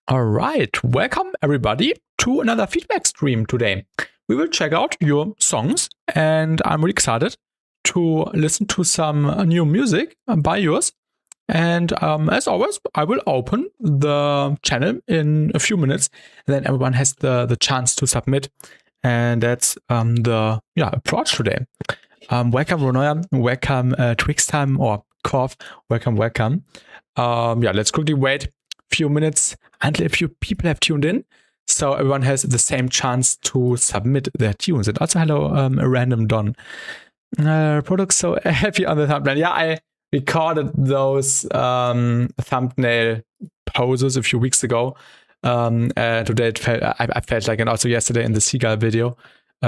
All right, welcome everybody to another feedback stream today. We will check out your songs, and I'm really excited to listen to some new music by yours. And as always, I will open the channel in a few minutes, and then everyone has the chance to submit. And that's the approach today. Welcome Ronoya, welcome Twixtime or Korf, welcome. Let's quickly wait a few minutes until a few people have tuned in, so everyone has the same chance to submit their tunes. And also hello, a random Don. Products so happy on the thumbnail. Yeah, I recorded those thumbnail poses a few weeks ago. Today I felt like, and also yesterday in the Seagull video,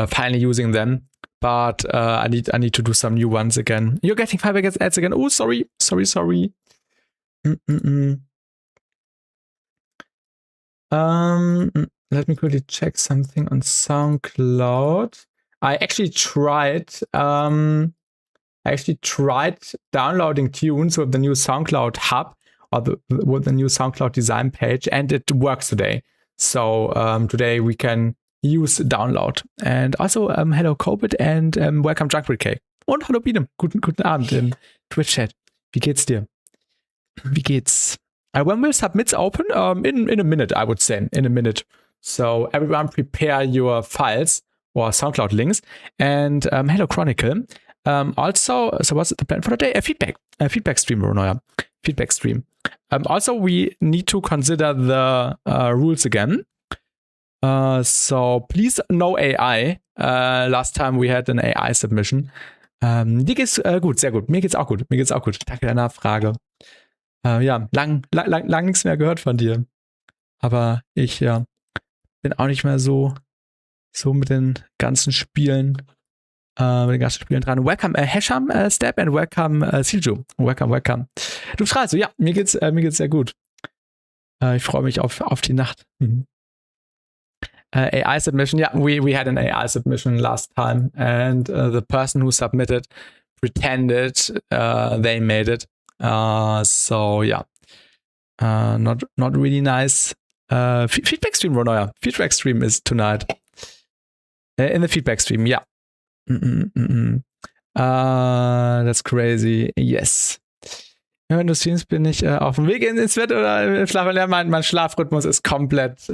finally using them. But I need to do some new ones again. You're getting 5 ads again. Oh, sorry. Let me quickly check something on SoundCloud. I actually tried downloading tunes with the new SoundCloud hub or with the new SoundCloud design page, and it works today. So today we can use download. And also hello Covid and welcome Junkbread Cake. Und hallo Biene. Guten Abend im Twitch-Chat. Wie geht's dir? Wie geht's? When will submits open? In a minute, I would say. In a minute. So everyone prepare your files or SoundCloud links. And hello Chronicle. Also, so what's the plan for today? A feedback stream, Ronoya. Feedback stream. Also, we need to consider the rules again. So please no AI. Last time we had an AI submission. Dir geht's gut, sehr gut. Mir geht's auch gut. Danke der Nachfrage. Lang nichts mehr gehört von dir. Aber ich bin auch nicht mehr so mit den ganzen Spielen dran. Welcome Hesham Step and welcome Silju. Welcome. Du strahlst so, ja, mir geht's sehr gut. Ich freue mich auf die Nacht. AI submission. Yeah, we had an AI submission last time, and the person who submitted pretended they made it. So yeah, not really nice. Feedback stream, Ronoya. Feedback stream is tonight. In the feedback stream, yeah. That's crazy. Yes. Wenn du streamst, bin ich auf dem Weg ins Bett oder im Schlaf. Mein Schlafrhythmus ist komplett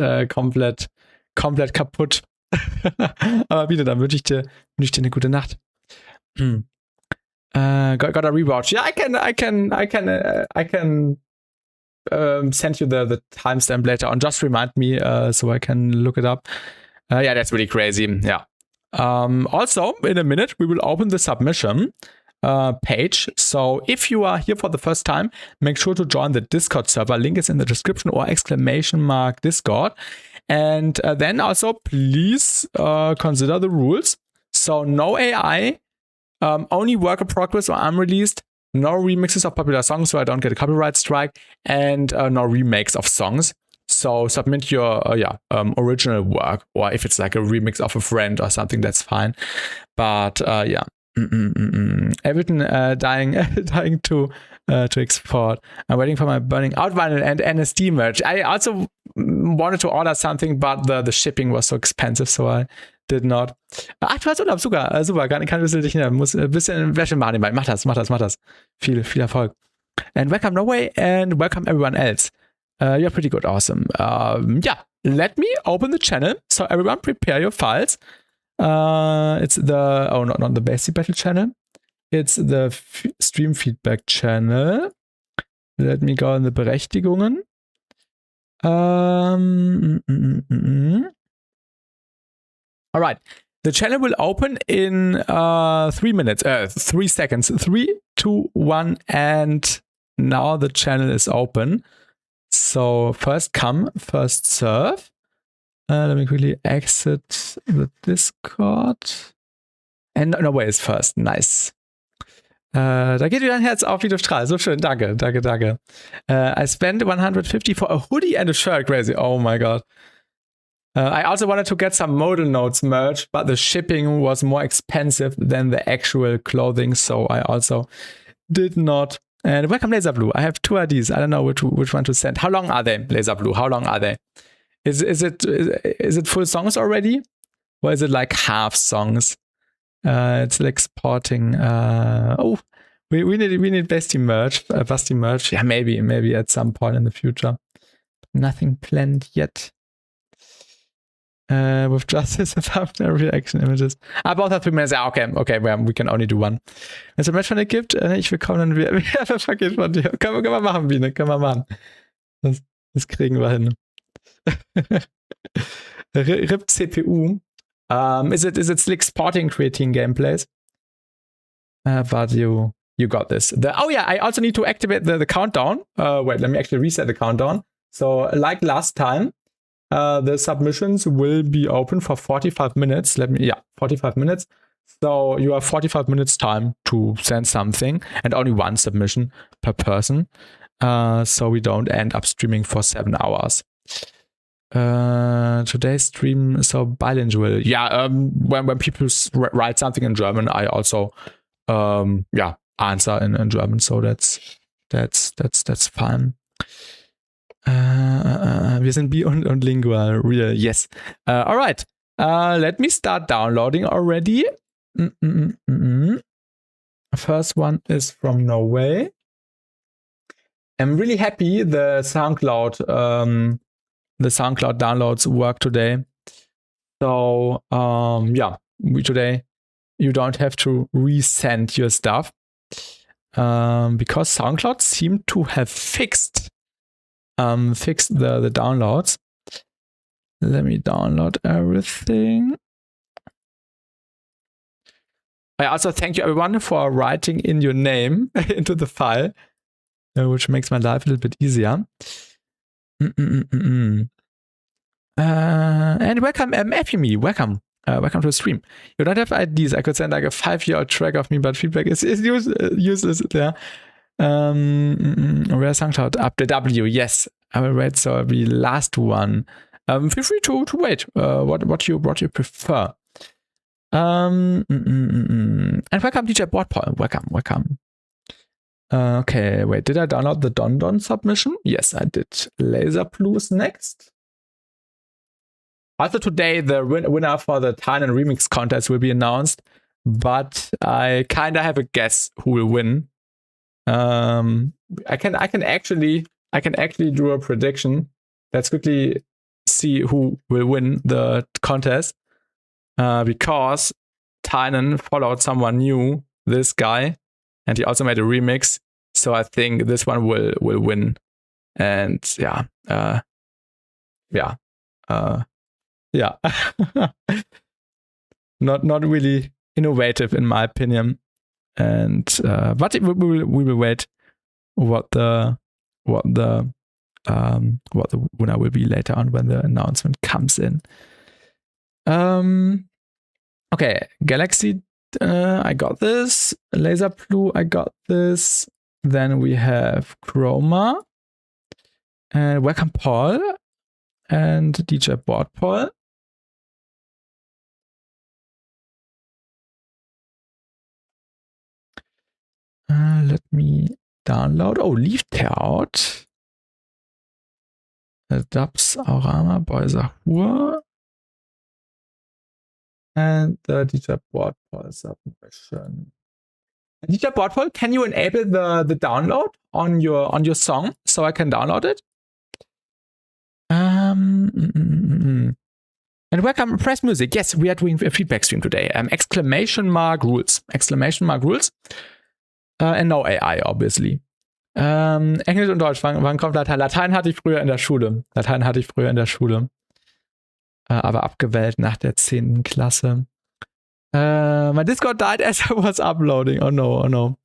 kaputt. Aber wieder, dann wünsche ich dir eine gute Nacht. Got a rewatch. Yeah, I can send you the timestamp later on. Just remind me so I can look it up. Yeah, that's really crazy. Yeah. Also, in a minute, we will open the submission page. So if you are here for the first time, make sure to join the Discord server. Link is in the description or ! Discord. And then also please consider the rules. So no AI, only work in progress or unreleased, no remixes of popular songs so I don't get a copyright strike, and no remakes of songs. So submit your original work, or if it's like a remix of a friend or something, that's fine. But everything dying to export. I'm waiting for my burning out vinyl and NSD merch. I also wanted to order something, but the shipping was so expensive, so I did not. Ach, du hast Urlaub, super, kann ein bisschen dich nehmen. Muss ein bisschen Wäsche machen. Mach das. Viel Erfolg. And welcome Norway and welcome everyone else. You're pretty good, awesome. Let me open the channel. So everyone prepare your files. It's the, not the BassTi Battle channel. It's the Stream Feedback channel. Let me go in the Berechtigungen. All right. The channel will open in 3 seconds. 3, 2, 1, and now the channel is open. So first come, first serve. Let me quickly exit the Discord. And Norway is first. Nice. Da geht wieder ein Herz auf, wie du strahlst. So schön. Danke. I spent 150 for a hoodie and a shirt. Crazy. Oh my god. I also wanted to get some modal notes merch, but the shipping was more expensive than the actual clothing, so I also did not And welcome, Laser Blue. I have 2 IDs. I don't know which one to send. How long are they, Laser Blue? How long are they? Is it full songs already? Or is it like half songs? It's like exporting. We need BassTi merch. BassTi merch. Yeah, maybe at some point in the future. Nothing planned yet. With justice and thumbnail reaction images. Both have 3 minutes. Ja, okay, well, we can only do one. Wenn du Match von dir gibt, ich bekomme dann wieder ein Paket von dir. Können wir machen, Biene, können wir machen. Das kriegen wir hin. RIP CPU. Is it still exporting creatine gameplays? But you got this. Oh yeah, I also need to activate the countdown. Wait, let me actually reset the countdown. So like last time, the submissions will be open for 45 minutes. 45 minutes. So you have 45 minutes time to send something and only 1 submission per person. So we don't end up streaming for 7 hours. Today's stream so bilingual. Yeah, when people write something in German, I also answer in German. So that's fine. Wir sind bi und lingual, real, yes. All right, let me start downloading already. First one is from Norway. I'm really happy the SoundCloud downloads work today. So today you don't have to resend your stuff because SoundCloud seemed to have fixed the downloads. Let me download everything. I also thank you everyone for writing in your name into the file, which makes my life a little bit easier. And welcome, FME, welcome to the stream. You don't have IDs. I could send like a 5-year-old track of me, but feedback is useless there. Where SoundCloud up the W? Yes, I will wait. So the last one. Feel free to wait. What you prefer. And welcome, DJ Boardpaul. Welcome. Okay, wait. Did I download the Don submission? Yes, I did. Laser Blues next. Also today, the winner for the Tynan Remix contest will be announced, but I kind of have a guess who will win. I can actually do a prediction. Let's quickly see who will win the contest. Because Tynan followed someone new, this guy, and he also made a remix. So I think this one will win. And yeah. Not really innovative in my opinion. And but we will wait what the winner will be later on when the announcement comes in. Okay, Galaxy, I got this. Laser Blue, I got this. Then we have Chroma. And welcome Paul. And DJ Board Paul. Let me download. Oh, Leaf Out. Dubs, Aurama, Boisahur. And the DJ Board Paul submission. DJ Board Paul, can you enable the download on your song so I can download it? And welcome, Press Music. Yes, we are doing a feedback stream today. Exclamation mark rules. Exclamation mark rules. And no AI, obviously. Englisch und Deutsch, wann kommt Latein? Latein hatte ich früher in der Schule. Aber abgewählt nach der 10. Klasse. My Discord died as I was uploading. Oh no.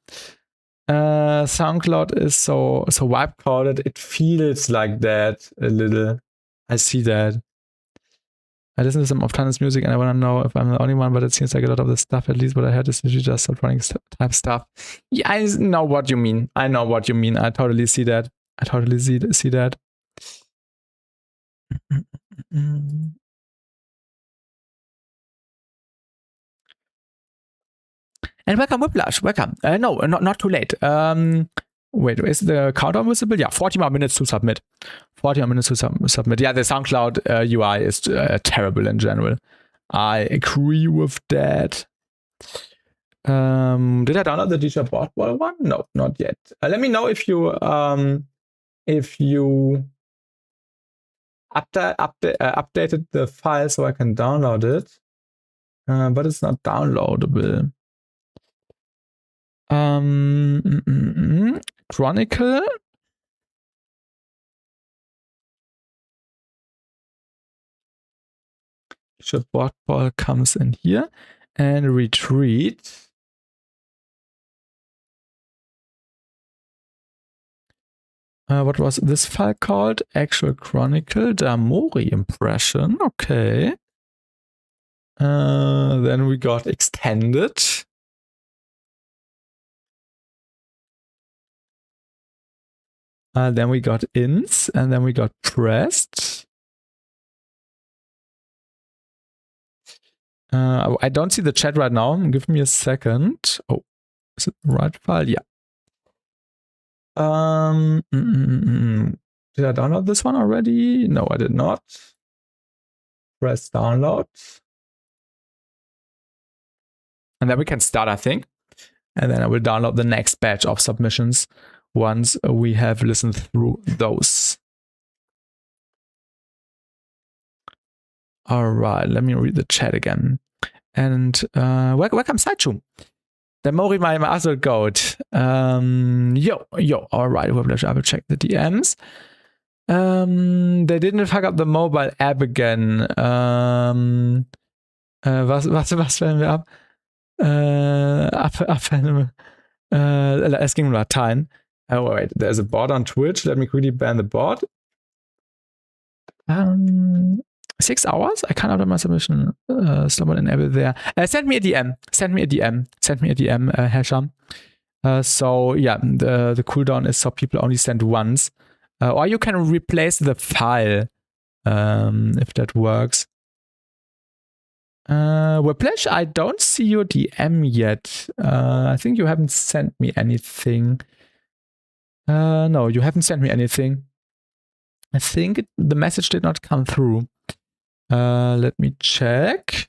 SoundCloud is so wipe coded. It feels like that a little. I see that. I listen to some of Tanner's music and I want to know if I'm the only one, but it seems like a lot of the stuff, at least what I heard, is usually just electronic type stuff. Yeah, I know what you mean. I totally see that. And welcome, Whiplash. Welcome. No, not too late. Wait, is the countdown visible? Yeah, 40 more minutes to submit. 40 more minutes to submit. Yeah, the SoundCloud UI is terrible in general. I agree with that. Did I download the DJ Boardwall one? No, not yet. Let me know if you updated the file so I can download it. But it's not downloadable. Chronicle. DJ Boardwall comes in here and retreat. What was this file called? Actual Chronicle, Damori impression. Okay. Then we got extended. Then we got ins, and then we got pressed. I don't see the chat right now. Give me a second. Oh, is it the right file? Yeah. Did I download this one already? No, I did not. Press download. And then we can start, I think. And then I will download the next batch of submissions once we have listened through those. All right, let me read the chat again. And welcome, Sideshow. The Mori, my other goat. Yo. All right, I will check the DMs. They didn't fuck up the mobile app again. Was werden wir ab? Es ging um Latein. Oh, wait, there's a bot on Twitch. Let me quickly ban the bot. 6 hours? I can't upload my submission. Someone enable there. Send me a DM. Send me a DM, Hasham. So yeah, the cooldown is so people only send once. Or you can replace the file if that works. Whiplash, I don't see your DM yet. I think you haven't sent me anything. No, you haven't sent me anything. I think the message did not come through. Let me check.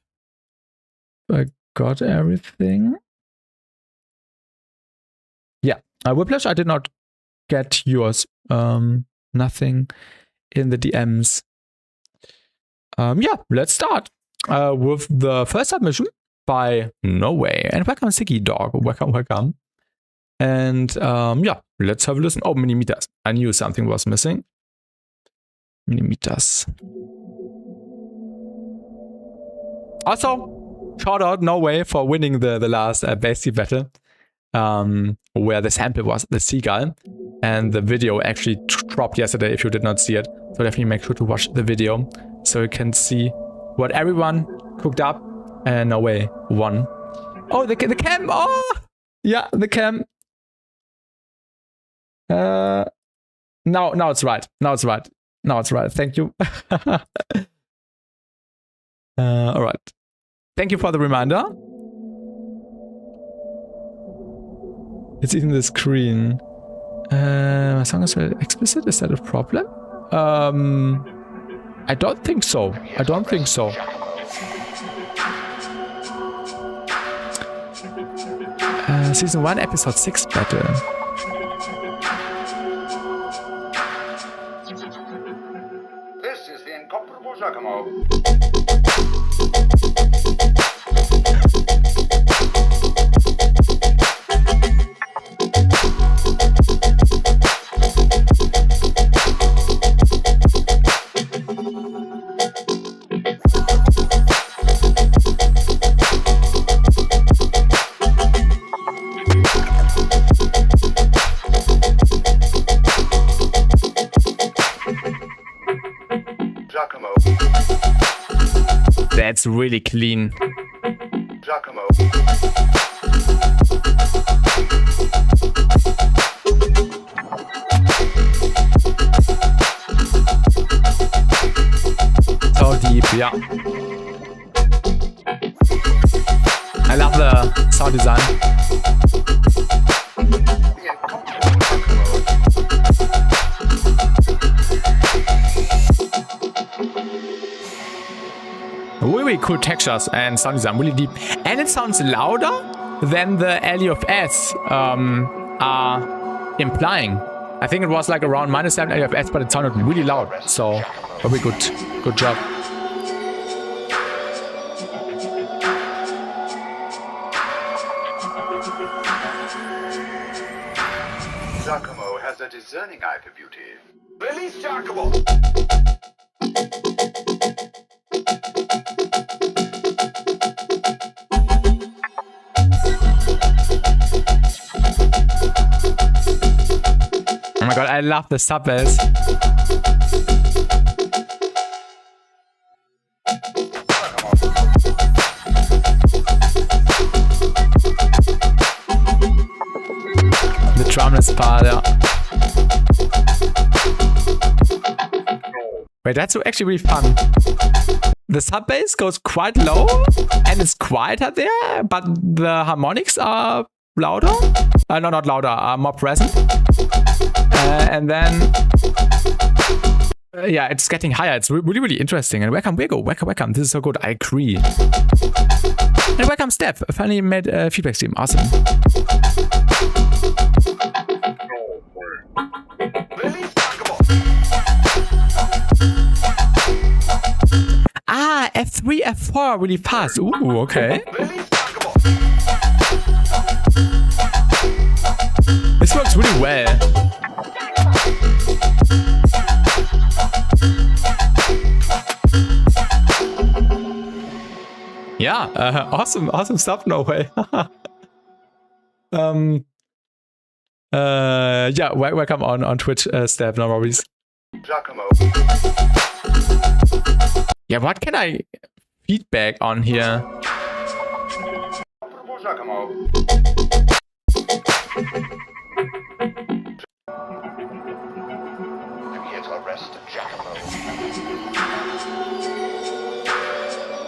I got everything. Yeah, Whiplash, I did not get yours. Nothing in the DMs. Yeah, let's start with the first submission by No Way. And welcome, Siggy Dog. Welcome. And yeah, let's have a listen. Oh, Minimeters. I knew something was missing. Minimeters. Also, shout out No Way for winning the last BassTi battle, where the sample was the seagull, and the video actually dropped yesterday if you did not see it. So definitely make sure to watch the video so you can see what everyone cooked up, and No Way won. Oh, the cam! Oh! Yeah, the cam. Now it's right. Now it's right. Thank you. All right. Thank you for the reminder. It's in the screen. My song is very explicit. Is that a problem? I don't think so. Season 1, episode 6 battle. This is the incomparable Giacomo. That's really clean. Giacomo. So deep, yeah. I love the sound design. The incomparable Giacomo. really cool textures and sound design, really deep. And it sounds louder than the LUFS are implying. I think it was like around -7 LUFS, but it sounded really loud. So, very good. Good job. Giacomo has a discerning eye for beauty. Release Giacomo! Oh my god, I love the sub bass. The drumless part, yeah. Wait, that's actually really fun. The sub bass goes quite low and it's quieter there, but the harmonics are louder. No, not louder, are more present. And then, yeah, it's getting higher. It's really, really interesting. And welcome, Virgo. Welcome. This is so good. I agree. And welcome, Steph. Finally made a feedback stream. Awesome. Ah, F3, F4 really fast. Ooh, okay. This works really well. Yeah, awesome stuff, no way. Yeah, welcome on Twitch, Steph, no worries. Giacomo. Yeah, what can I feedback on here? Giacomo. I'm here to arrest Giacomo.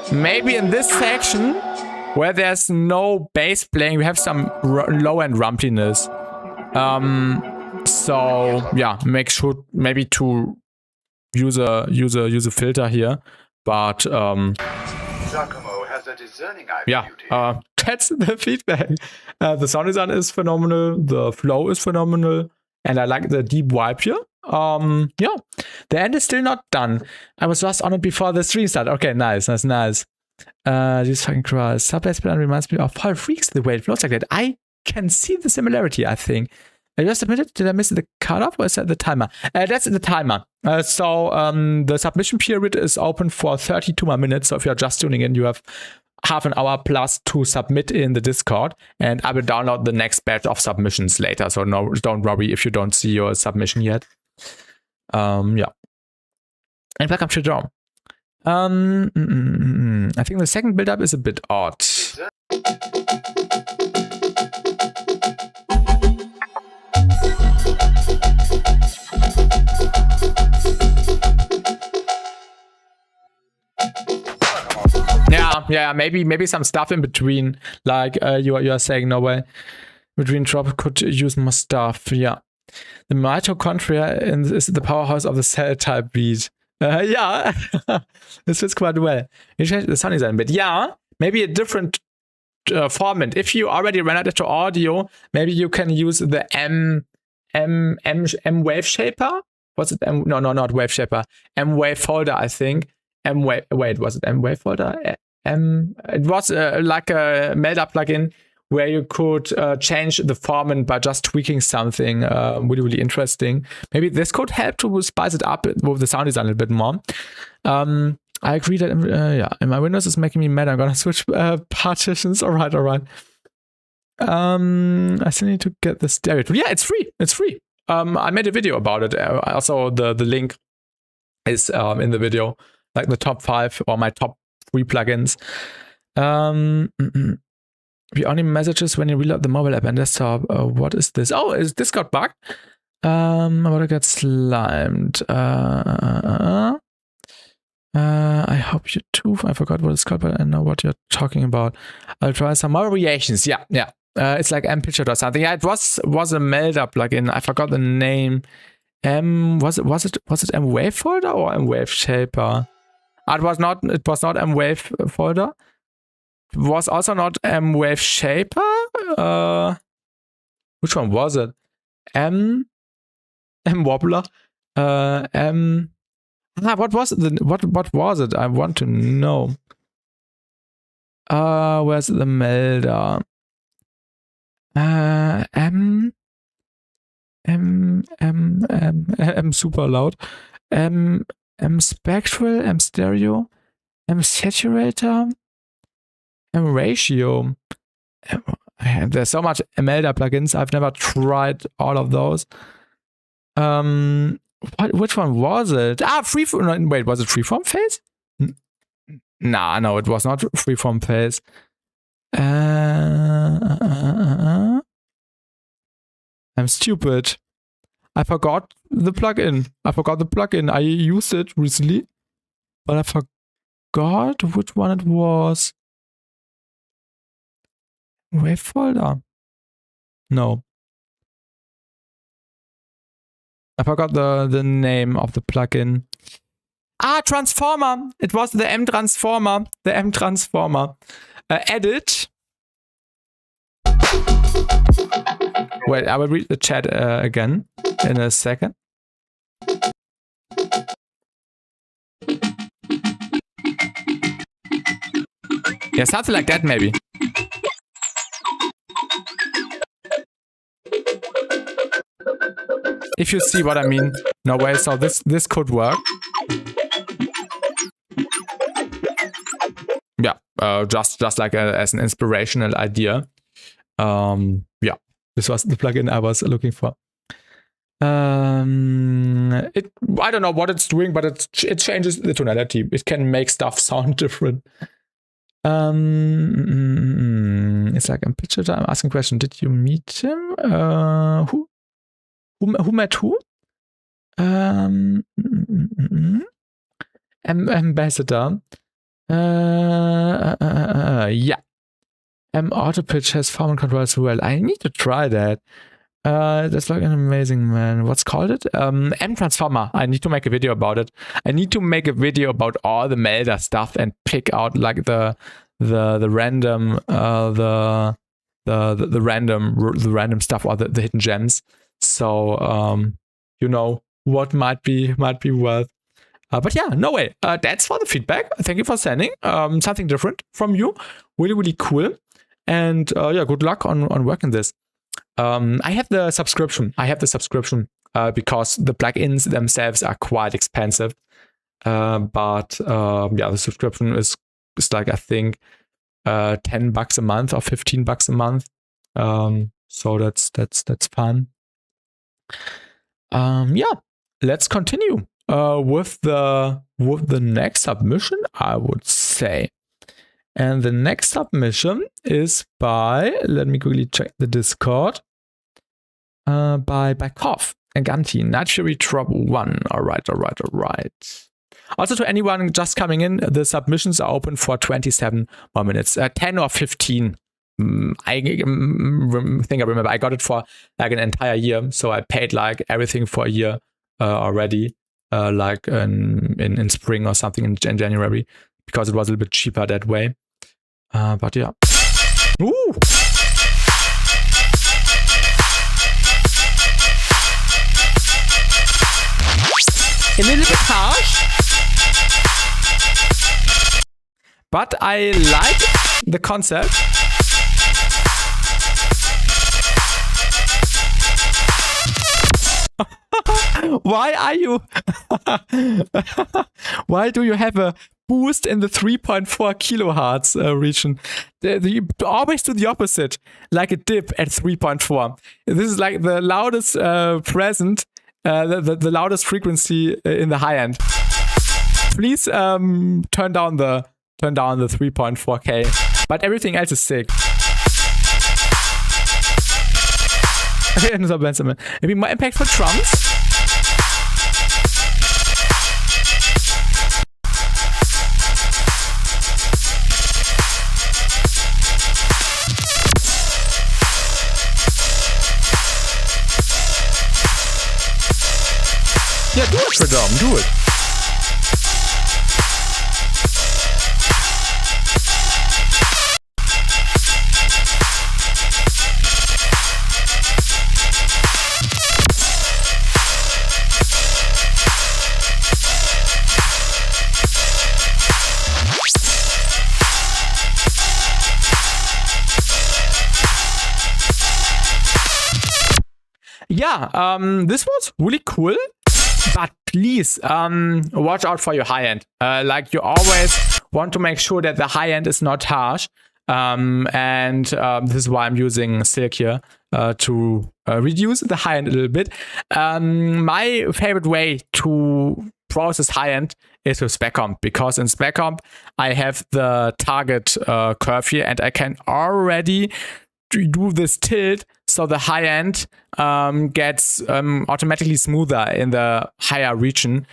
Maybe in this section where there's no bass playing, we have some low-end rumpiness. So yeah, make sure maybe to use a filter here. But Giacomo has a discerning eye for yeah, beauty. that's the feedback. The sound design is phenomenal, the flow is phenomenal, and I like the deep vibe here. Yeah, the end is still not done. I was just on it before the stream started. Okay, nice. This fucking crawl. Sub bass plan reminds me of Paul Freaks, the way it flows like that. I can see the similarity, I think. I just submitted. Did I miss the cutoff or is that the timer? That's the timer. So the submission period is open for 32 more minutes. So if you're just tuning in, you have half an hour plus to submit in the Discord. And I will download the next batch of submissions later. So no, don't worry if you don't see your submission yet. Yeah. And welcome to Dome. I think the second build-up is a bit odd. Yeah, maybe some stuff in between, like you are saying, no way. Between drop could use more stuff, yeah. The mitochondria is the powerhouse of the cell type beat. Yeah, this fits quite well. You change the sound design a bit. Yeah, maybe a different format. If you already ran out to audio, maybe you can use the M wave shaper. Was it M? No, not wave shaper. M wave folder, I think. Wait, was it M wave folder? It was like a Melda plugin where you could change the format by just tweaking something. Really interesting. Maybe this could help to spice it up with the sound design a little bit more. I agree that yeah, my Windows is making me mad. I'm gonna switch partitions. All right. I still need to get the stereo. Yeah, it's free. I made a video about it. Also, the link is in the video, like the top 5 or my top 3 plugins. We only messages when you reload the mobile app and desktop. What is this? Oh, is Discord bugged? What I got slimed. I hope you too. I forgot what it's called, but I know what you're talking about. I'll try some more variations. Yeah. It's like M-Picture or something. Yeah, it was a Melda plugin. I forgot the name. Was it M Wave Folder or M Wave Shaper? It was not M-Wave folder. It was also not M-Wave Shaper. Which one was it? M-Wobbler. What was it? What was it? I want to know. Where's the melder? M super loud. M spectral, M stereo, M saturator, M ratio. There's so much melder plugins. I've never tried all of those. Which one was it? Freeform. Wait, was it freeform phase? Nah, no, it was not freeform phase. I'm stupid. I forgot the plugin. I used it recently, but I forgot which one it was. Wave folder. No. I forgot the name of the plugin. Transformer. It was the M Transformer. Edit. Wait, I will read the chat again in a second. Yeah, something like that maybe. If you see what I mean. No way, so this could work. Yeah, just like as an inspirational idea. Yeah, this was the plugin I was looking for. I don't know what it's doing, but it changes the tonality. It can make stuff sound different. It's like I'm pictured. I'm asking a question. Did you meet him? Who met who? Ambassador. Yeah. Auto pitch has form and control as well. I need to try that. That's like an amazing man. What's called it? M Transformer. I need to make a video about it. I need to make a video about all the melder stuff and pick out like the random the random stuff or the hidden gems. So you know what might be worth. But yeah, no way. That's for the feedback. Thank you for sending something different from you. Really, really cool. And yeah, good luck on working this. I have the subscription. Because the plugins themselves are quite expensive. But yeah, the subscription is like, I think, $10 a month or $15 a month. So that's fun. Yeah, let's continue with the next submission, I would say. And the next submission is by, let me quickly check the Discord, by Koff and Ganti, Night Fury Trouble 1. All right. Also, to anyone just coming in, the submissions are open for 27 more minutes, 10 or 15. I think I remember I got it for like an entire year, so I paid like everything for a year already, like in spring or something in January, because it was a little bit cheaper that way. But yeah. Ooh. A little bit harsh, but I like the concept. Why are you? Why do you have a boost in the 3.4 kilohertz region? You always do the opposite, like a dip at 3.4. This is like the loudest present, the loudest frequency in the high end. Please turn down the 3.4K, but everything else is sick. Maybe more impact for drums. Yeah, do it for Dom, do it. yeah, this was really cool. But please watch out for your high end. Like you always want to make sure that the high end is not harsh. This is why I'm using Silk here to reduce the high end a little bit. My favorite way to process high end is with spec comp, because in spec comp I have the target curve here and I can already do this tilt, so the high end gets automatically smoother in the higher region,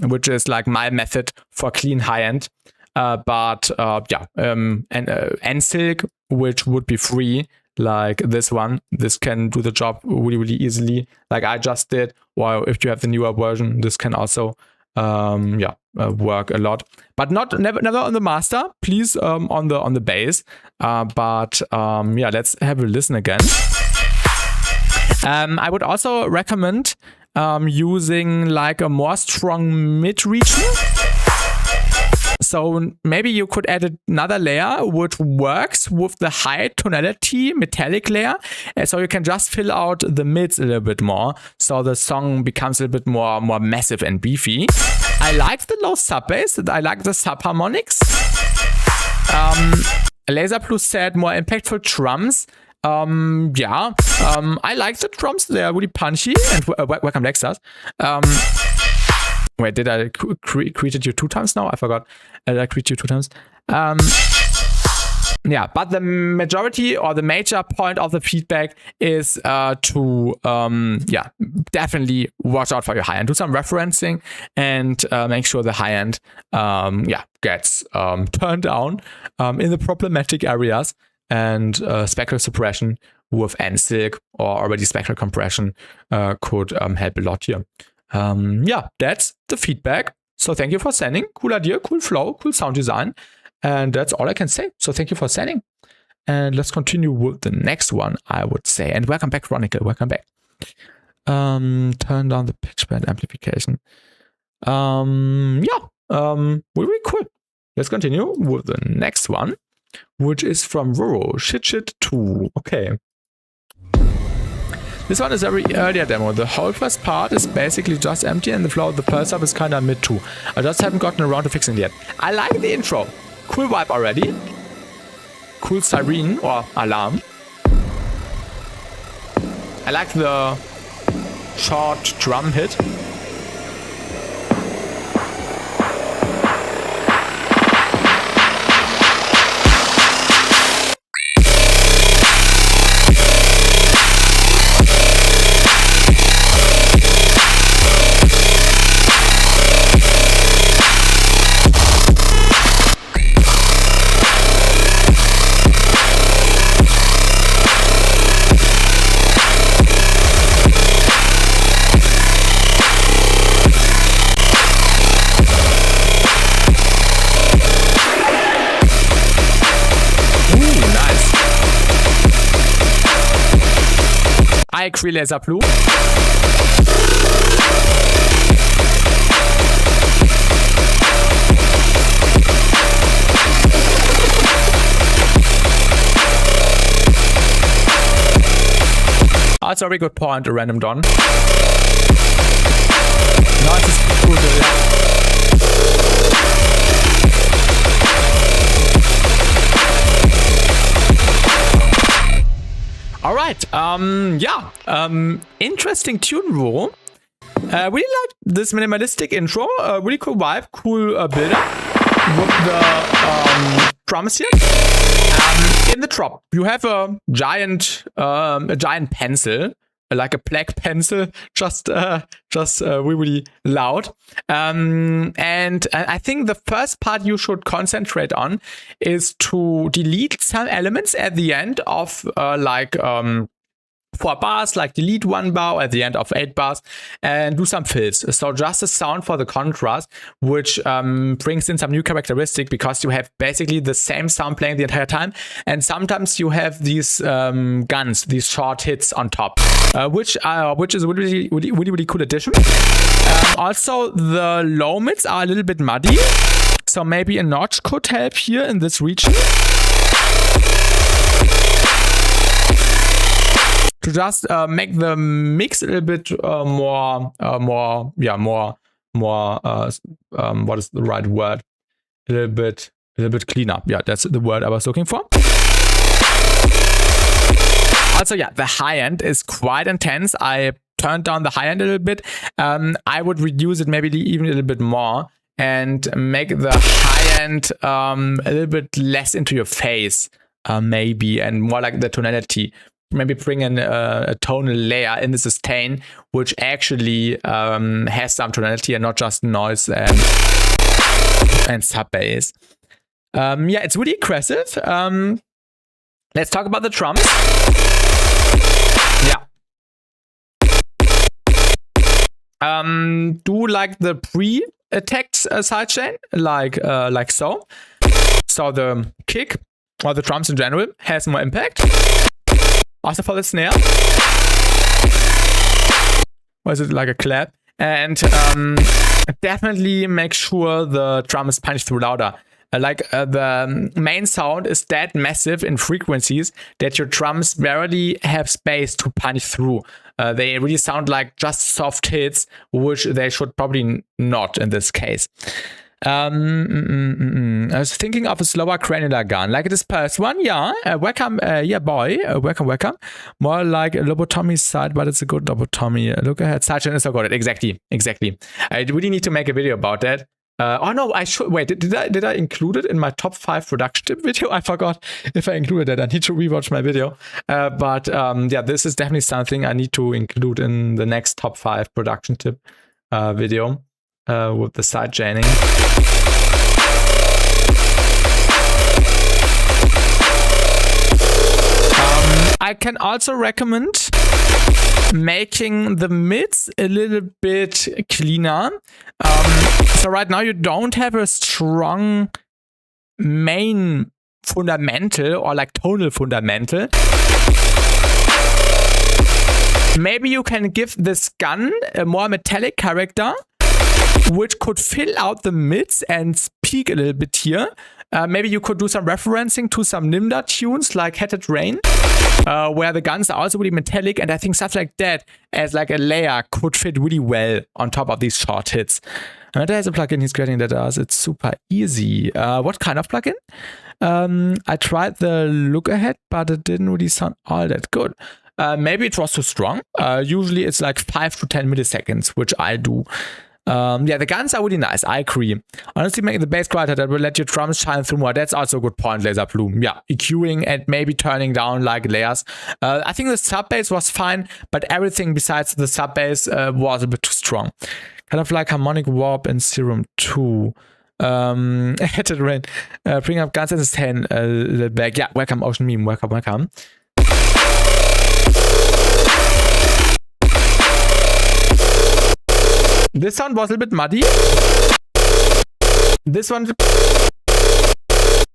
which is like my method for clean high end. And Silk, which would be free, like this one, this can do the job really easily, like I just did. Or if you have the newer version, this can also work a lot, but never on the master, please, on the bass. Let's have a listen again. I would also recommend using like a more strong mid region. So maybe you could add another layer which works with the high tonality metallic layer. So you can just fill out the mids a little bit more. So the song becomes a little bit more massive and beefy. I like the low sub bass. I like the sub harmonics. Laser Plus said more impactful drums. I like the drums. They are really punchy. And welcome Lexus. Wait, did I greeted you 2 times now? I forgot. Did I greet you 2 times? But the majority or the major point of the feedback is to definitely watch out for your high end. Do some referencing and make sure the high end gets turned down in the problematic areas, and spectral suppression with NSilk or already spectral compression could help a lot here. That's the feedback. So thank you for sending. Cool idea, cool flow, cool sound design. And that's all I can say. So thank you for sending. And let's continue with the next one, I would say. And welcome back, Chronicle. Welcome back. Turn down the pitch bend amplification. Really cool. Let's continue with the next one, which is from Roro. Shit 2. Okay. This one is a very earlier demo. The whole first part is basically just empty and the flow of the pulse up is kind of mid too. I just haven't gotten around to fixing it yet. I like the intro. Cool vibe already. Cool siren or alarm. I like the short drum hit. I agree, Laser Blue. That's a very good point, a random Don. No, it's just cool, yeah. All right, interesting tune, Ro. Really like this minimalistic intro. Really cool vibe, cool build-up with the drums here. In the drop, you have a giant pencil, like a black pencil, just really loud. And I think the first part you should concentrate on is to delete some elements at the end of 4 bars, like delete 1 bar at the end of 8 bars and do some fills. So just a sound for the contrast, which brings in some new characteristic, because you have basically the same sound playing the entire time. And sometimes you have these guns, these short hits on top, which is a really cool addition. Also, the low mids are a little bit muddy. So maybe a notch could help here in this region. to just make the mix a little bit more, what is the right word? A little bit cleaner. Yeah, that's the word I was looking for. Also, yeah, the high end is quite intense. I turned down the high end a little bit. I would reduce it maybe even a little bit more and make the high end a little bit less into your face, maybe, and more like the tonality. Maybe bring in a tonal layer in the sustain, which actually has some tonality and not just noise and sub bass. Yeah, it's really aggressive. Let's talk about the drums. Yeah. Do like the pre-attacked sidechain, like so. So the kick or the drums in general has more impact. Also for the snare. Or is it like a clap? And definitely make sure the drum is punched through louder. The main sound is that massive in frequencies that your drums barely have space to punch through. They really sound like just soft hits, which they should probably not in this case. I was thinking of a slower granular gun, like this first one. Yeah, welcome, yeah, boy, welcome. More like a lobotomy side, but it's a good lobotomy. Look ahead, sidechain is so good. Exactly. I really need to make a video about that. Oh no, I should wait. Did I include it in my top 5 production tip video? I forgot if I included that. I need to rewatch my video. But yeah, this is definitely something I need to include in the next top 5 production tip video with the sidechaining. I can also recommend making the mids a little bit cleaner. So right now you don't have a strong main fundamental or like tonal fundamental. Maybe you can give this gun a more metallic character, which could fill out the mids and peak a little bit here. Maybe you could do some referencing to some Nimda tunes like Hatted Rain, where the guns are also really metallic, and I think stuff like that as like a layer could fit really well on top of these short hits. And there's a plugin he's creating that does it's super easy. What kind of plugin? I tried the look ahead, but it didn't really sound all that good. Maybe it was too strong. Usually it's like 5 to 10 milliseconds, which I do. Yeah, the guns are really nice. I agree. Honestly, making the bass quieter that will let your drums shine through more. That's also a good point, Laser Plume. Yeah, EQing and maybe turning down like layers. I think the sub bass was fine, but everything besides the sub bass was a bit too strong. Kind of like Harmonic Warp in Serum 2. Hatted Rain. Bring up guns and sustain a little back. Yeah, welcome, Ocean Meme. Welcome. This sound was a little bit muddy. This one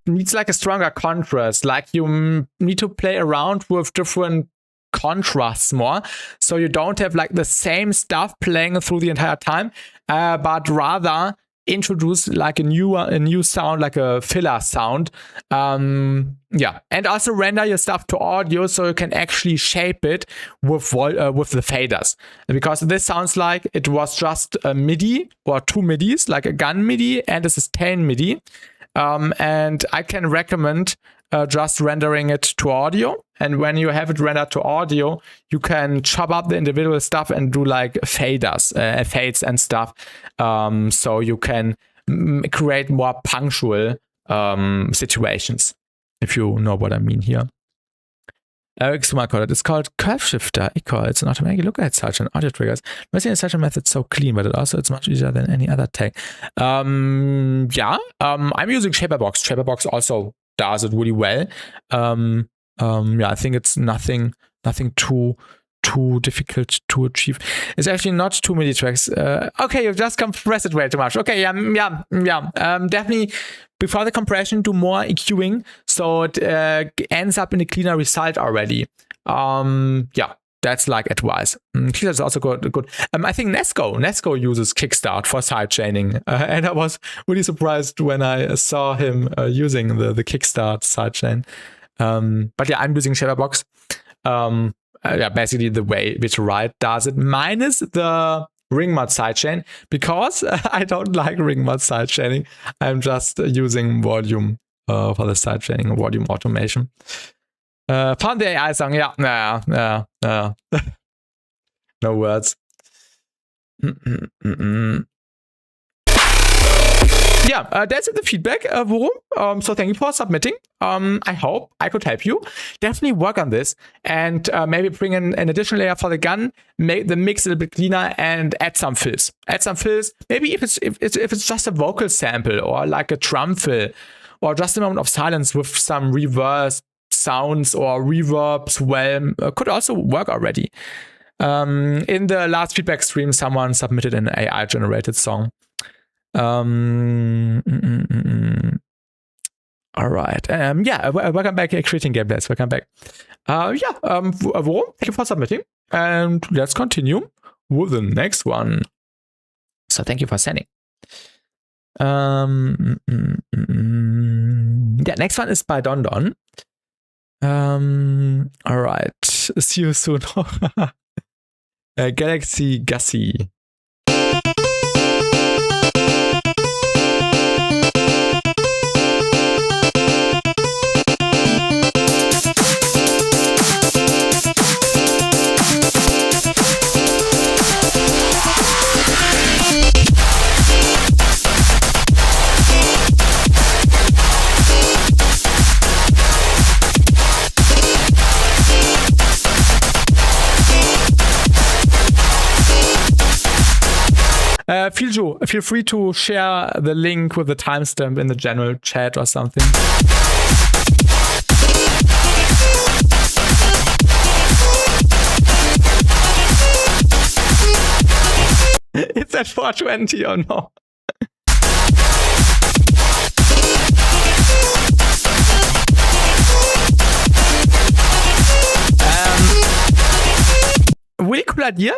needs like a stronger contrast. Like you need to play around with different contrasts more, so you don't have like the same stuff playing through the entire time, but rather introduce like a new sound, like a filler sound. Yeah, and also render your stuff to audio so you can actually shape it with the faders, because this sounds like it was just a MIDI or 2 MIDIs, like a gun MIDI and a sustain MIDI. And I can recommend just rendering it to audio. And when you have it rendered to audio, you can chop up the individual stuff and do like faders, fades and stuff. So you can create more punctual situations, if you know what I mean here. It's called Curve Shifter. It's an automatic look at such an audio triggers. Mostly such a method so clean, but it's much easier than any other tag. I'm using Shaperbox. Shaperbox also does it really well. I think it's nothing too difficult to achieve. It's actually not too many tracks. Okay, you've just compressed it way too much. Okay, definitely before the compression, do more EQing so it ends up in a cleaner result already. That's like advice. Kickstart is also good. I think Nesco uses Kickstart for sidechaining, and I was really surprised when I saw him using the Kickstart sidechain. But yeah, I'm using Shaperbox. yeah, basically the way which Riot does it, minus the ring mod sidechain, because I don't like ring mod sidechaining. I'm just using volume for the sidechaining, volume automation. Found the AI song, yeah. No words. Yeah, that's the feedback, Worum. So thank you for submitting. I hope I could help you. Definitely work on this and maybe bring in an additional layer for the gun, make the mix a little bit cleaner, and add some fills. Maybe if it's just a vocal sample or like a drum fill or just a moment of silence with some reverse sounds or reverbs, well, could also work already. In the last feedback stream, someone submitted an AI generated song. All right. Yeah, welcome back, creating gameplays. Welcome back. Worum, thank you for submitting. And let's continue with the next one. So thank you for sending. Yeah, next one is by Don Don. All right. See you soon. Galaxy Gussie. Feel free to share the link with the timestamp in the general chat or something. It's at 420 or no? Really cool idea.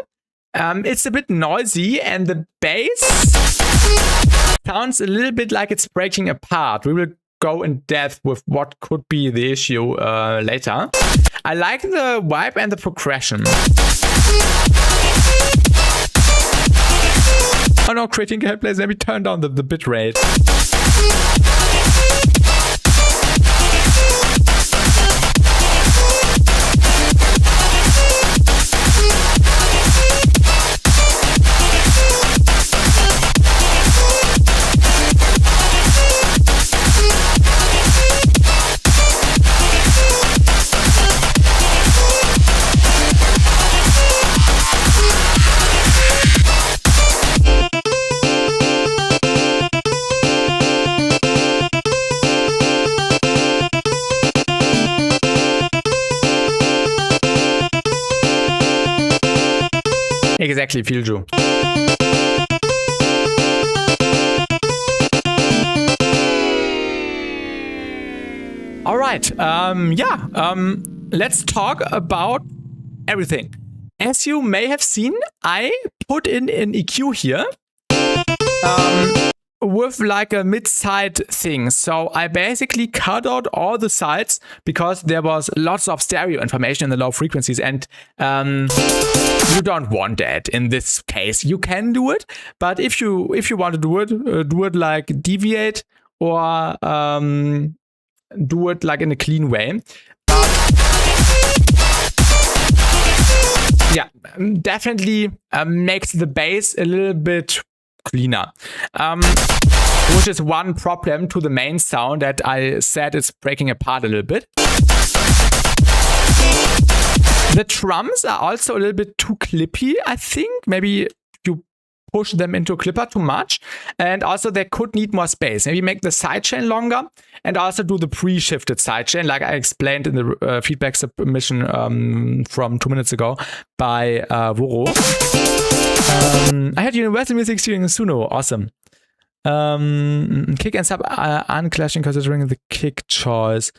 It's a bit noisy and the bass sounds a little bit like it's breaking apart. We will go in depth with what could be the issue later. I like the vibe and the progression. Oh no, creating gameplays, maybe turn down the bit rate. Exactly, Filju. All right. Let's talk about everything. As you may have seen, I put in an EQ here with like a mid-side thing. So I basically cut out all the sides because there was lots of stereo information in the low frequencies, and you don't want that in this case. You can do it, but if you want to do it like deviate or do it like in a clean way. Yeah, definitely makes the bass a little bit cleaner. Which is one problem to the main sound that I said is breaking apart a little bit. The drums are also a little bit too clippy, I think. Maybe you push them into a clipper too much. And also they could need more space. Maybe make the sidechain longer and also do the pre-shifted sidechain, like I explained in the feedback submission from 2 minutes ago by Voro. I had Universal Music during Suno. Awesome. Kick and sub are unclashing considering the kick choice.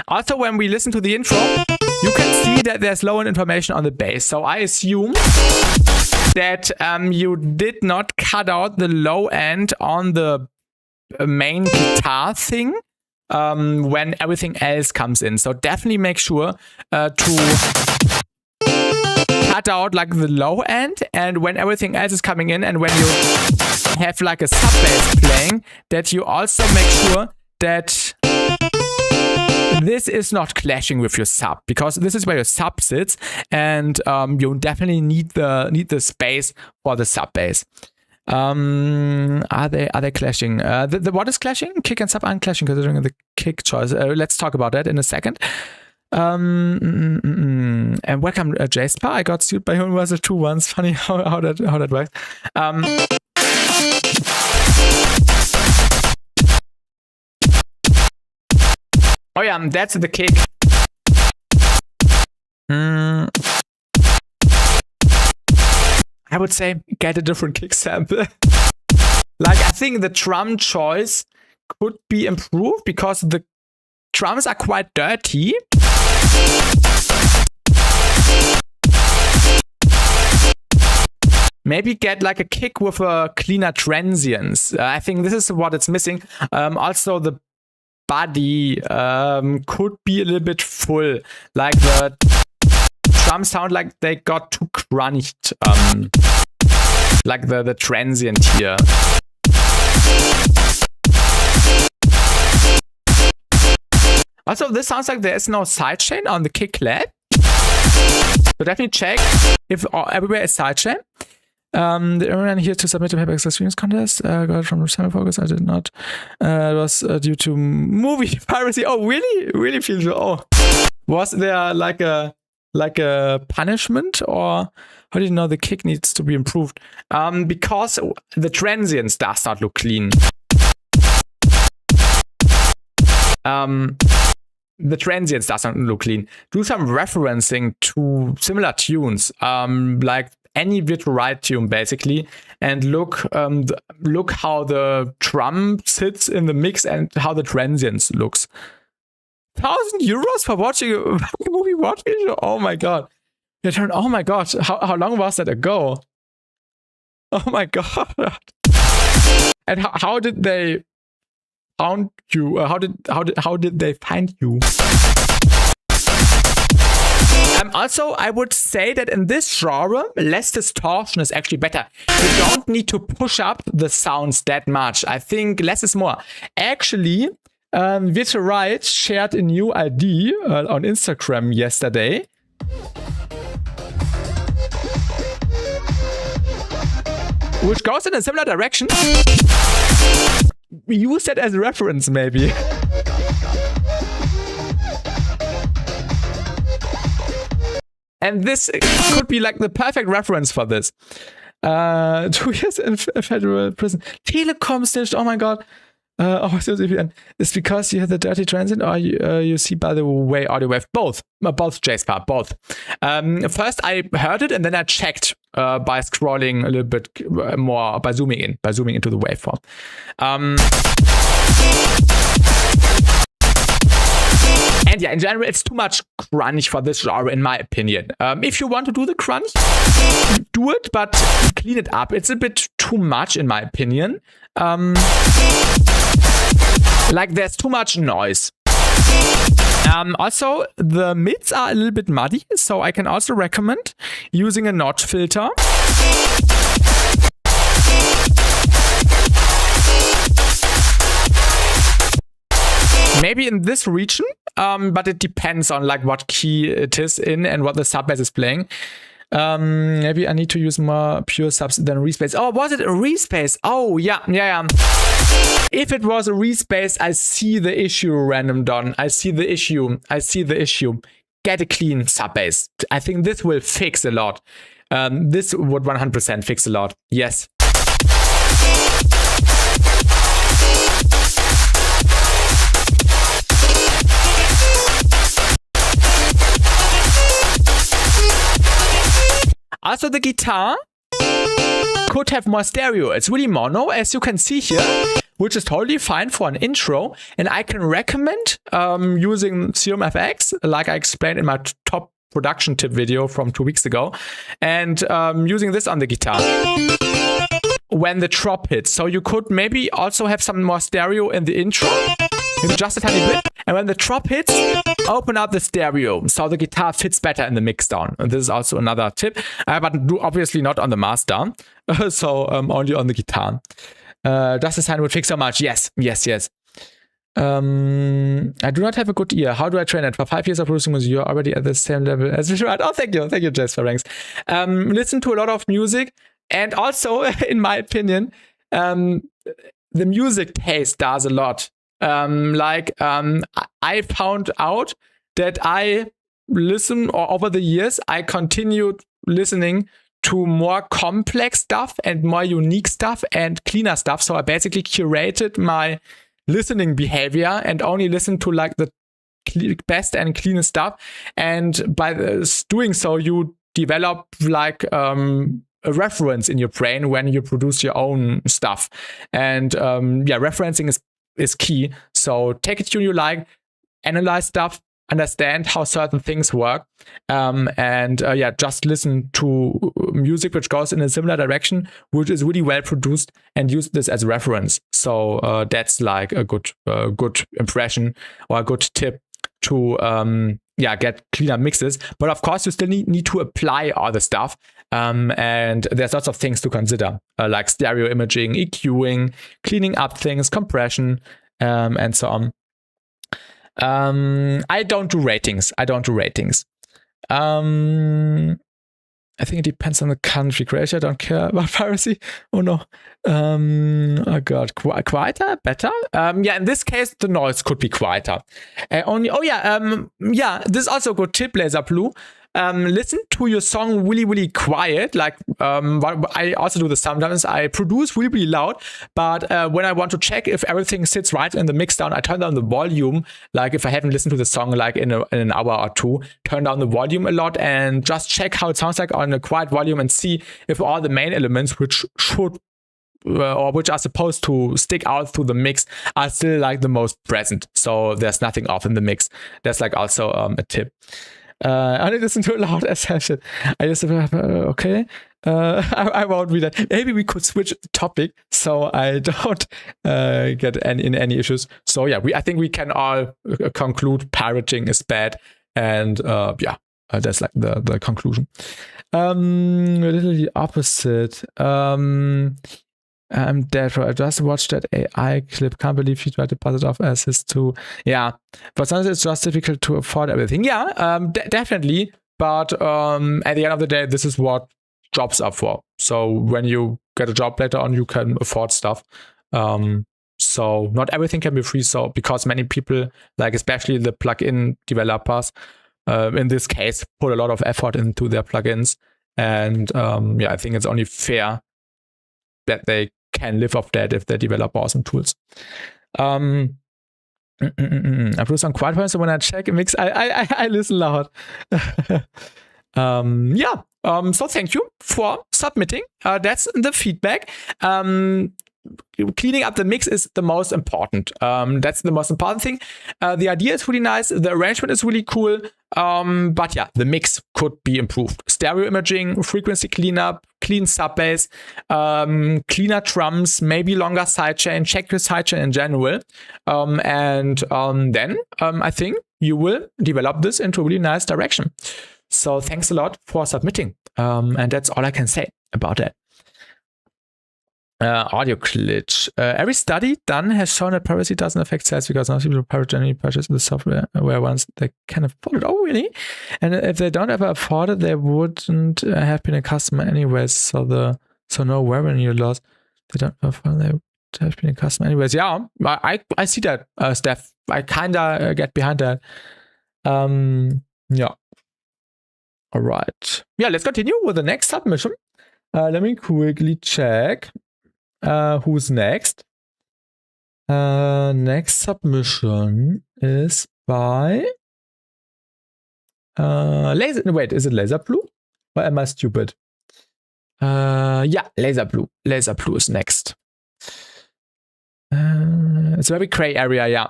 Also, when we listen to the intro, you can see that there's low end information on the bass. So I assume that you did not cut out the low end on the main guitar thing. when everything else comes in. So definitely make sure to cut out like the low end, and when everything else is coming in, and when you have like a sub bass playing, that you also make sure that this is not clashing with your sub, because this is where your sub sits, and you definitely need the space for the sub bass. Are they clashing? The what is clashing? Kick and sub aren't clashing considering the kick choice. Let's talk about that in a second. And welcome, Jasper. I got sued by Universal 2 once. Funny how that works. Oh yeah, that's the kick. I would say get a different kick sample. Like, I think the drum choice could be improved because the drums are quite dirty. Maybe get like a kick with a cleaner transients. I think this is what it's missing. Also, the body could be a little bit full. Like the drums sound like they got too crunched. Like the transient here. Also, this sounds like there is no sidechain on the kick lab. So definitely check if everywhere is sidechain. Everyone here to submit a paper experience contest. Got from Summer Focus. I did not. It was due to movie piracy. Oh, really? Really feels. Oh, was there like a punishment, or how do you know the kick needs to be improved? Because the transients does not look clean. The transients doesn't look clean. Do some referencing to similar tunes, like any virtual right tune basically, and look how the drum sits in the mix and how the transients looks. €1,000 for watching a movie watch video? Oh my god! Oh my god! How long was that ago? Oh my god! And how did they found you? How did they find you? Also, I would say that in this genre, less distortion is actually better. You don't need to push up the sounds that much. I think less is more. Actually, Virtual Right shared a new ID on Instagram yesterday. Which goes in a similar direction. Use that as a reference, maybe. And this could be like the perfect reference for this. 2 years in federal prison. Telecom snitched. Oh my god. It's because you had the dirty transit, or you see, by the way, audio wave. Both, JSPA, both. First I heard it, and then I checked by scrolling a little bit more, by zooming into the waveform. And yeah, in general, it's too much crunch for this genre, in my opinion. If you want to do the crunch, do it, but clean it up. It's a bit too much, in my opinion. Like, there's too much noise. Also, the mids are a little bit muddy, so I can also recommend using a notch filter. Maybe in this region, but it depends on like what key it is in and what the sub bass is playing. Maybe I need to use more pure subs than respace. Oh, was it a respace? Oh, yeah. If it was a respace, I see the issue, Random Don. I see the issue. Get a clean sub bass. I think this will fix a lot. This would 100% fix a lot. Yes. Also, the guitar could have more stereo. It's really mono, as you can see here, which is totally fine for an intro. And I can recommend using Serum FX, like I explained in my top production tip video from 2 weeks ago, and using this on the guitar when the drop hits. So you could maybe also have some more stereo in the intro. maybe just a tiny bit. And when the drop hits, open up the stereo so the guitar fits better in the mixdown. And this is also another tip, but obviously not on the master, so only on the guitar. Does the sound would fix so much? Yes. I do not have a good ear. How do I train it? For 5 years of producing music, you're already at the same level as me. Right? Oh, thank you, Jess, for ranks. Listen to a lot of music, and also, in my opinion, the music taste does a lot. I found out that I listen, or over the years, I continued listening to more complex stuff and more unique stuff and cleaner stuff. So I basically curated my listening behavior and only listen to like the best and cleanest stuff. And by doing so, you develop like a reference in your brain when you produce your own stuff. And referencing is key. So take a tune you like, analyze stuff, understand how certain things work, just listen to music which goes in a similar direction, which is really well produced, and use this as reference. So that's like a good impression or a good tip to get cleaner mixes. But of course, you still need to apply all the stuff, and there's lots of things to consider, like stereo imaging, EQing, cleaning up things, compression, and so on. I don't do ratings. I think it depends on the country. Croatia, I don't care about piracy. Oh no. Oh god, quieter, better. In this case, the noise could be quieter. This is also a good tip, Laser Blue. Listen to your song really quiet. Like I also do this sometimes. I produce really loud, but when I want to check if everything sits right in the mixdown, I turn down the volume. Like if I haven't listened to the song like in an hour or two, turn down the volume a lot and just check how it sounds like on a quiet volume and see if all the main elements which are supposed to stick out through the mix are still like the most present. So there's nothing off in the mix. That's like also a tip. I only listen to it loud as I should. I just okay. I won't read that. Maybe we could switch the topic so I don't get any issues. So I think we can all conclude pirating is bad, and that's like the conclusion. A little the opposite. I'm dead for. I just watched that AI clip. Can't believe he tried to pass it off as his too. Yeah, but sometimes it's just difficult to afford everything. Definitely. But at the end of the day, this is what jobs are for. So when you get a job later on, you can afford stuff. So not everything can be free. So because many people, like especially the plugin developers, in this case, put a lot of effort into their plugins, and I think it's only fair that they can live off that if they develop awesome tools. I produce on quiet points, so when I check a mix, I listen loud. So thank you for submitting. That's the feedback. Cleaning up the mix is the most important. That's the most important thing. The idea is really nice. The arrangement is really cool. But the mix could be improved. Stereo imaging, frequency cleanup, clean sub bass, cleaner drums, maybe longer sidechain, check your sidechain in general. Then I think you will develop this into a really nice direction. So thanks a lot for submitting. And that's all I can say about that. Audio glitch. Every study done has shown that piracy doesn't affect sales because most people generally purchase the software where once they can afford it. Oh, really? And if they don't ever afford it, they wouldn't have been a customer anyways. So no revenue loss. They don't afford, they would have been a customer anyways. Yeah, I see that, Steph. I kinda get behind that. Yeah. All right. Yeah, let's continue with the next submission. Let me quickly check. Who's next? Next submission is by Wait, is it Laser Blue? Or am I stupid? Laser Blue. Laser Blue is next. It's a very gray area, yeah.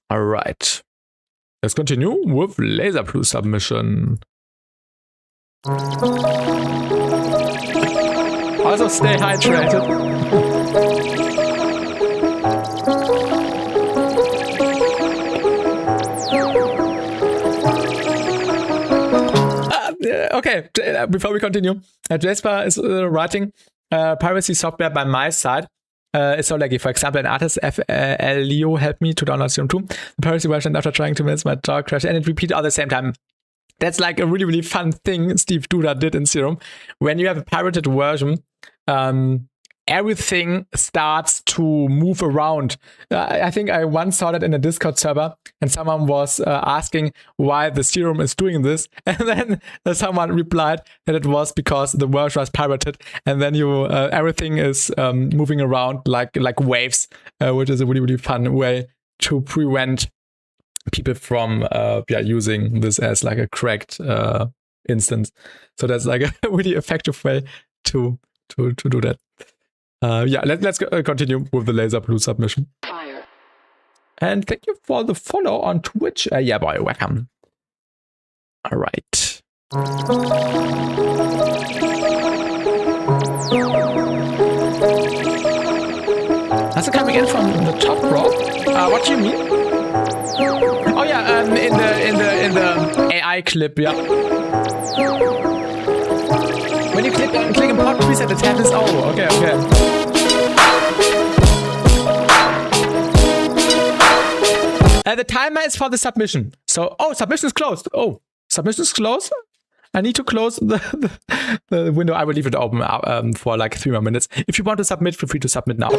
All right. Let's continue with Laser Blue submission. Also stay hydrated. Okay, before we continue, Jasper is writing piracy software by my side. So like, if, for example, an artist Leo helped me to download Serum 2, the piracy version after trying to miss my talk crashed and it repeated all at the same time. That's like a really, really fun thing Steve Duda did in Serum. When you have a pirated version, everything starts to move around. I think I once saw that in a Discord server and someone was asking why the Serum is doing this. And then someone replied that it was because the version was pirated. And then everything is moving around like waves, which is a really, really fun way to prevent people from using this as like a cracked instance. So that's like a really effective way to do that. Let's continue with the Laser Blue submission. Fire. And thank you for the follow on Twitch. Yeah, boy, welcome. All right. That's coming in from the top row. What do you mean? Oh yeah, in the AI clip, yeah. When you click import preset, the tab is okay. The timer is for the submission. So, submission is closed. Submission is closed. I need to close the window. I will leave it open for like 3 more minutes. If you want to submit, feel free to submit now.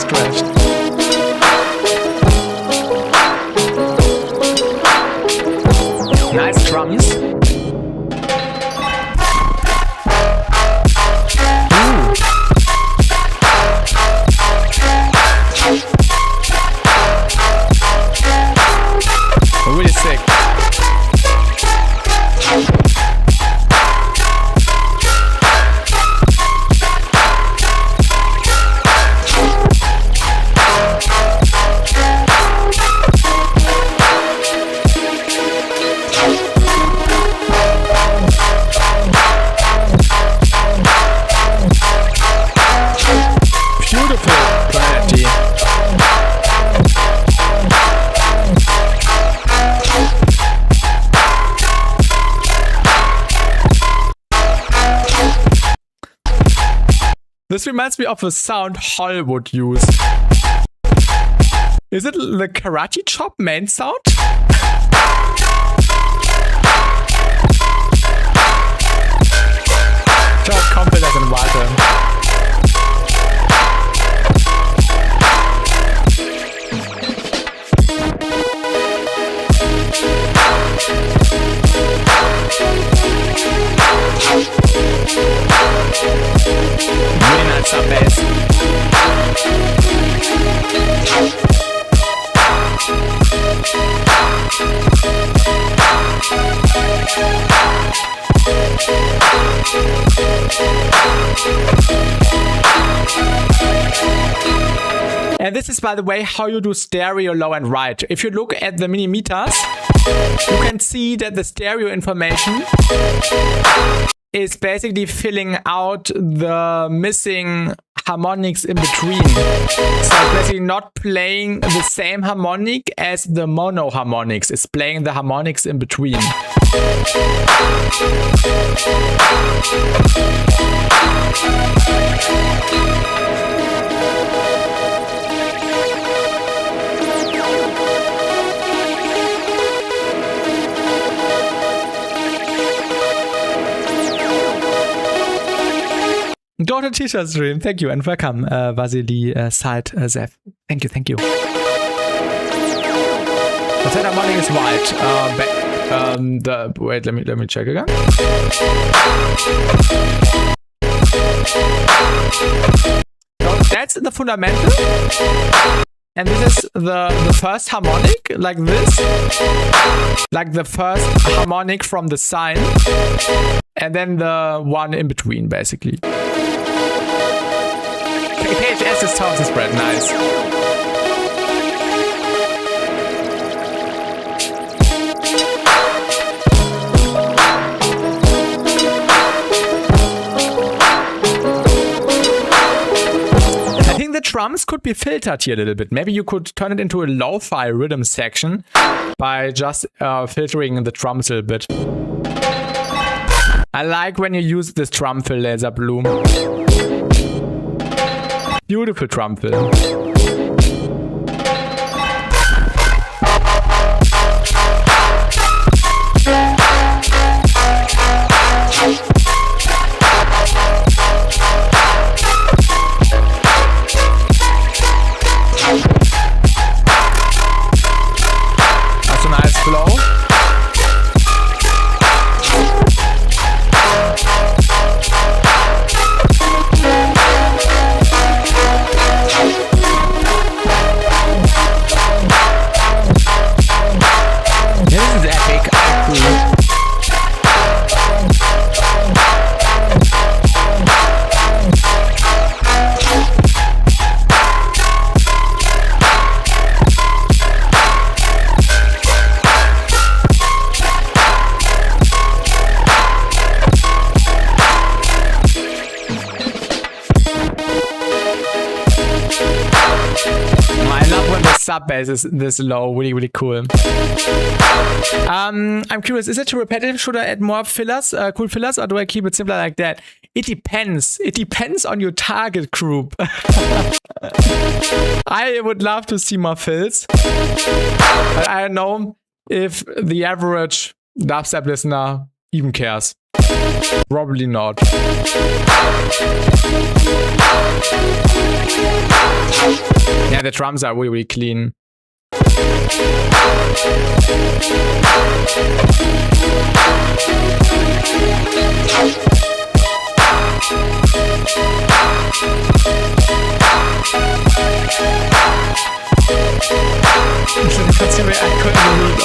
Crashed. Nice drums. Really sick. This reminds me of a sound Hall would use. Is it the Karate Chop main sound? Just komplett as in Warte. Really nice sub bass. And this is, by the way, how you do stereo low and right. If you look at the mini meters, you can see that the stereo information is basically filling out the missing harmonics in between. So it's basically not playing the same harmonic as the mono harmonics. It's playing the harmonics in between. Daughter T-shirt stream, thank you and welcome, Vasily Side Zev. Thank you. The third harmonic is white. Wait, let me check again. So that's the fundamental, and this is the first harmonic, like this, like the first harmonic from the sign, and then the one in between, basically. KHS is towards the spread, nice. drums could be filtered here a little bit. Maybe you could turn it into a lo-fi rhythm section by just filtering the drums a little bit. I like when you use this drum fill, Laser Bloom. Beautiful drum fill. That's a nice flow. Sub bass is this low, really cool. I'm curious, is it too repetitive? Should I add more fillers, cool fillers, or do I keep it simpler like that? It depends. It depends on your target group. I would love to see more fills, but I don't know if the average dubstep listener even cares. Probably not. Yeah, the drums are really clean. Oh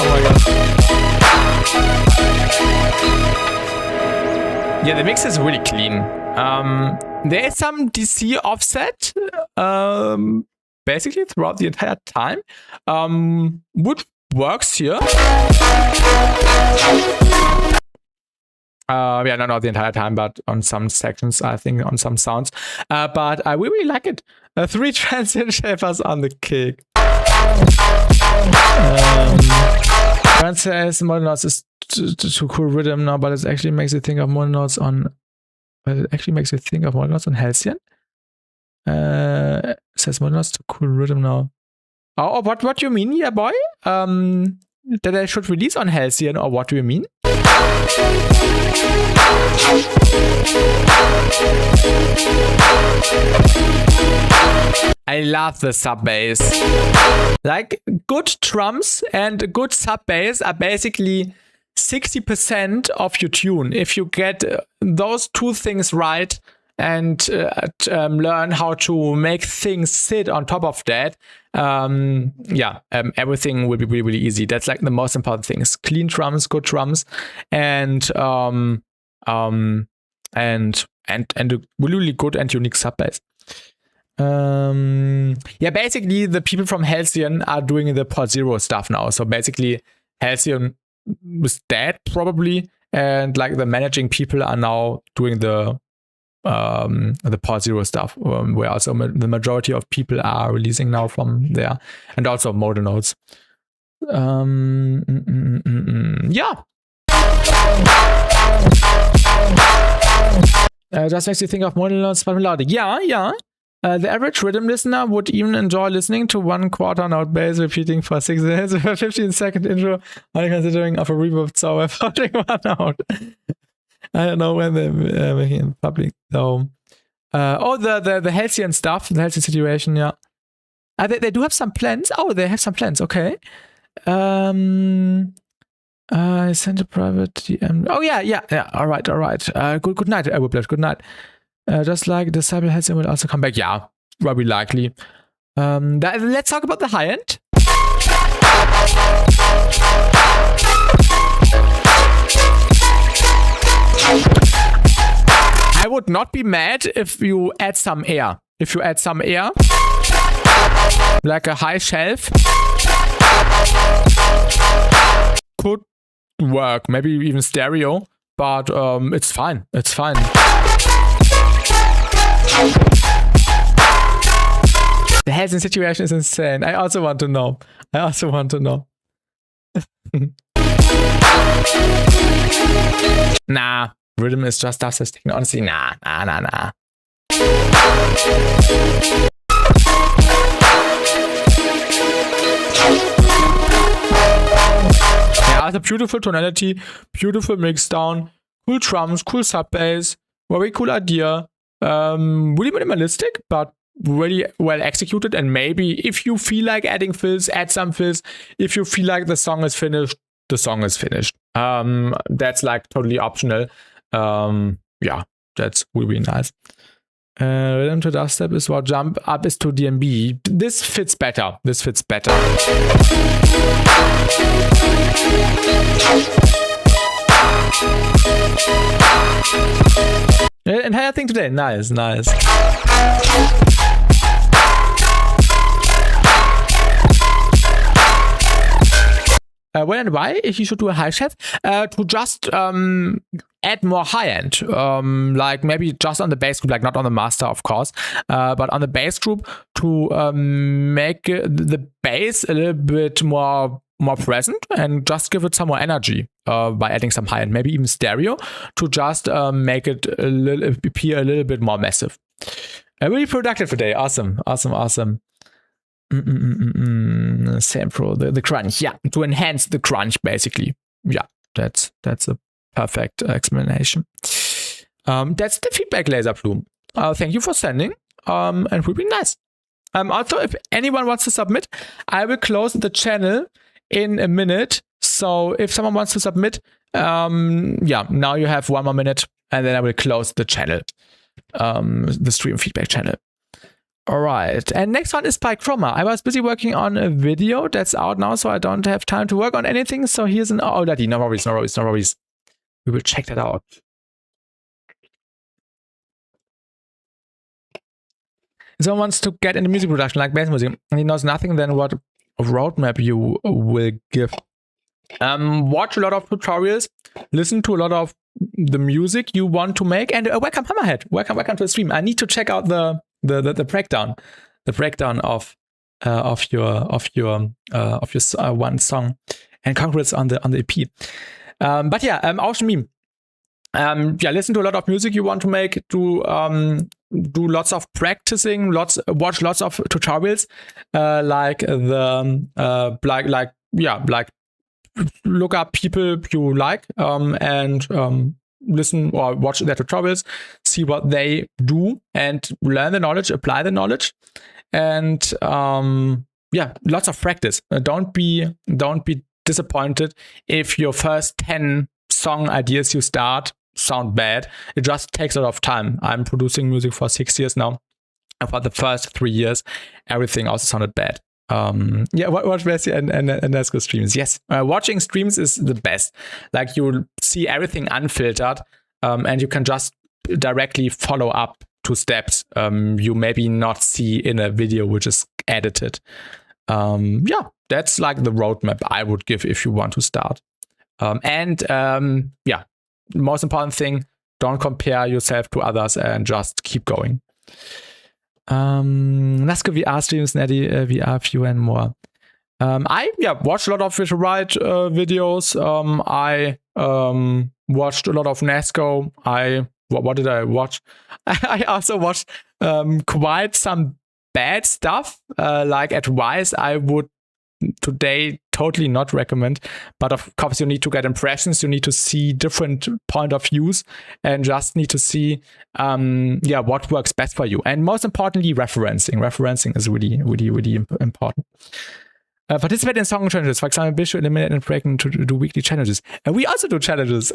my god. Yeah, the mix is really clean. There is some DC offset, basically throughout the entire time, which works here. Yeah, not the entire time, but on some sections, I think, on some sounds. But I really like it. 3 transient shapers on the kick. One says model notes is too cool rhythm now, but it actually makes you think of model notes on. But it actually makes you think of model notes on Halcyon. Says model notes too cool rhythm now. Oh, what do you mean, yeah, boy? That I should release on Halcyon, or what do you mean? I love the sub bass. Like, good drums and good sub bass are basically 60% of your tune. If you get those two things right and learn how to make things sit on top of that, everything will be really easy. That's like the most important things: clean drums, good drums, and a really good and unique sub bass. Basically the people from Halcyon are doing the Pod Zero stuff now. So basically Halcyon was dead probably, and like the managing people are now doing the Pod Zero stuff, where also the majority of people are releasing now from there, and also modal nodes. Just makes you think of modal nodes, but melodic. Yeah. The average rhythm listener would even enjoy listening to 1/4 note bass repeating for 6 minutes with a 15-second intro, only considering of a reverb so floating one out. I don't know when they're making it public though. The Halcyon stuff, the Halcyon situation, yeah. They do have some plans. Oh, they have some plans, okay. I sent a private DM. Oh yeah. All right. Good night, Whiplash. Good night. Just like the Cyber Halcyon will also come back. Yeah, probably likely. Let's talk about the high end. I would not be mad if you add some air. If you add some air, like a high shelf, could work. Maybe even stereo, but it's fine. It's fine. The Helsing situation is insane. I also want to know. Nah, rhythm is just dubstep techno. Honestly, nah. Yeah, it's a beautiful tonality, beautiful mix down, cool drums, cool sub bass, very cool idea. Really minimalistic, but really well executed. And maybe if you feel like adding fills, add some fills. If you feel like the song is finished, the song is finished. That's like totally optional. Yeah, that's really nice. Rhythm to dubstep is what jump up is to DMB. This fits better. Entire thing today, nice. When and why you should do a high chef? To just add more high end, like maybe just on the bass group, like not on the master, of course, but on the bass group to make the bass a little bit more present and just give it some more energy by adding some high end, maybe even stereo, to just make it appear a little bit more massive. Really productive today. Awesome. Same for the crunch. Yeah, to enhance the crunch, basically. Yeah, that's a perfect explanation. That's the feedback, Laser Plume. Thank you for sending. And it would be nice. Also, if anyone wants to submit, I will close the channel in a minute. So if someone wants to submit, yeah, now you have 1 more minute, and then I will close the channel, the stream feedback channel. All right, and next one is by Chroma. I was busy working on a video that's out now, so I don't have time to work on anything. So here's an already. No worries. We will check that out. If someone wants to get into music production, like bass music, and he knows nothing, then what roadmap you will give? Watch a lot of tutorials, listen to a lot of the music you want to make, and welcome Hammerhead. Welcome to the stream. I need to check out the breakdown of your one song, and congrats on the EP. But yeah, Ocean Meme. Yeah, listen to a lot of music you want to make. Do lots of practicing. Watch lots of tutorials. Like look up people you like and listen or watch their tutorials, see what they do, and learn the knowledge, apply the knowledge, and yeah, lots of practice. Don't be disappointed if your first 10 song ideas you start sound bad. It just takes a lot of time. I'm producing music for 6 years now, and for the first 3 years, everything also sounded bad. Yeah, watch BassTi and let's go streams. Yes, watching streams is the best. Like, you'll see everything unfiltered, and you can just directly follow up to steps you maybe not see in a video which is edited. Yeah, that's like the roadmap I would give if you want to start. Yeah, most important thing, don't compare yourself to others and just keep going. Nasco VR streams, Netty VR view, and more. I watched a lot of Visual Right videos. I watched a lot of Nasco. What did I watch? I also watched quite some bad stuff. Like Advice, I would today totally not recommend. But of course, you need to get impressions. You need to see different point of views, and just need to see what works best for you. And most importantly, referencing. Referencing is really important. Participate in song challenges. For example, Bish to eliminate and break to do weekly challenges. And we also do challenges,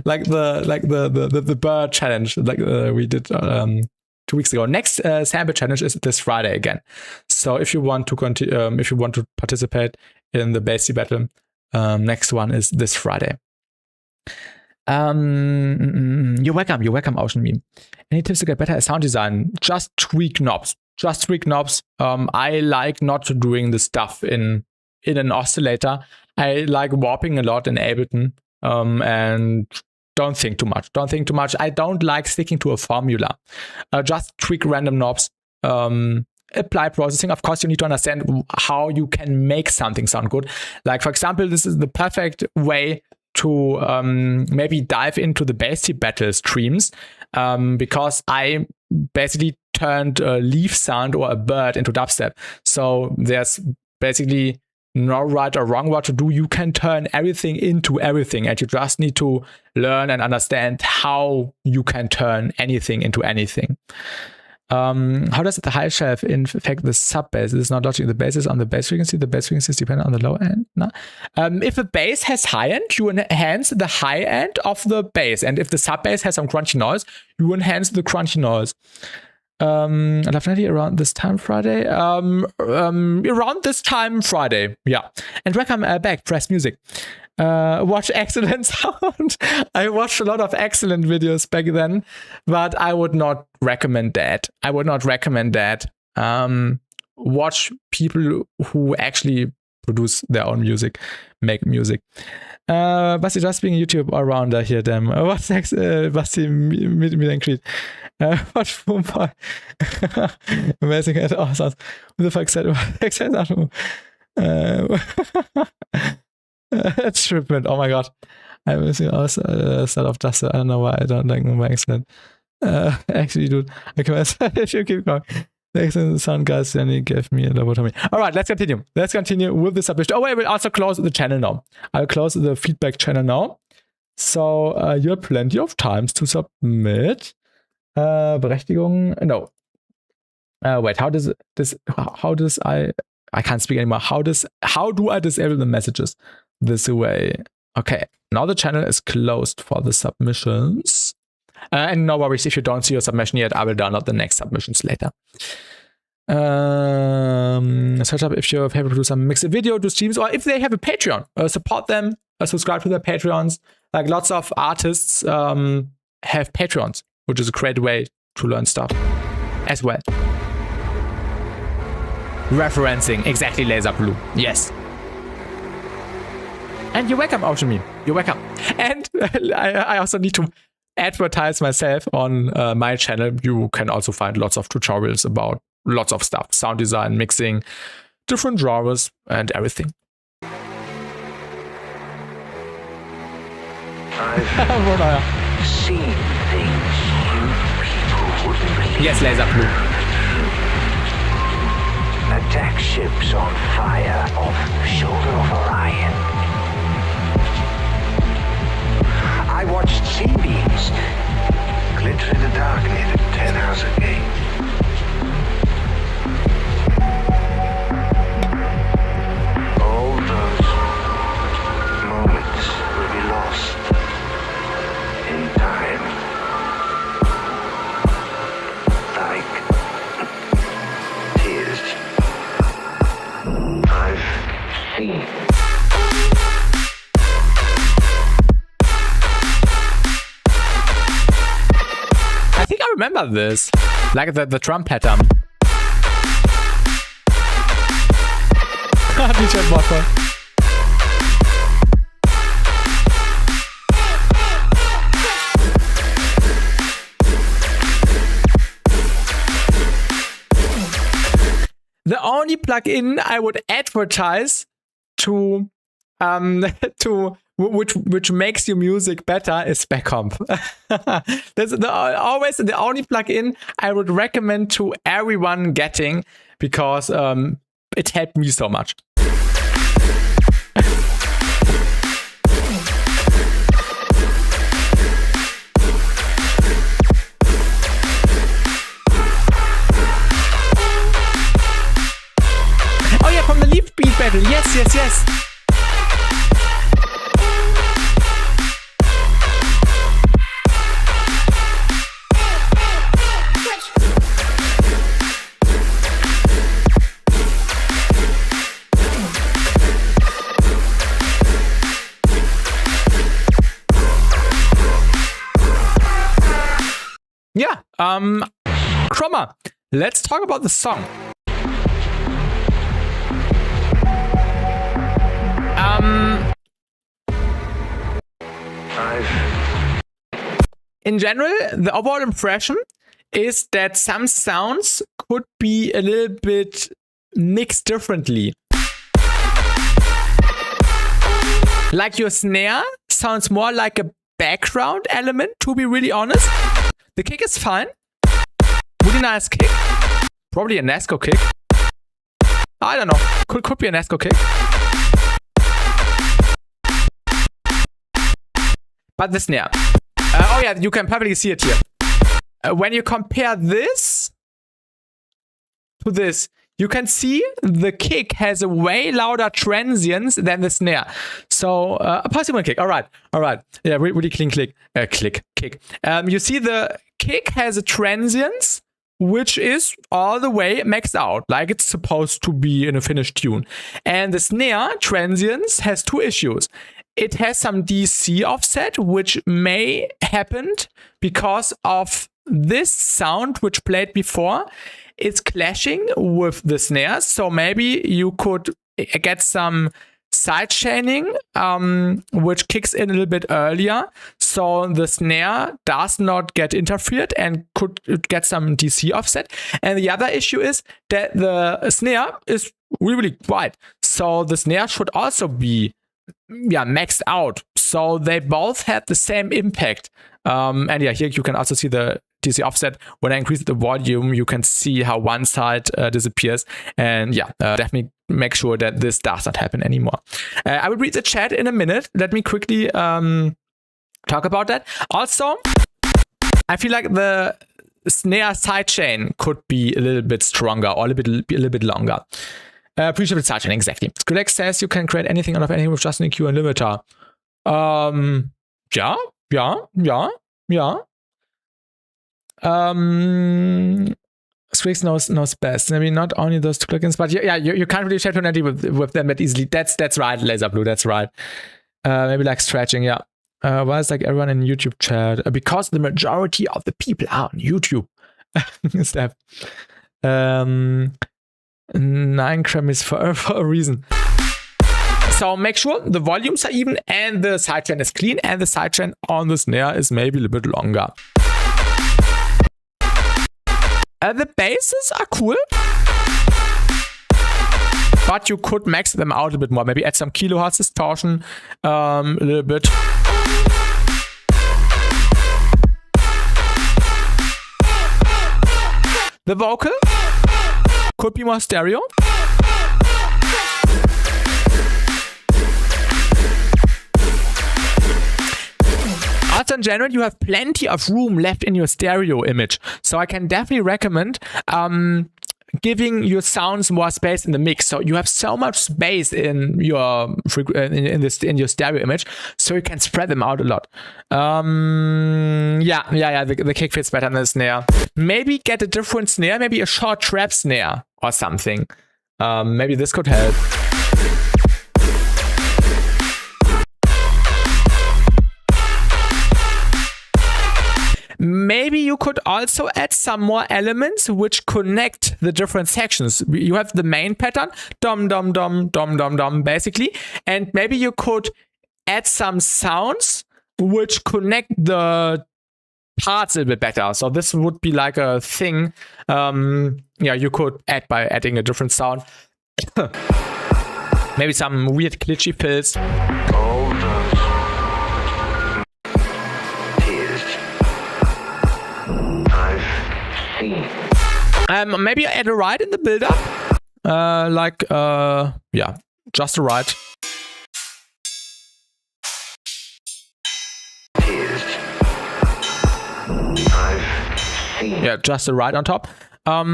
like the bird challenge, like we did 2 weeks ago. Next sample challenge is this Friday again. So if you want to if you want to participate in the BassTi battle, next one is this Friday. You're welcome, Ocean Meme. Any tips to get better at sound design? Just tweak knobs. I like not doing the stuff in an oscillator. I like warping a lot in Ableton, and don't think too much. I don't like sticking to a formula. Just tweak random knobs. apply processing, of course, you need to understand how you can make something sound good. Like, for example, this is the perfect way to maybe dive into the BassTi battle streams, because I basically turned a leaf sound or a bird into dubstep. So there's basically no right or wrong what to do. You can turn everything into everything, and you just need to learn and understand how you can turn anything into anything. How does the high shelf affect the sub bass? It is not logical. The bass is on the bass frequency. The bass frequency is dependent on the low end. No. If the bass has high end, you enhance the high end of the bass, and if the sub bass has some crunchy noise, you enhance the crunchy noise. Definitely around this time Friday. Around this time Friday, yeah. And welcome back, Press Music. Watch excellent sound. I watched a lot of excellent videos back then, but I would not recommend that. Watch people who actually produce their own music, make music. BassTi just being a YouTube all-rounder here, damn. What's next? BassTi meet and greet. Watch Boompa. Amazing and awesome. Who the fuck said Tripment. Oh my god. I'm missing also set of just I don't know why I don't like my excellent. Actually, dude, I can if you keep going. The excellent sound guys then he gave me a lobotomy. Alright, let's continue. Let's continue with the submission. Oh, I will also close the channel now. I'll close the feedback channel now. So you have plenty of times to submit. Berechtigung. No. Wait, how does I can't speak anymore. How do I disable the messages this way? Okay, now the channel is closed for the submissions. And no worries, if you don't see your submission yet, I will download the next submissions later. Search up if your favorite producer mix a video to streams, or if they have a Patreon, support them, subscribe to their Patreons. Like lots of artists have Patreons, which is a great way to learn stuff as well. Referencing exactly Laser Blue. Yes. And you're welcome, Ocean Meme. You're welcome. And I also need to advertise myself on my channel. You can also find lots of tutorials about lots of stuff. Sound design, mixing, different genres, and everything. I've seen things you people wouldn't believe. Yes, Laser Blue. Attack ships on fire off the shoulder of Orion. I watched sea beams glitter in the dark near the 10-house gate. All those moments will be lost in time. Like tears. I've seen. I think I remember this. Like the drum pattern. DJ Bottle. The only plugin I would advertise to which makes your music better is Backcomp. That's always the only plugin I would recommend to everyone getting, because it helped me so much. Oh yeah, from the Leaf Beat Battle. Yes. Yeah, Chroma, let's talk about the song. In general, the overall impression is that some sounds could be a little bit mixed differently. Like your snare sounds more like a background element, to be really honest. The kick is fine. Really nice kick. Probably a Nesco kick. I don't know. Could be a Nesco kick. But the snare. Oh yeah, you can perfectly see it here. When you compare this to this, you can see the kick has a way louder transients than the snare. So a possible kick. All right. Yeah, really clean kick. You see the kick has a transients which is all the way maxed out, like it's supposed to be in a finished tune. And the snare transients has two issues. It has some DC offset, which may happen because of this sound which played before. It's clashing with the snares, so maybe you could get some side chaining, which kicks in a little bit earlier, so the snare does not get interfered and could get some DC offset. And the other issue is that the snare is really quiet, so the snare should also be maxed out, so they both had the same impact. And yeah, here you can also see the DC offset. When I increase the volume, you can see how one side disappears. And yeah, definitely make sure that this does not happen anymore. I will read the chat in a minute. Let me quickly talk about that. Also, I feel like the snare sidechain could be a little bit stronger or a little bit longer. Appreciable sidechain, exactly. Skrillex says you can create anything out of anything with just an EQ and limiter. Yeah. Skrillex knows best. Maybe not only those two plugins, but yeah, you can't really chat with them that easily. That's right, Laser Blue. That's right. Maybe like stretching. Yeah. Why is like everyone in YouTube chat? Because the majority of the people are on YouTube. Steph. 9 cram is for a reason. So make sure the volumes are even and the sidechain is clean, and the sidechain on the snare is maybe a little bit longer. The basses are cool, but you could max them out a bit more. Maybe add some kilohertz distortion a little bit. The vocal could be more stereo. Also in general, you have plenty of room left in your stereo image. So I can definitely recommend giving your sounds more space in the mix. So you have so much space in your in your stereo image, so you can spread them out a lot. The kick fits better than the snare. Maybe get a different snare, maybe a short trap snare or something. Maybe this could help. Maybe you could also add some more elements which connect the different sections. You have the main pattern, dom, dom, dom, dom, dom, dom, basically. And maybe you could add some sounds which connect the parts a little bit better. So this would be like a thing. You could add by adding a different sound. Maybe some weird glitchy fills. Maybe add a ride in the build-up. Just a ride. Yeah, just a ride on top. Was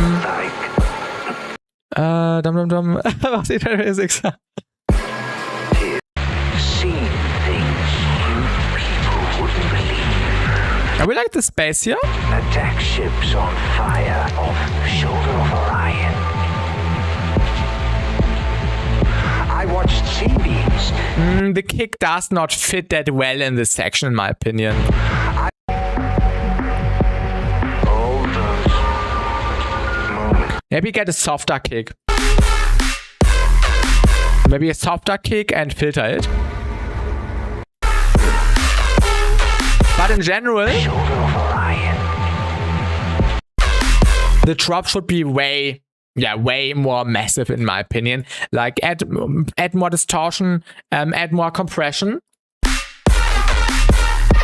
it extra? I really like the space here. Attack ships on fire off the shoulder of Orion. I watched C-beams. The kick does not fit that well in this section, in my opinion. Maybe get a softer kick. Maybe a softer kick and filter it. But in general, the drop should be way more massive in my opinion. Like add more distortion, add more compression.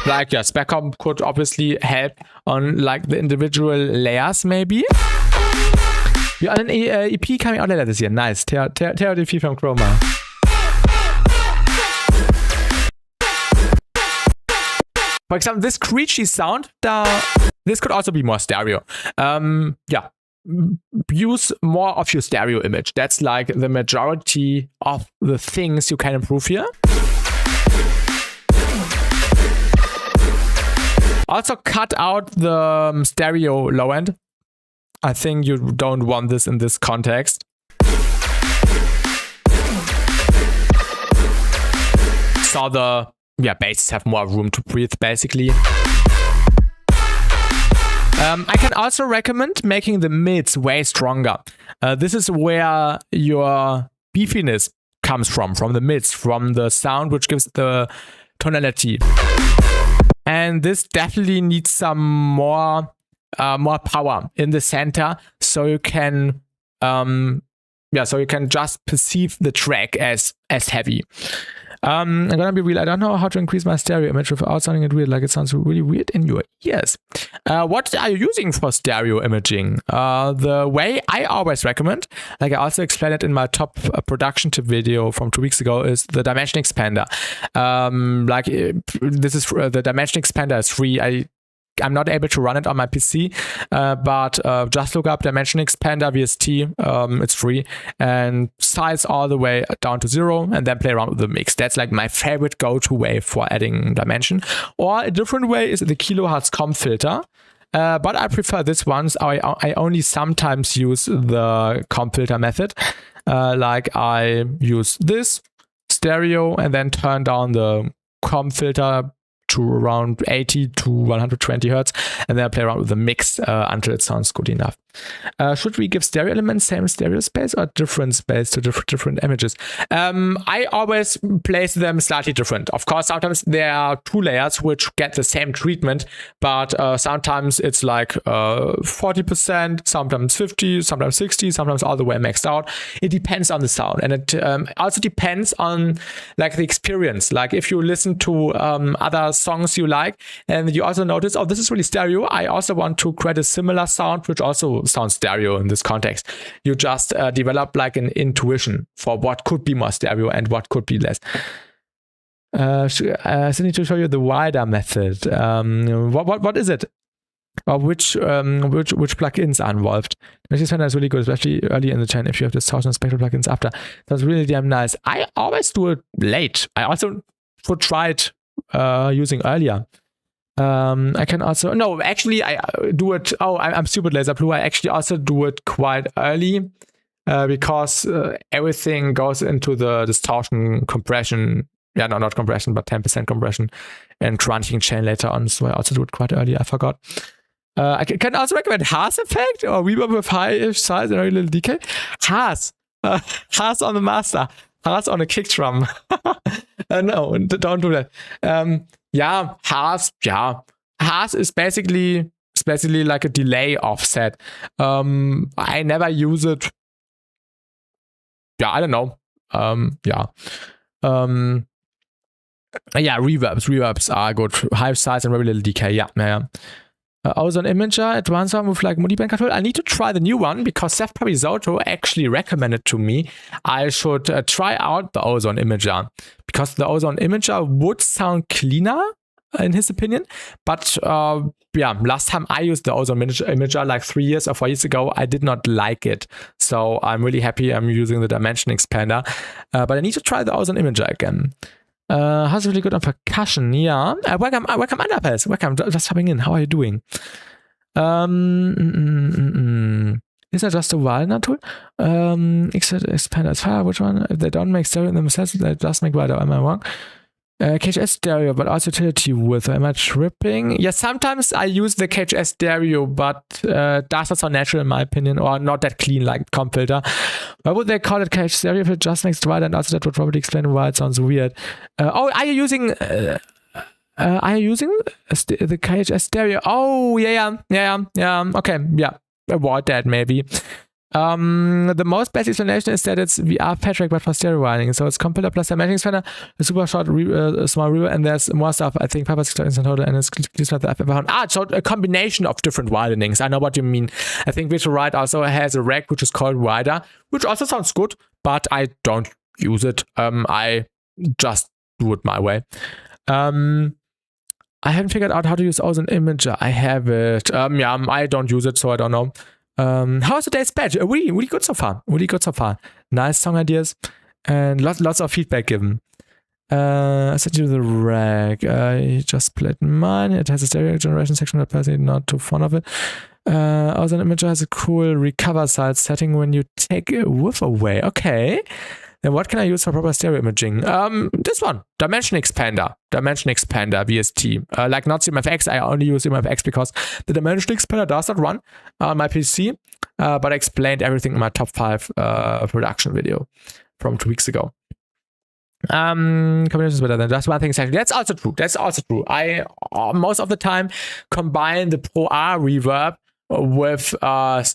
Like yeah, spec comp could obviously help on like the individual layers maybe. Ja, an EP coming out later this year. Nice. TRDP from Chroma. For example, this screechy sound, this could also be more stereo. Yeah. Use more of your stereo image. That's like the majority of the things you can improve here. Also cut out the stereo low end. I think you don't want this in this context. So the basses have more room to breathe basically. I can also recommend making the mids way stronger. This is where your beefiness comes from the mids, from the sound which gives the tonality. And this definitely needs some more power in the center, so you can just perceive the track as heavy. I'm gonna be real. I don't know how to increase my stereo image without sounding it weird. Like it sounds really weird in your ears. What are you using for stereo imaging? The way I always recommend, like I also explained it in my top production tip video from 2 weeks ago, is the dimension expander. This is the dimension expander is free. I'm not able to run it on my PC, but just look up Dimension Expander BassTi. It's free, and size all the way down to 0, and then play around with the mix. That's like my favorite go-to way for adding dimension. Or a different way is the kilohertz comp filter. But I prefer this one. I only sometimes use the comp filter method. Like I use this stereo and then turn down the comp filter to around 80 to 120 hertz, and then I play around with the mix until it sounds good enough. Should we give stereo elements same stereo space or different space to different images? I always place them slightly different. Of course, sometimes there are 2 layers which get the same treatment, but sometimes it's like 40%, sometimes 50, sometimes 60, sometimes all the way maxed out. It depends on the sound, and it also depends on like the experience. Like if you listen to other songs you like, and you also notice, oh, this is really stereo, I also want to create a similar sound which also sounds stereo in this context. You just develop like an intuition for what could be more stereo and what could be less. I still need to show you the wider method. What is it? Or which plugins are involved? This is really good, especially early in the chain. If you have the source and spectral plugins after, that's really damn nice. I always do it late. I also would try it using earlier. I can also I do it. I'm stupid, Laser Blue. I actually also do it quite early because everything goes into the distortion compression. Yeah, no, not compression, but 10% compression and crunching chain later on. So I also do it quite early. I forgot. I can also recommend Haas effect or reverb with high-ish size and very little decay. Haas on the master. Haas on a kick drum. No, don't do that. Haas is basically like a delay offset. I never use it. Yeah, I don't know. Reverbs are good. High size and very little decay. Yeah. Ozone Imager, advanced one with like multiband control. I need to try the new one because Seth Parisotto actually recommended to me I should try out the Ozone Imager because the Ozone Imager would sound cleaner in his opinion. But last time I used the Ozone Imager like 3 years or 4 years ago, I did not like it. So I'm really happy I'm using the Dimension Expander. But I need to try the Ozone Imager again. How's really good on percussion? Yeah. Welcome Underpass. Welcome. Just hopping in. How are you doing? Is that just a walnut tool? Expander is fire. Which one? If they don't make stereo in themselves, they just make wider. Am I wrong? KHS stereo, but also utility width. Am I tripping? Yeah, sometimes I use the KHS stereo, but that's not so natural in my opinion, or not that clean like comp filter. Why would they call it KHS stereo if it just makes wider? And also that would probably explain why it sounds weird. Are you using the KHS stereo? Oh, yeah. Okay, yeah. avoid that maybe. The most basic explanation is that it's VR patch track but for stereo winding. So it's compiler plus dimension expander, a super short small reverb, and there's more stuff. I think 5 or 6 in total, and it's not that I've ever found. So a combination of different widenings. I know what you mean. I think Virtual Ride also has a rack which is called Wider, which also sounds good, but I don't use it. I just do it my way. I haven't figured out how to use Ozone Imager. I have it. I don't use it, so I don't know. How's today's patch? Really good so far. Really good so far. Nice song ideas and lots of feedback given. I sent you the rack. I just played mine. It has a stereo generation section, but personally not too fond of it. Ozone Imager has a cool recover side setting when you take a woof away. Okay. Then what can I use for proper stereo imaging? This one, Dimension Expander BassTi. Like not SeumFX, I only use SeumFX because the Dimension Expander does not run on my PC, but I explained everything in my top 5 production video from 2 weeks ago. Combination is better than just one thing. That's also true. I most of the time combine the Pro R reverb with the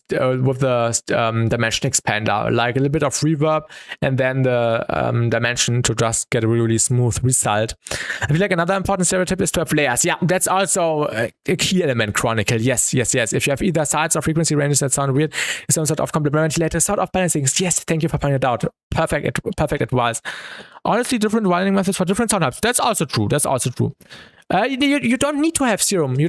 dimension expander, like a little bit of reverb and then the dimension to just get a really smooth result. I feel like another important stereotype is to have layers. Yeah, that's also a key element, Chronicle. Yes. If you have either sides or frequency ranges that sound weird, some sort of complementary layer, sort of balancing. Yes, thank you for pointing it out. Perfect advice. Honestly, different widening methods for different sound types. That's also true. You don't need to have serum. A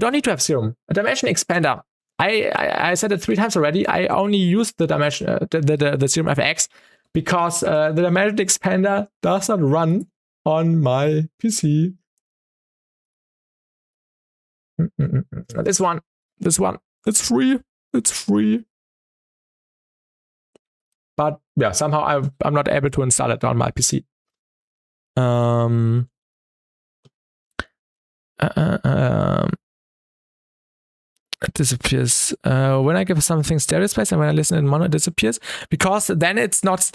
dimension expander. I said it 3 times already. I only use the dimension, the Serum FX because the dimension expander does not run on my PC. This one, it's free. But yeah, somehow I'm not able to install it on my PC. It disappears when I give something stereo space, and when I listen in mono, it disappears because then it's not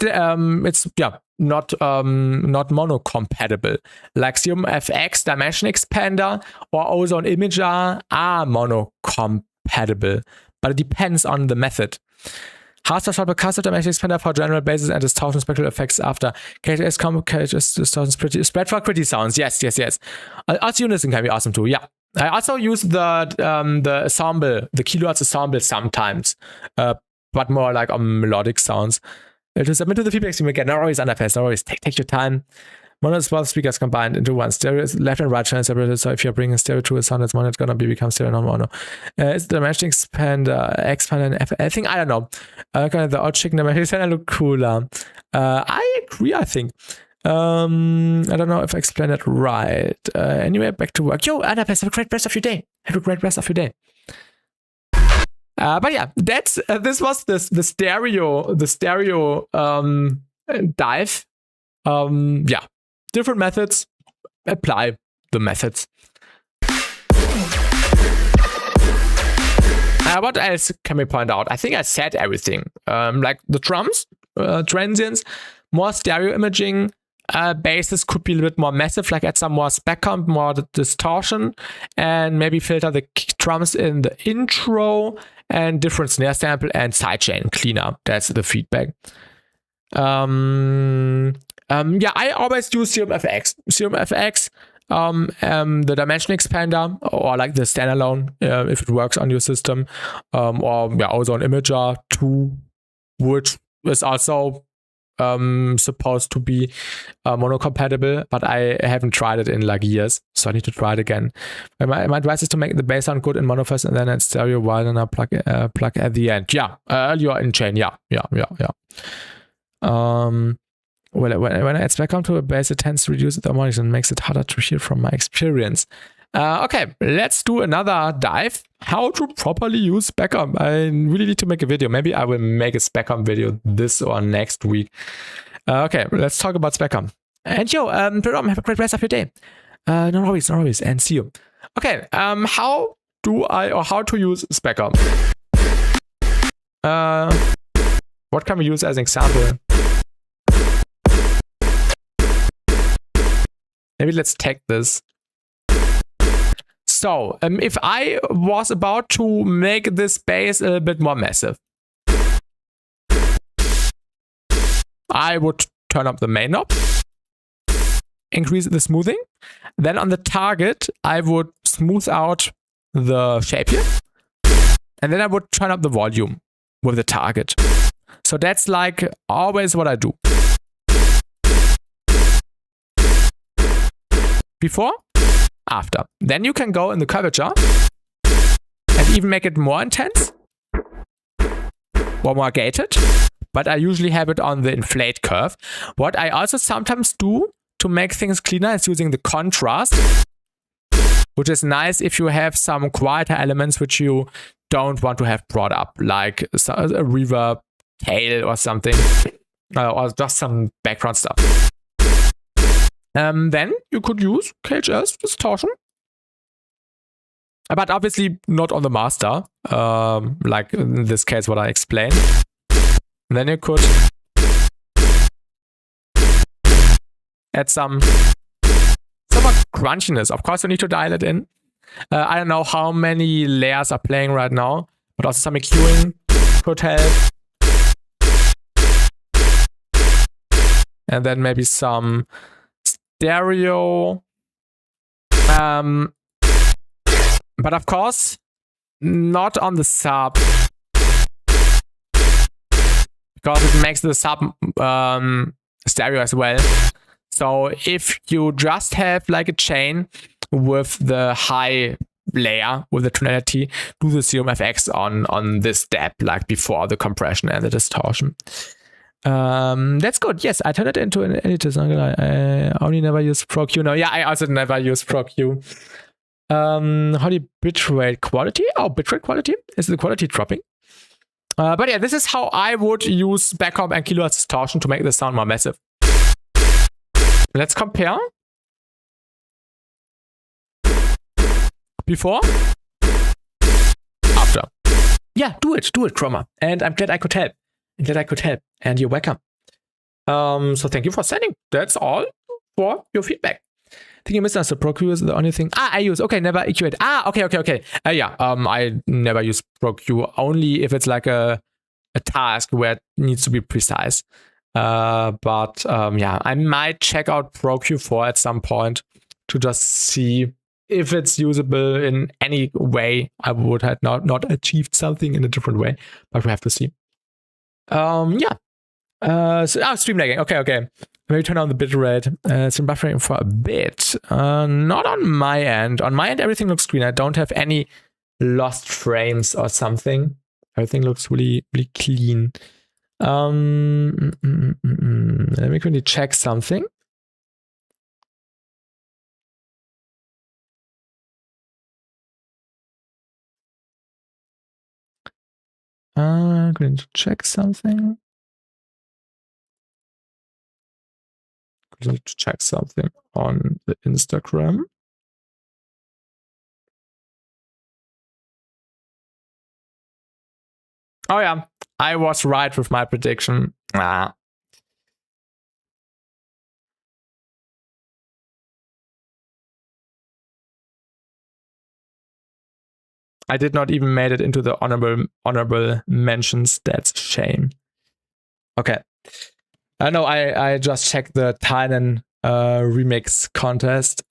not mono compatible. Like SeumFX, Dimension Expander, or Ozone Imager are mono compatible, but it depends on the method. Hardstyle short percussive dimension expander for general basses and distortion spectral effects after KHS distortion spread for pretty sounds. Yes. Also unison can be awesome too. Yeah. I also use the ensemble, the kilohertz ensemble sometimes, but more like on melodic sounds. To submit to the feedback stream again, not always underpass, not always take your time. Mono is both speakers combined into one. Stereo is left and right channel separated, so if you're bringing stereo to a sound that's mono, it's gonna become stereo, not mono. Is the dimension expander, and I think, I don't know. Kind of the odd chicken dimension expander look cooler. I agree, I think. I don't know if I explained it right. Anyway, back to work. Yo, Anapes, have a great rest of your day. But yeah, that's this was the stereo dive. Yeah, different methods. Apply the methods. What else can we point out? I think I said everything. Like the drums, transients, more stereo imaging. Basses could be a little bit more massive, like add some more spec comp, more distortion, and maybe filter the drums in the intro and different snare sample and sidechain cleaner. That's the feedback. Yeah, I always use SeumFX. The dimension expander, or like the standalone, if it works on your system, or yeah, Ozone Imager 2, which is also supposed to be mono-compatible, but I haven't tried it in like years, so I need to try it again. My advice is to make the bass sound good in mono first and then in stereo while then I plug at the end. Yeah, earlier in chain. Yeah. When I add spec to a bass, it tends to reduce the harmonics and makes it harder to hear from my experience. Okay, let's do another dive. How to properly use spec comp. I really need to make a video. Maybe I will make a spec comp video this or next week. Okay, let's talk about spec comp. And yo, have a great rest of your day. No worries, and see you. Okay, how to use spec comp? What can we use as an example? Maybe let's take this. So if I was about to make this bass a little bit more massive, I would turn up the main knob, increase the smoothing. Then on the target, I would smooth out the shape here. And then I would turn up the volume with the target. So that's like always what I do. Before, after. Then you can go in the curvature and even make it more intense or more gated. But I usually have it on the inflate curve. What I also sometimes do to make things cleaner is using the contrast, which is nice if you have some quieter elements which you don't want to have brought up, like a reverb, tail or something, or just some background stuff. Then you could use KHS distortion, but obviously not on the master, like in this case what I explained. And then you could add some more crunchiness. Of course, you need to dial it in. I don't know how many layers are playing right now, but also some EQing could help. And then maybe some stereo. But of course, not on the sub. Because it makes the sub stereo as well. So if you just have like a chain with the high layer, with the tonality, do the Serum FX on this step, like before the compression and the distortion. That's good. Yes, I turn it into an editor. I only never use ProQ. No, yeah, I also never use ProQ. How do you bitrate quality? Oh, bitrate quality? Is the quality dropping? But yeah, this is how I would use backcomp and kilohertz distortion to make the sound more massive. Let's compare. Before, after. Yeah, do it, Chroma. And I'm glad I could help. And you're welcome. So thank you for sending. That's all for your feedback. I think you missed us. The ProQ is the only thing. I use. Okay, never EQ it. Okay. Yeah. I never use ProQ, only if it's like a task where it needs to be precise. Yeah, I might check out ProQ4 at some point to just see if it's usable in any way. I would have not achieved something in a different way, but we have to see. Yeah. Stream lagging. Okay. Maybe turn on the bitrate. It's been buffering for a bit. Not on my end. On my end, everything looks green. I don't have any lost frames or something. Everything looks really, really clean. Let me quickly check something. Going to check something. To check something on the Instagram. Oh yeah, I was right with my prediction. I did not even made it into the honorable mentions. That's a shame. Okay. No, I just checked the Tynan remix contest.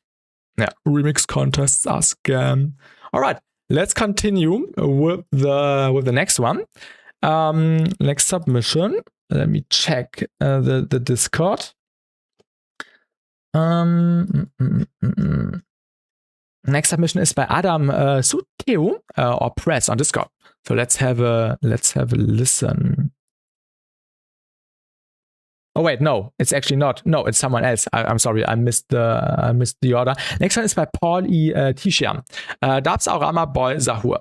Yeah, remix contests are scam. All right, let's continue with the next one. Next submission. Let me check the Discord. Next submission is by Adam Suteu or Press on Discord. So let's have a listen. Oh wait, no, it's actually not. No, it's someone else. I'm sorry, I missed the order. Next one is by Paul E. Tishian. Dabs Aurama Boy Zahur.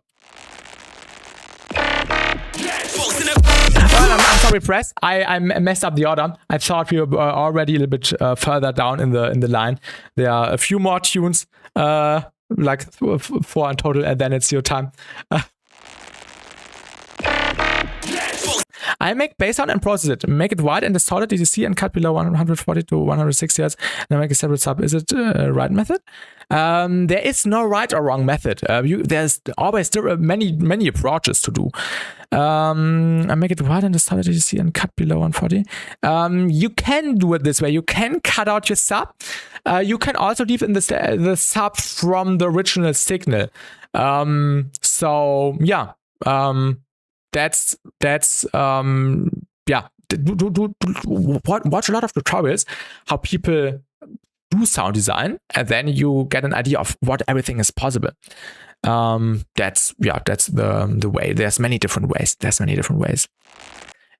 I'm sorry, Press. I messed up the order. I thought we were already a little bit further down in the line. There are a few more tunes, like 4 in total, and then it's your time. I make bass sound and process it. Make it wide and distorted DTC and cut below 140 to 160 Hz. And I make a separate sub. Is it right method? There is no right or wrong method. There's always still many approaches to do. I make it wide and the start that you see and cut below 140. You can do it this way. You can cut out your sub. You can also leave in the sub from the original signal. So yeah, that's yeah. Watch a lot of tutorials how people do sound design, and then you get an idea of what everything is possible. That's the way. There's many different ways.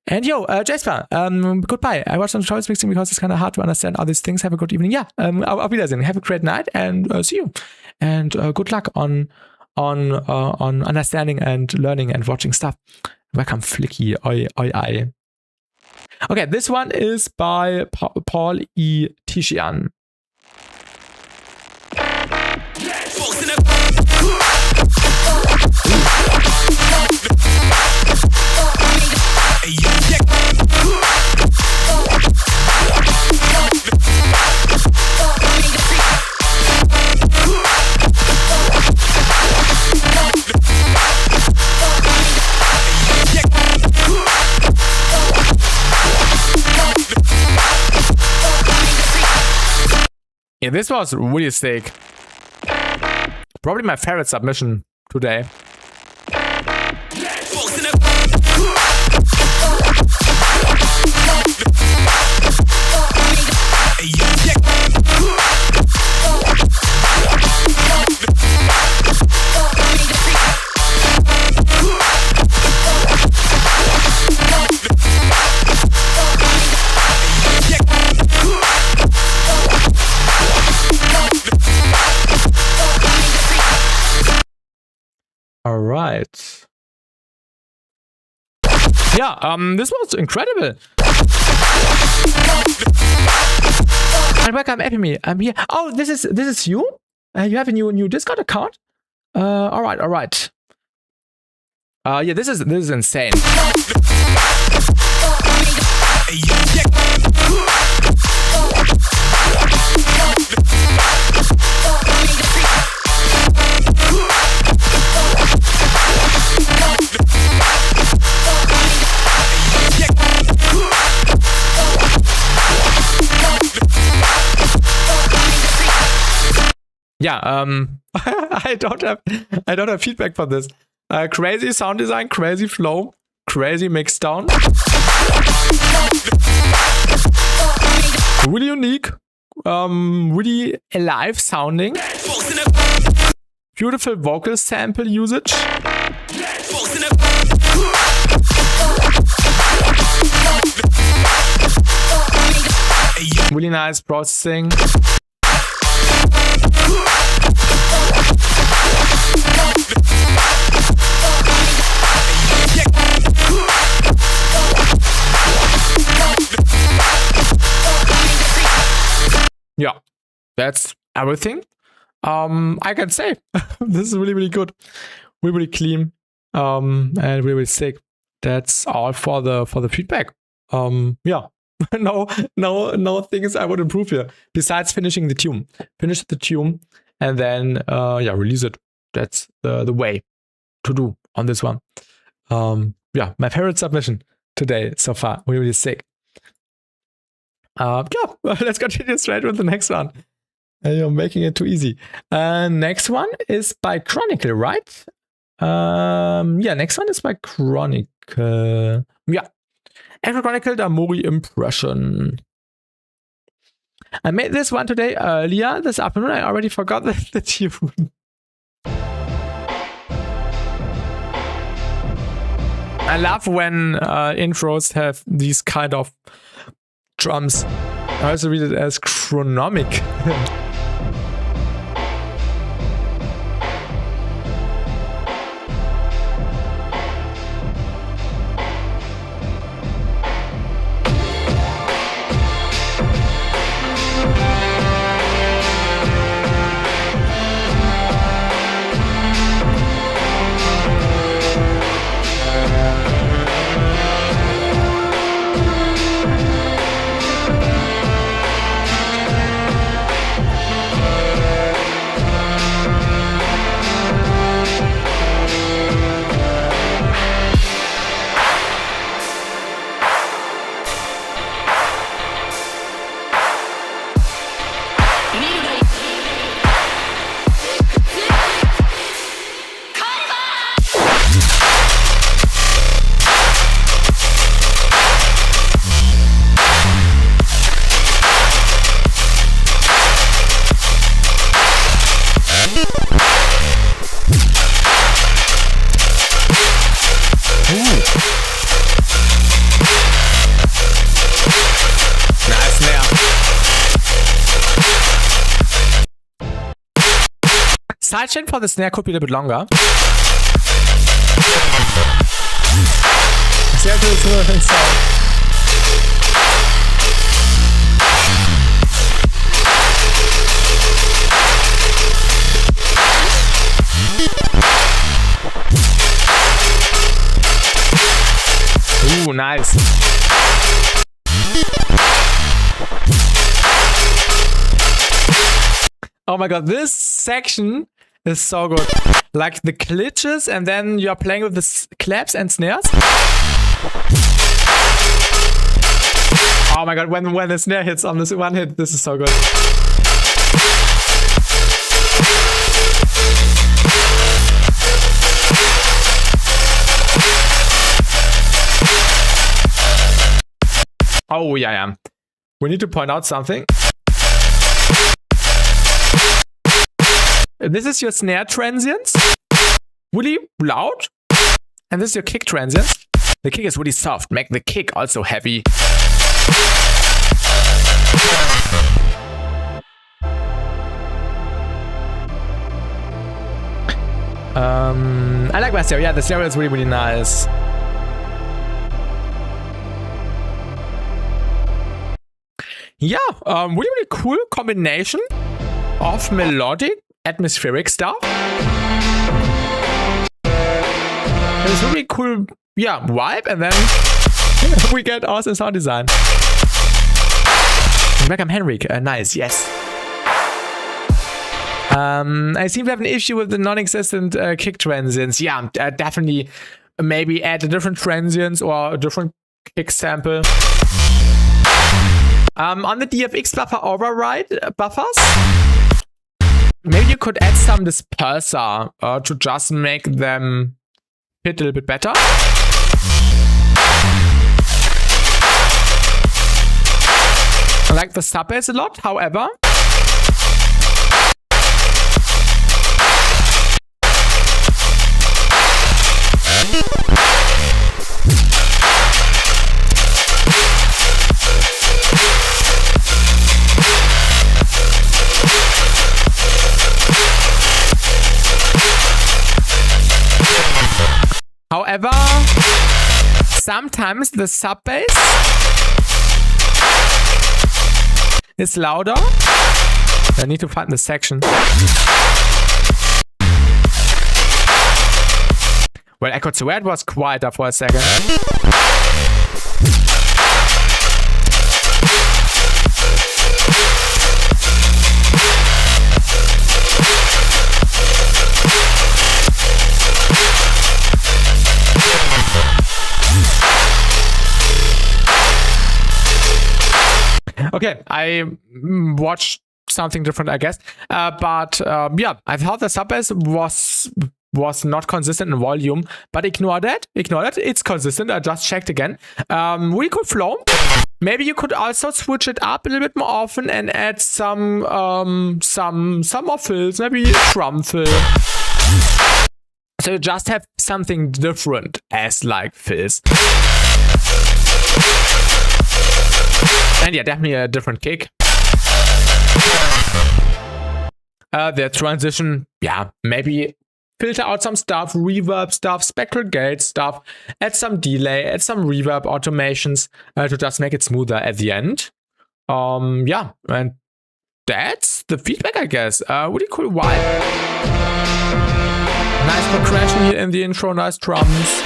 And yo, Jasper, goodbye. I watched some tutorials mixing because it's kind of hard to understand all these things. Have a good evening. Yeah, auf Wiedersehen. Have a great night and see you. And good luck on understanding and learning and watching stuff. Welcome, Flicky. Oi. Okay, this one is by Paul E. Tishian. Yeah, this was really sick. Probably my favorite submission today. All right. Yeah, this was incredible. And welcome, Epime. I'm here. Oh, this is you? You have a new Discord account? All right. Yeah, this is insane. Yeah, I don't have feedback for this. Crazy sound design, crazy flow, crazy mix down. Really unique, really alive sounding. Beautiful vocal sample usage. Really nice processing. Yeah, that's everything I can say. This is really good, really clean, and really sick. That's all for the feedback. Yeah, no things I would improve here besides finishing the tune. Finish the tune and then release it. That's the way to do on this one. Yeah, my favorite submission today so far. Really sick. Let's continue straight with the next one. You're making it too easy. Next one is by Chronicle, right? Next one is by Chronicle. Yeah. After Chronicle, the Mori impression. I made this one today earlier this afternoon. I already forgot the tune. I love when intros have these kind of drums. I also read it as chronomic. Sidechain for the snare could be a little bit longer. Ooh, nice. Oh my god, this section is so good. Like the glitches, and then you're playing with the claps and snares. Oh my god, when the snare hits on this one hit, this is so good. Oh yeah. We need to point out something. This is your snare transients, really loud, and this is your kick transients. The kick is really soft, make the kick also heavy. I like my stereo. Yeah, the stereo is really nice. Yeah, really cool combination of melodic, atmospheric stuff. It's really cool, yeah, vibe, and then we get awesome sound design. Welcome, Henrik. Nice, yes. I seem to have an issue with the non-existent kick transients. Yeah, definitely. Maybe add a different transients or a different kick sample. On the DFX buffer override buffers, maybe you could add some disperser to just make them hit a little bit better. I like the sub bass a lot, however. However, sometimes the sub bass is louder. I need to find the section. Well, I could swear it was quieter for a second. Okay, I watched something different, I guess. But yeah, I thought the sub bass was not consistent in volume, but ignore that. It's consistent. I just checked again. Really cool flow. Maybe you could also switch it up a little bit more often and add some more fills, maybe a drum fill. So you just have something different as like fills. And yeah, definitely a different kick. The transition, yeah, maybe filter out some stuff, reverb stuff, spectral gate stuff, add some delay, add some reverb automations to just make it smoother at the end. Yeah, and that's the feedback, I guess. Really cool vibe. Nice progression here in the intro, nice drums.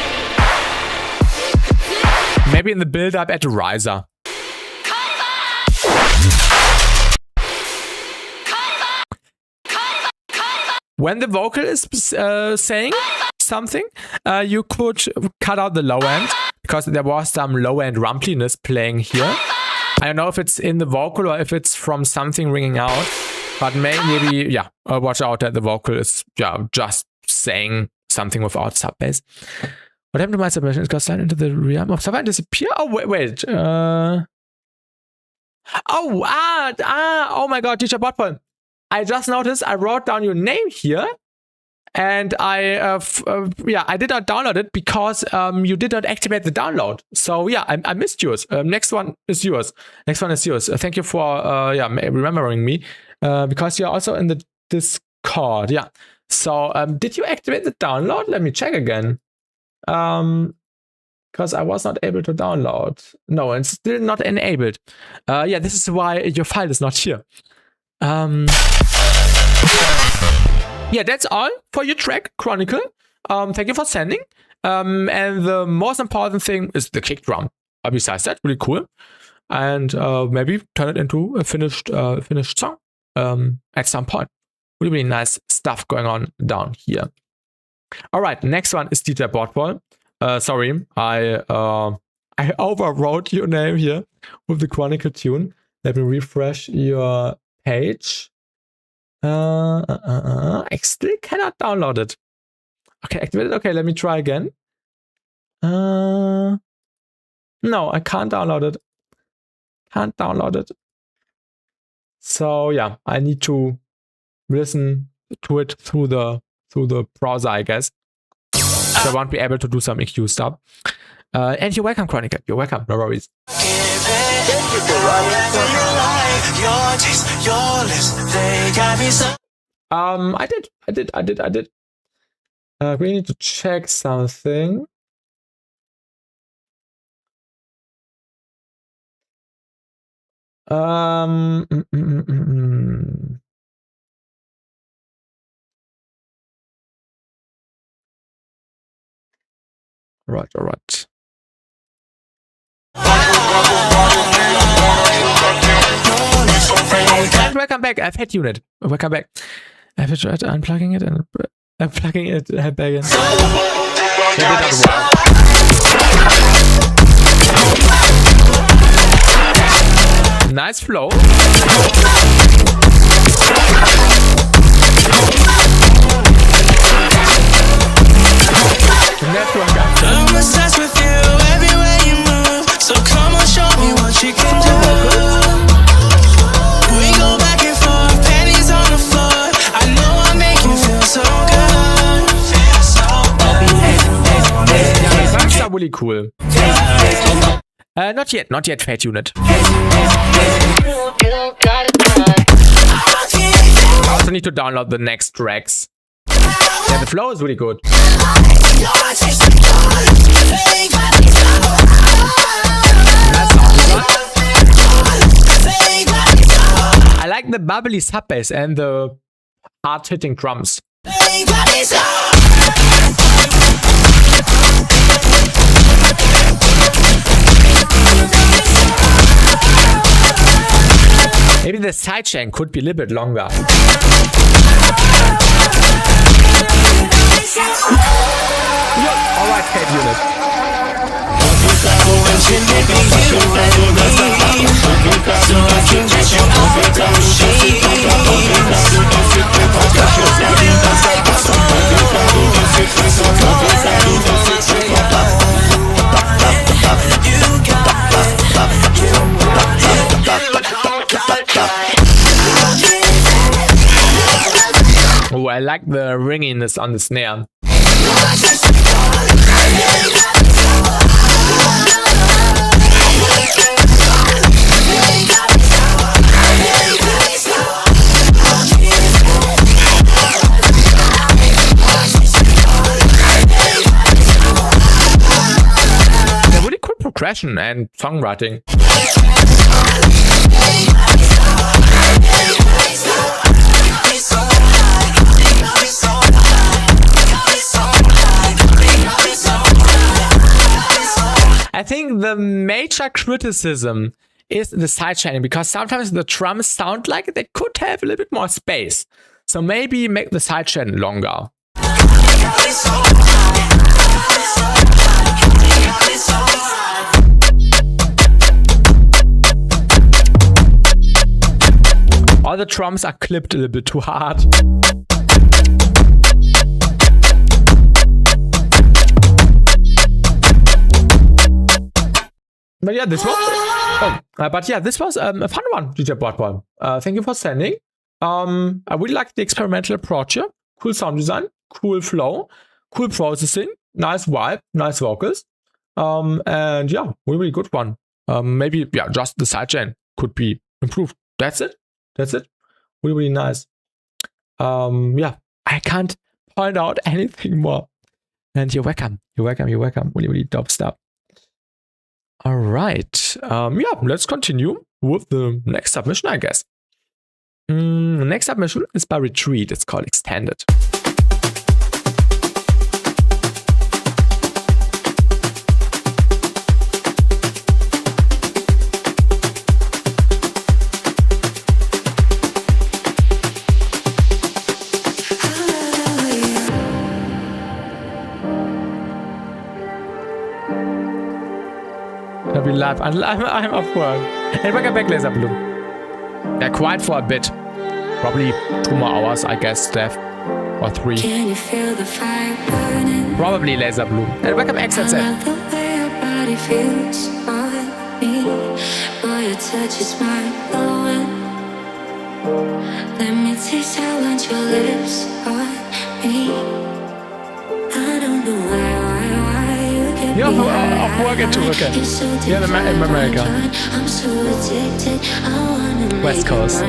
Maybe in the build-up add a riser. When the vocal is saying something, you could cut out the low end, because there was some low end rumpliness playing here. I don't know if it's in the vocal or if it's from something ringing out, but maybe, yeah, watch out that the vocal is, yeah, just saying something without sub bass. What happened to my submission? It got slid into the realm of sub and disappear. Oh, wait. Oh my god, teacher Botball. I just noticed I wrote down your name here, and I did not download it because you did not activate the download. So yeah, I missed yours. Next one is yours. Thank you for remembering me, because you're also in the chord. Yeah. So did you activate the download? Let me check again. Because I was not able to download. No, it's still not enabled. Yeah, this is why your file is not here. Yeah, that's all for your track, Chronicle. Thank you for sending. And the most important thing is the kick drum. Besides that, really cool. And maybe turn it into a finished song at some point. Really, really nice stuff going on down here. All right, next one is DJ Boardball. Sorry, I overwrote your name here with the Chronicle tune. Let me refresh your page. I still cannot download it. Okay, activate it. Okay, let me try again. No, I can't download it. Can't download it. So yeah, I need to listen to it through the browser, I guess. So I won't be able to do some EQ stuff. And you're welcome, Chronicle. You're welcome. No worries. I did. We need to check something. Right, all right. And welcome back. I've had unit. Welcome back. I have tried unplugging it and plugging it back in. Nice flow. I'm obsessed with you everywhere you move. So come on, show me what you can do. We go back and forth, panties on the floor. I know I make you feel so good. The bugs are really cool. Not yet, Fat Unit. I also need to download the next tracks. Yeah, the flow is really good. I like the bubbly sub bass and the hard hitting drums. Maybe the sidechain could be a little bit longer. Alright, Fat Unit. Oh, I like the ringiness on the snare. They're really cool progression and songwriting. I think the major criticism is the sidechaining, because sometimes the drums sound like they could have a little bit more space. So maybe make the sidechain longer. All the drums are clipped a little bit too hard. But yeah, this was a fun one, DJ Boardball. Thank you for sending. I really like the experimental approach here. Cool sound design, cool flow, cool processing, nice vibe, nice vocals. And yeah, really good one. Maybe just the sidechain could be improved. That's it. Really, really nice. yeah, I can't point out anything more. And you're welcome. You're welcome. You're welcome. Really, really dope stuff. All right. Yeah, let's continue with the next submission, I guess. The next submission is by Retreat. It's called Extended. I'll be live. I'm off work. And welcome back, Laser Bloom. Yeah, quiet for a bit. Probably 2 more hours, I guess, Steph. Or 3. Can you feel the fire burning? Probably Laser Bloom. And welcome, XZ. I love the way your body feels on me. Boy, your touch is mind-blowing. Let me taste how once your lips on me. I don't know why you get Ja, me auf Work in Türkei. Ja, in America. I'm so addicted. I wanna West Coast.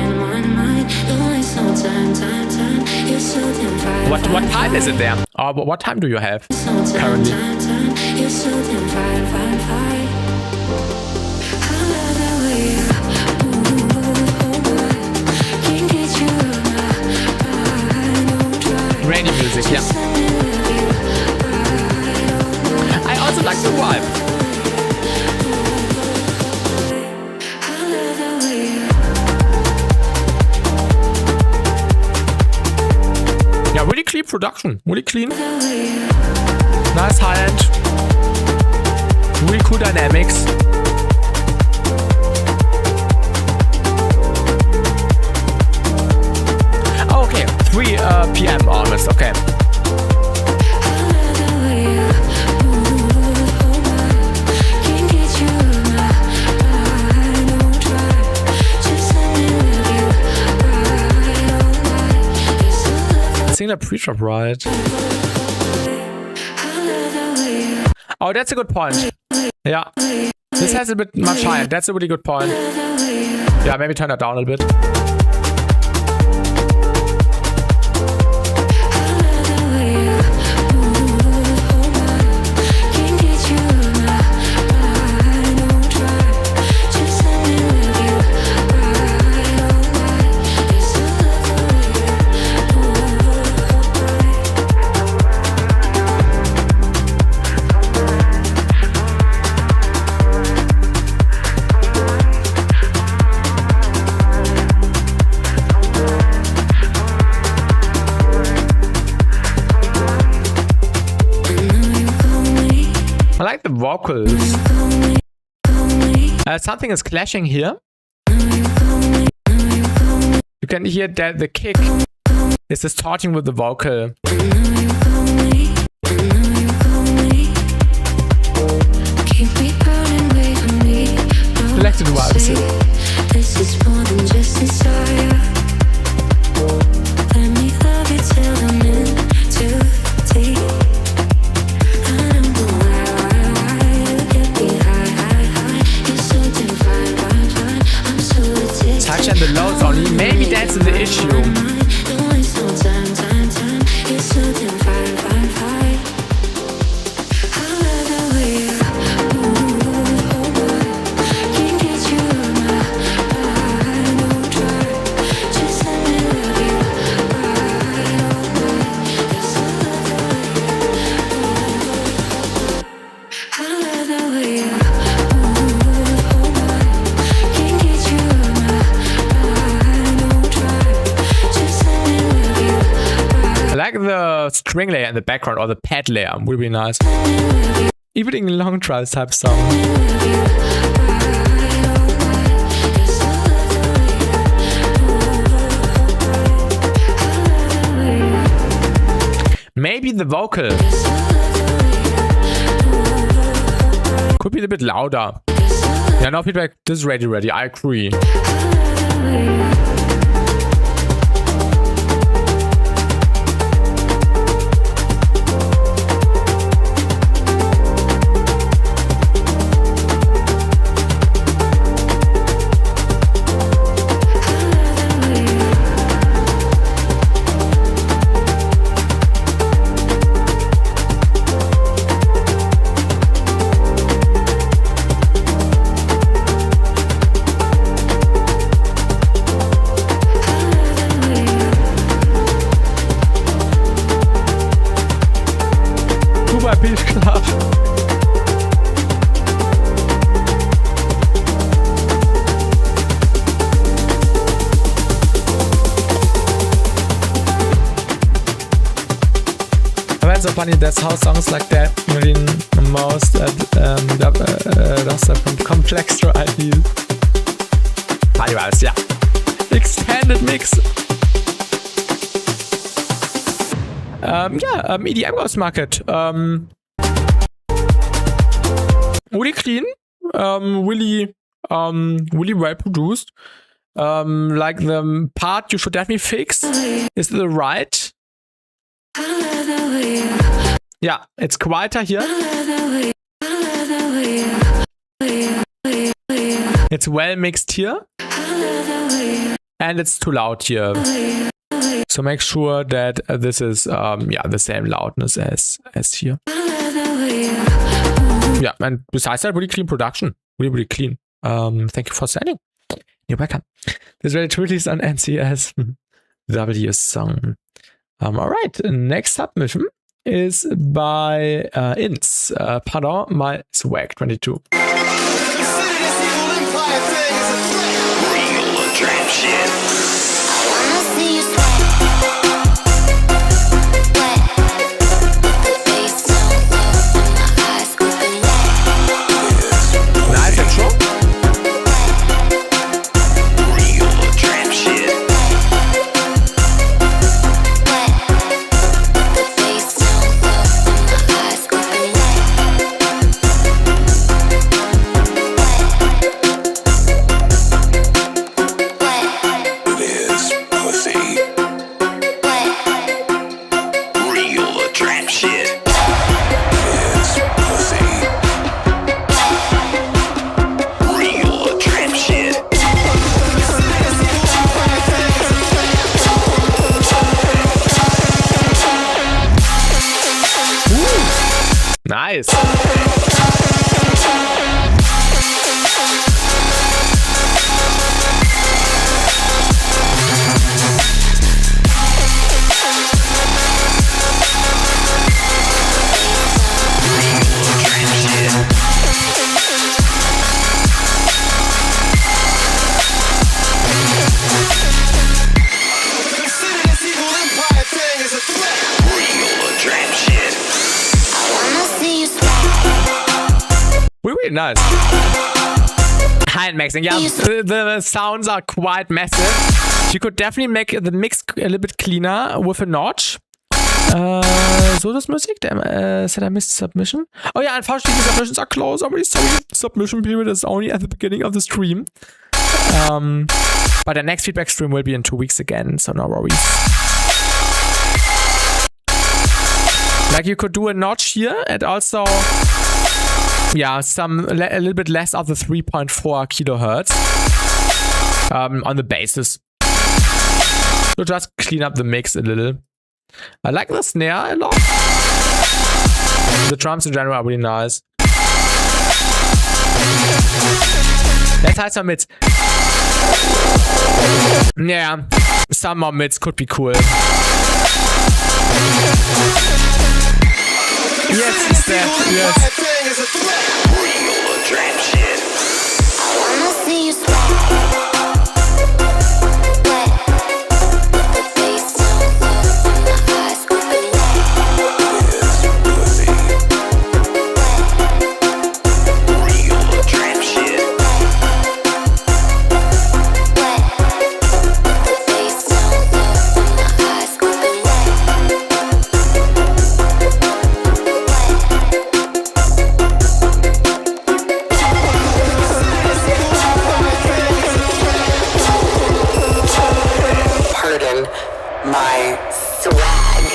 What time is it there? What time do you have currently? You're so damn fine. I love the way you can't get you I don't try. Radio music, yeah. I also like the vibe. I love the way you Yeah, really clean production. Really clean. Nice high-end. Really cool dynamics. Oh, okay. 3 p.m. almost. Okay. Single pre-drop, right? Oh, that's a good point. Yeah. This has a bit much higher. That's a really good point. Yeah, maybe turn that down a little bit. I like the vocals. Something is clashing here. You can hear that the kick is distorting with the vocal. Selected vibes here. This is more than just desire. Let me love you till I'm in too deep. I don't know why you get me high. You're so damn fine. I'm so addicted. Touch and the lows only. Maybe that's the issue. Don't waste no time. You're so damn fine. I love the way you can't get you I don't try. Just let me love you I love the way you can't get you I don't try. Just let me love you I like the string layer in the background or the pad layer. Would be nice. Evening long drive type song. Maybe the vocal could be a bit louder. Yeah, no feedback. This is ready. I agree. my beat club. That's so funny. That's how songs like that really most from complex varieties. Party vibes, yeah. Extended mix. EDM Ghost Market. Really clean. Really well produced. Like the part you should definitely fix is the right. Yeah, it's quieter here. It's well mixed here. And it's too loud here. So make sure that this is the same loudness as here. Yeah, and besides that, really clean production. Really clean. Thank you for sending. You're welcome. This relativity is on NCSW song. Alright, next submission is by Ints. Pardon my swag 22. Nice intro. Nice. Really nice. Hand mixing. Yeah, the sounds are quite massive. You could definitely make the mix a little bit cleaner with a notch. So das Musik. Said I missed submission? Oh yeah, unfortunately the submissions are closed. I'm really sorry. Submission period is only at the beginning of the stream. But the next feedback stream will be in 2 weeks again, so no worries. Like you could do a notch here and also a little bit less of the 3.4 kilohertz on the basses. So just clean up the mix a little. I like the snare a lot. The drums in general are really nice. Let's add some mids. Yeah, some more mids could be cool. Yes, Steph, yes. My swag.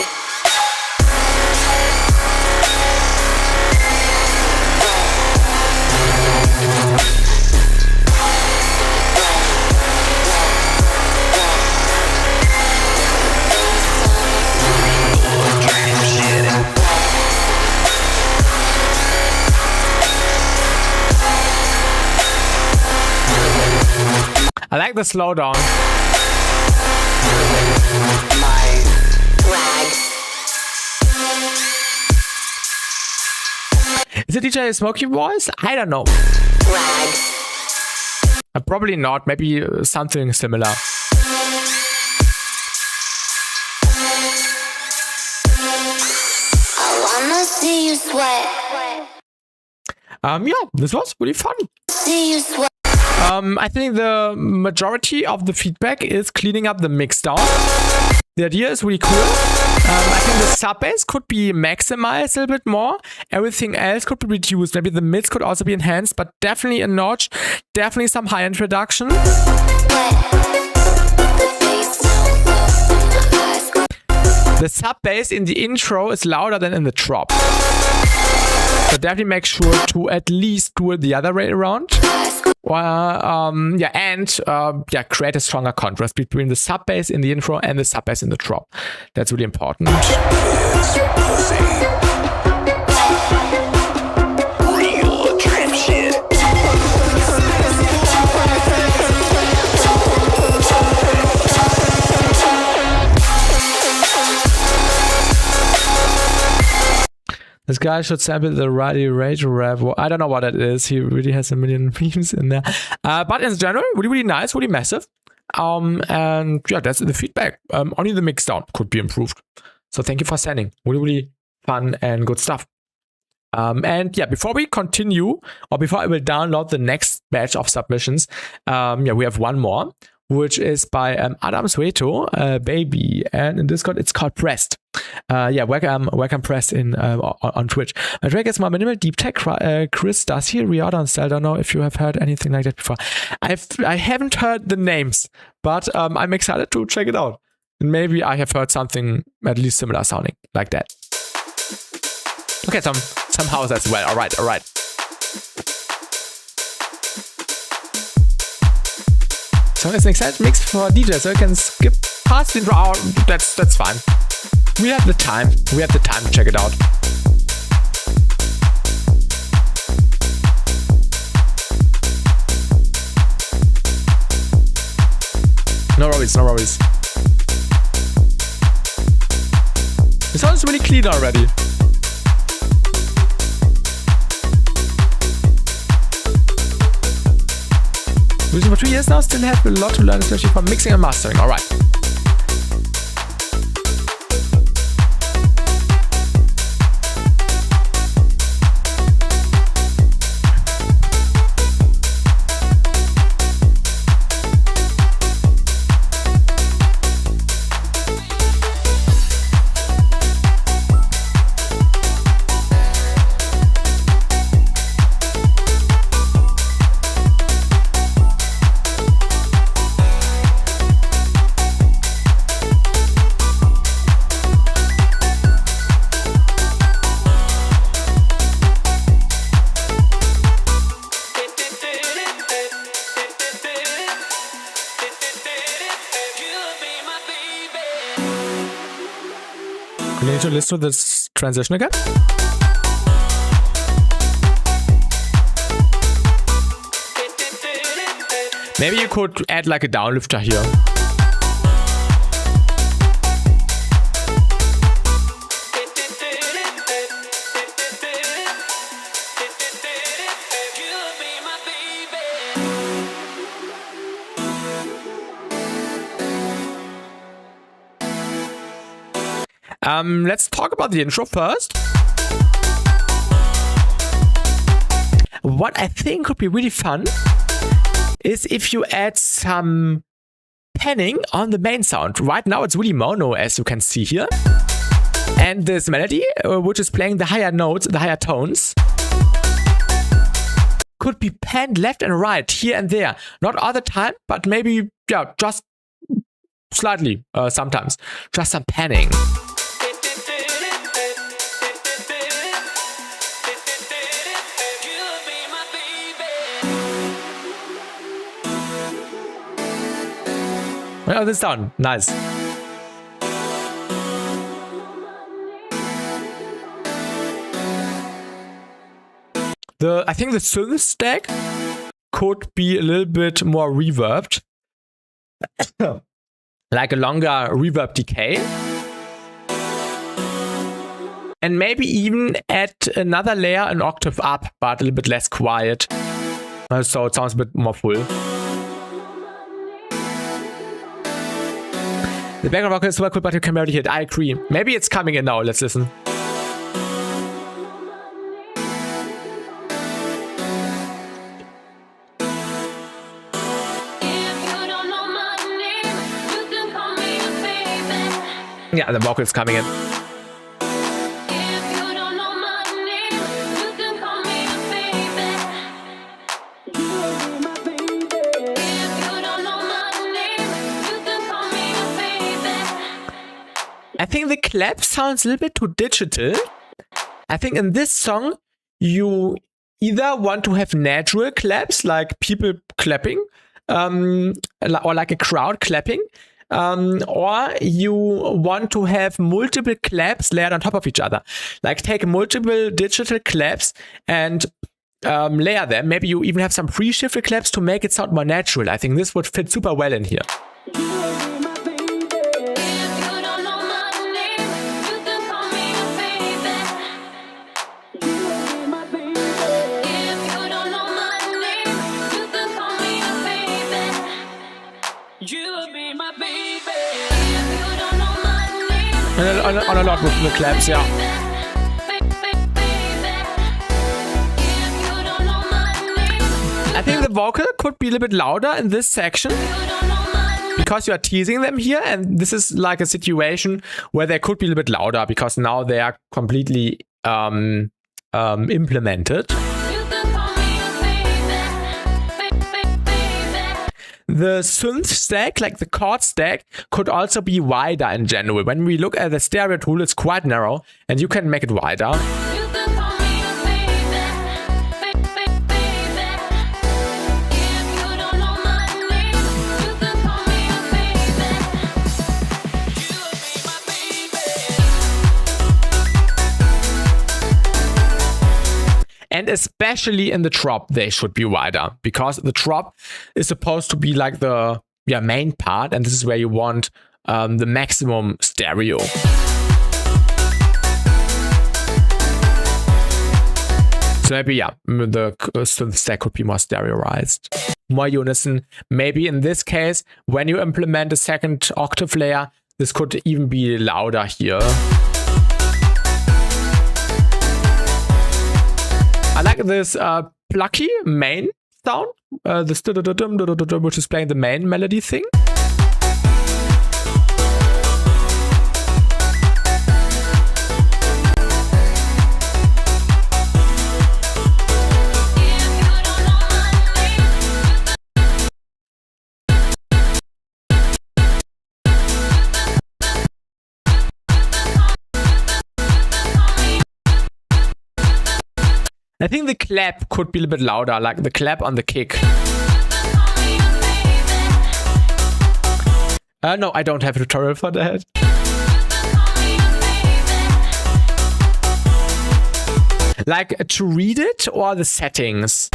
I like the slowdown. My swag. Is it DJ Smokey voice? I don't know. Swag. Probably not. Maybe something similar. I wanna see you sweat. Yeah, this was really fun. See you sweat. I think the majority of the feedback is cleaning up the mix down. The idea is really cool. I think the sub bass could be maximized a little bit more. Everything else could be reduced. Maybe the mids could also be enhanced, but definitely a notch. Definitely some high-end reduction. The sub bass in the intro is louder than in the drop. So definitely make sure to at least do it the other way around. Create a stronger contrast between the sub bass in the intro and the sub bass in the drop. That's really important. Real trap shit. This guy should sample the Roddy Rage rap. I don't know what that is. He really has a million memes in there. But in general, really, really nice, really massive. And yeah, that's the feedback. Only the mix down could be improved. So thank you for sending. Really, really fun and good stuff. And yeah, before we continue, or before I will download the next batch of submissions, we have one more, which is by Adam Sueto, Baby, and in Discord it's called Pressed. Welcome Pressed in on Twitch. My track is more minimal deep tech. Chris does he reorder and style. I don't know if you have heard anything like that before. I haven't heard the names, but I'm excited to check it out. And maybe I have heard something at least similar sounding like that. Okay, some house as well. All right. So it's an exciting mix for DJ, so you can skip past the intro hour. That's fine. We have the time. We have the time to check it out. No worries. It sounds really clean already. Using for 2 years now, still have a lot to learn, especially from mixing and mastering. All right. You need to listen to this transition again. Maybe you could add like a downlifter here. Let's talk about the intro first. What I think could be really fun is if you add some panning on the main sound. Right now it's really mono, as you can see here. And this melody, which is playing the higher notes, the higher tones, could be panned left and right, here and there. Not all the time, but maybe, just slightly sometimes. Just some panning. Oh, this sound nice. I think the synth stack could be a little bit more reverbed, like a longer reverb decay. And maybe even add another layer an octave up, but a little bit less quiet. So it sounds a bit more full. The background vocal is super cool, but you can barely hear it. I agree. Maybe it's coming in now. Let's listen. Yeah, the vocal is coming in. I think the clap sounds a little bit too digital. I think in this song, you either want to have natural claps, like people clapping, or like a crowd clapping, or you want to have multiple claps layered on top of each other. Like take multiple digital claps and layer them. Maybe you even have some pre-shifted claps to make it sound more natural. I think this would fit super well in here. On a lot with the claps, yeah. I think the vocal could be a little bit louder in this section because you are teasing them here, and this is like a situation where they could be a little bit louder because now they are completely implemented. The synth stack, like the chord stack, could also be wider in general. When we look at the stereo tool, it's quite narrow, and you can make it wider. And especially in the drop, they should be wider because the drop is supposed to be like the main part, and this is where you want the maximum stereo. So maybe, the synth stack could be more stereoized, more unison. Maybe in this case, when you implement a second octave layer, this could even be louder here. I like this plucky main sound, which is playing the main melody thing. I think the clap could be a little bit louder, like the clap on the kick. No, I don't have a tutorial for that. Like to read it or the settings?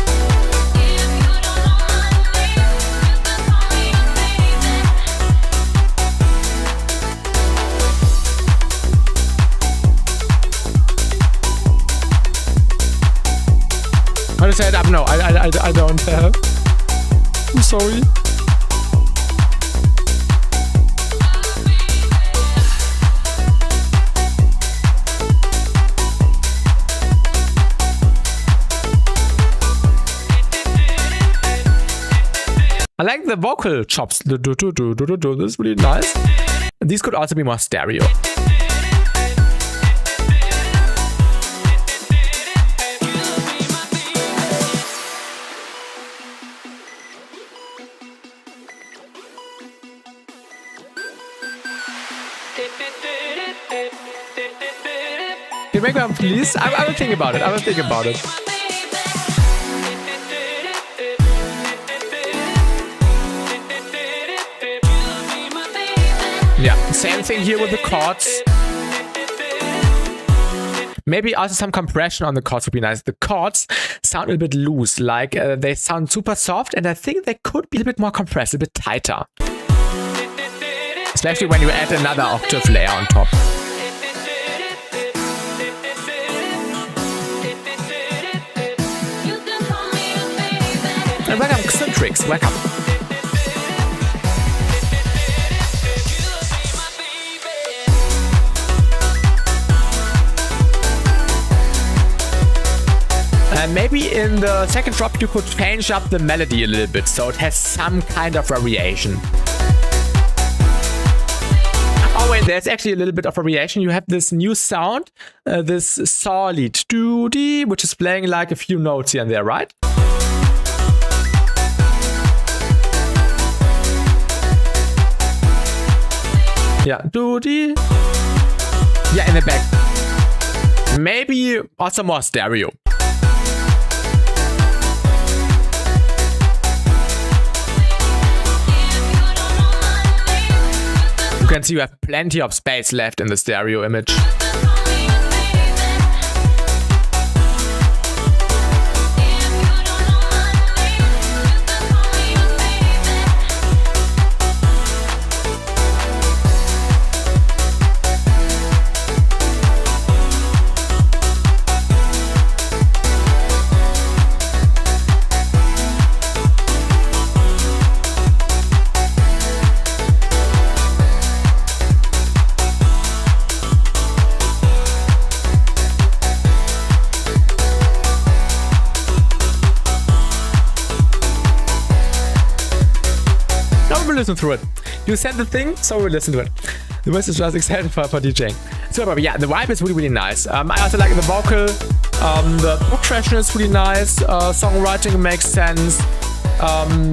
How to set it up? No, I don't have. I'm sorry. I like the vocal chops. This is really nice. These could also be more stereo. Can you make one, please? I will think about it. I will think about it. Yeah, same thing here with the chords. Maybe also some compression on the chords would be nice. The chords sound a little bit loose, like they sound super soft, and I think they could be a little bit more compressed, a bit tighter. Especially when you add another octave layer on top. And welcome, Xentrix. Welcome. Maybe in the second drop you could change up the melody a little bit so it has some kind of variation. Oh wait, there's actually a little bit of variation. You have this new sound, this saw lead, doo-dee, which is playing like a few notes here and there, right? Yeah, doo-dee. Yeah, in the back. Maybe also more stereo. You can see you have plenty of space left in the stereo image. Listen through it. You send the thing, so we listen to it. The rest is just excited for DJing. So, but yeah, the vibe is really, really nice. I also like the vocal. The progression is really nice. Songwriting makes sense.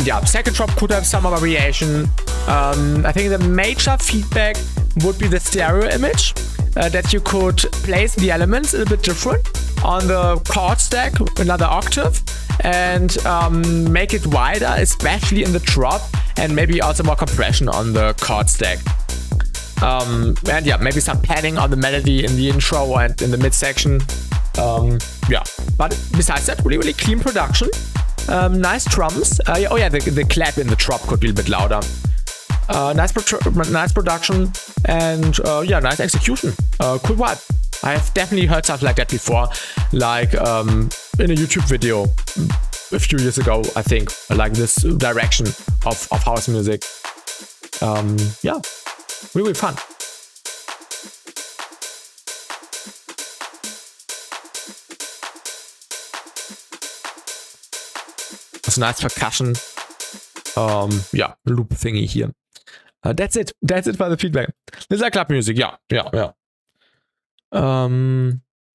Yeah, second drop could have some variation. I think the major feedback would be the stereo image. That you could place the elements a little bit different on the chord stack, another octave, and make it wider, especially in the drop, and maybe also more compression on the chord stack. And yeah, maybe some panning on the melody in the intro and in the midsection. Yeah, but besides that, really, really clean production. Nice drums. Oh yeah, the clap in the drop could be a bit louder. Nice production and yeah, nice execution. Cool vibe. I have definitely heard stuff like that before, like in a YouTube video a few years ago, I think, like this direction of house music. Yeah, really fun. It's a nice percussion. Yeah, loop thingy here. That's it. That's it for the feedback. This is like club music. Yeah.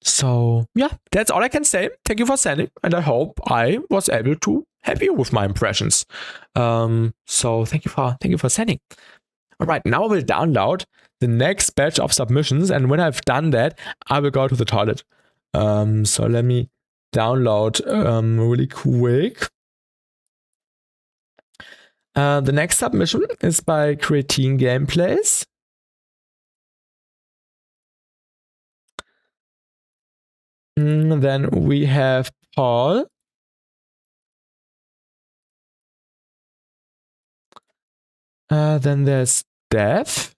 So yeah, that's all I can say. Thank you for sending, and I hope I was able to help you with my impressions. So thank you for sending. All right, now I will download the next batch of submissions, and when I've done that, I will go to the toilet. So let me download really quick. The next submission is by Creatine Gameplays. Then we have Paul. Then there's Dev.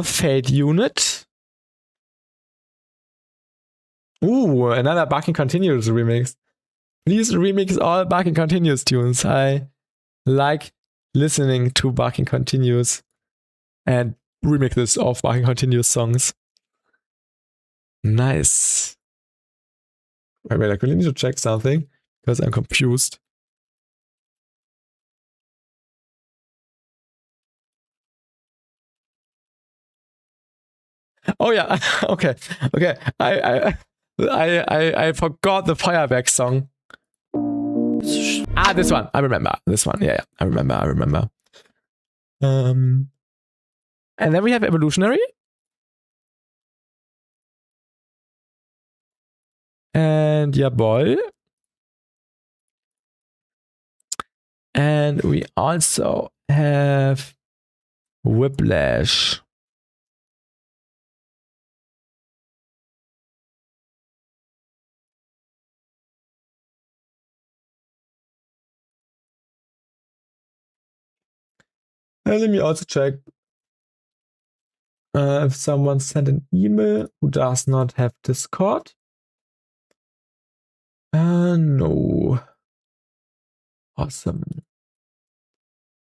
Fade Unit. Ooh, another Barking Continues remix. Please remix all Barking Continues tunes. I like listening to Barking Continues and remixes of Barking Continues songs. Nice. Wait, I really need to check something because I'm confused. Oh yeah, okay. I forgot the Fireback song. Ah, this one. I remember. This one. Yeah. I remember. And then we have Evolutionary. And yeah, boy. And we also have Whiplash. And let me also check If someone sent an email who does not have Discord. No. Awesome.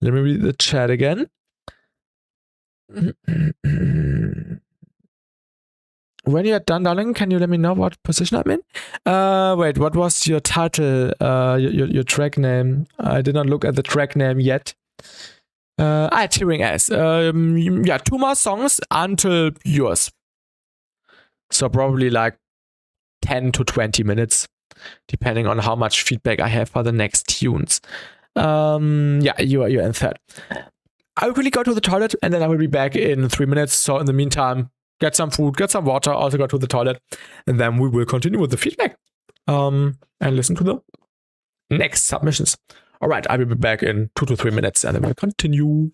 Let me read the chat again. When you're done, darling, can you let me know what position I'm in? Wait, what was your title? Your track name? I did not look at the track name yet. Hearing S. Yeah, 2 more songs until yours. So probably like 10 to 20 minutes, depending on how much feedback I have for the next tunes. Yeah, you're in third. I will quickly go to the toilet and then I will be back in 3 minutes. So in the meantime, get some food, get some water, also go to the toilet, and then we will continue with the feedback and listen to the next submissions. All right, I will be back in 2 to 3 minutes and then we'll continue.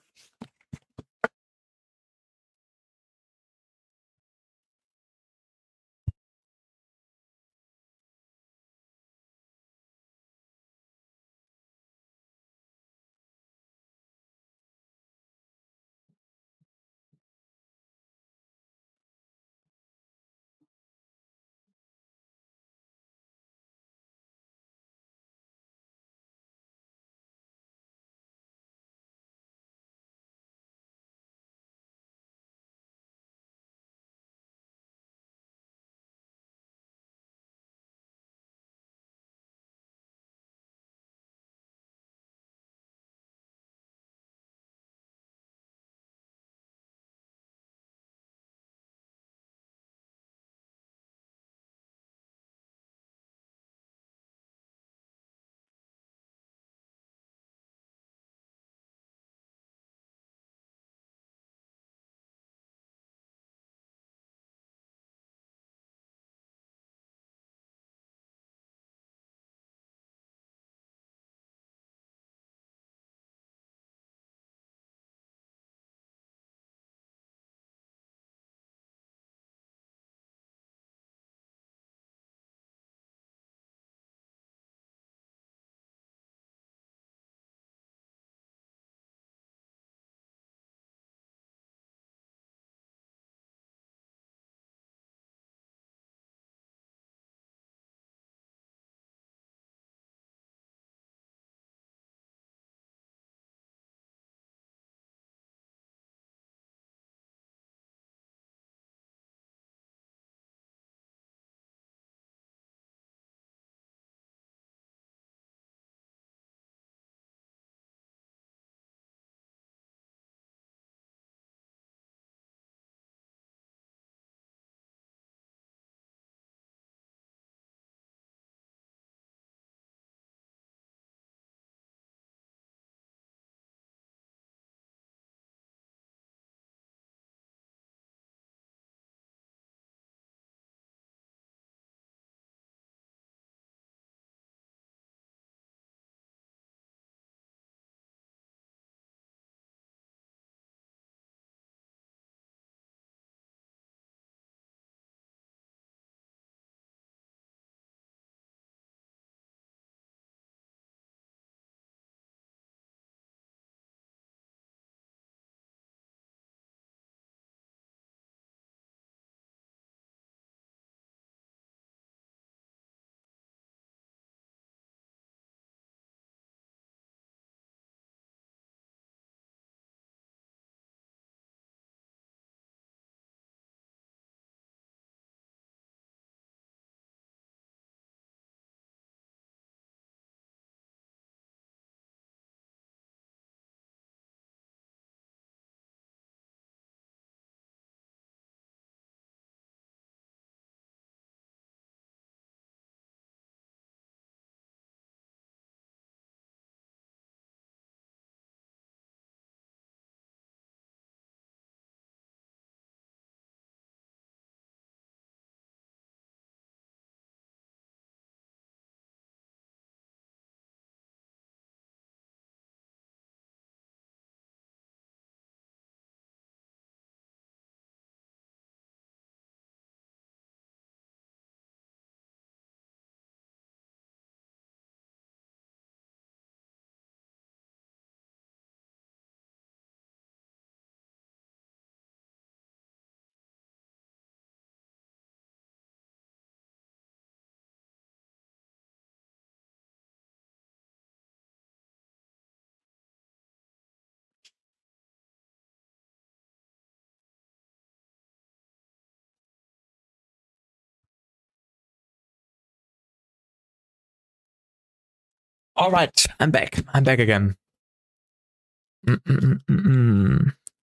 All right, I'm back. I'm back again.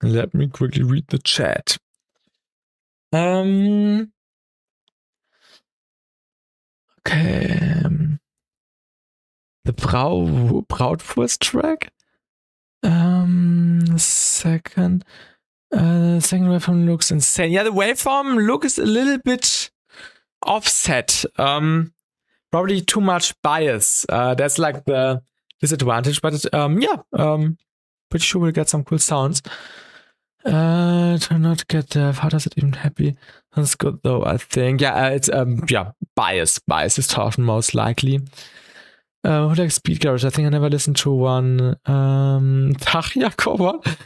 Let me quickly read the chat. Okay. The Brautwurst track. Second waveform looks insane. Yeah, the waveform look is a little bit offset. Probably too much bias. That's like the disadvantage, but pretty sure we'll get some cool sounds. To not get deaf. How does it even happy? That's good though, I think. Yeah, it's bias distortion most likely. Who likes Speed Garage? I think I never listened to one. Jakob, what?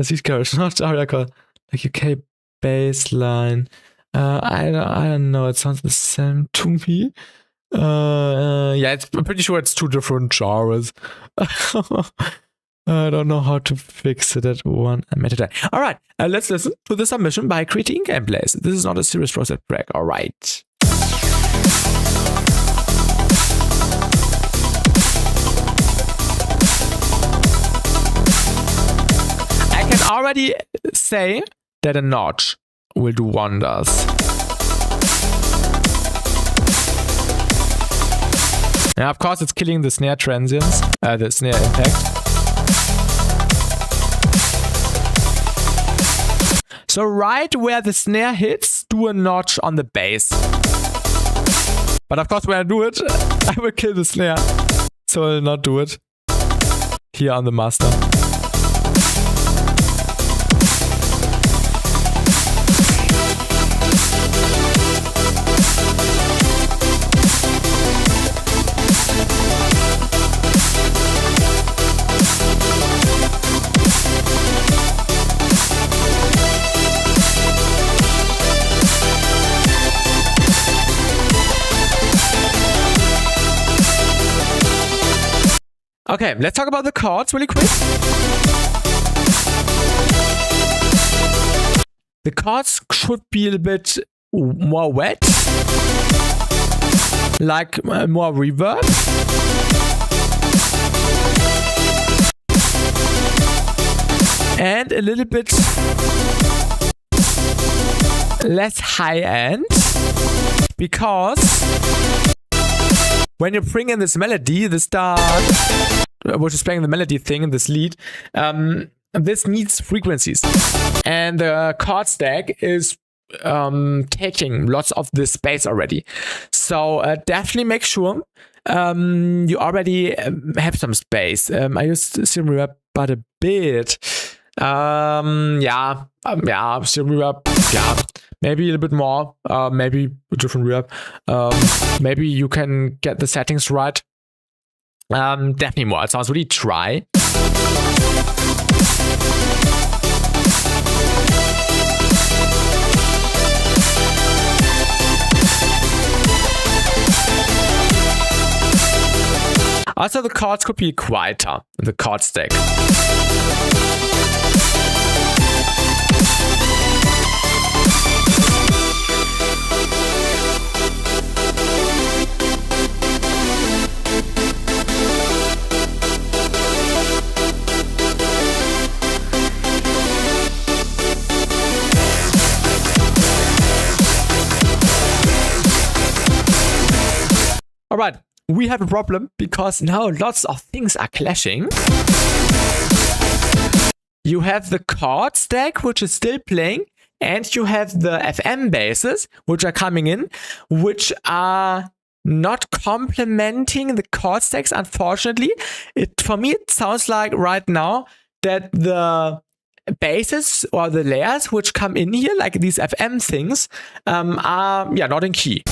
Speed Garage, not Jakob. Like UK bassline. I don't know. It sounds the same to me. I'm pretty sure it's two different genres. I don't know how to fix it at one. All right, let's listen to the submission by Creating Gameplays. This is not a serious process track. All right. I can already say that a notch will do wonders. Now, of course, it's killing the snare transients, the snare impact. So right where the snare hits, do a notch on the bass. But of course, when I do it, I will kill the snare. So I'll not do it here on the master. Okay, let's talk about the chords really quick. The chords should be a little bit more wet, like more reverb. And a little bit less high end, because when you bring in this melody, the start, which is playing the melody thing in this lead, this needs frequencies. And the chord stack is taking lots of this space already. So definitely make sure you already have some space. I used Stereo Reverb but a bit. Stereo Reverb, maybe a little bit more, maybe a different reverb. Maybe you can get the settings right. Definitely more. It sounds really dry. Also, the chords could be quieter in the chord stack. All right, we have a problem because now lots of things are clashing. You have the chord stack, which is still playing, and you have the FM basses, which are coming in, which are not complementing the chord stacks, unfortunately. For me, it sounds like right now that the basses or the layers which come in here, like these FM things, are not in key.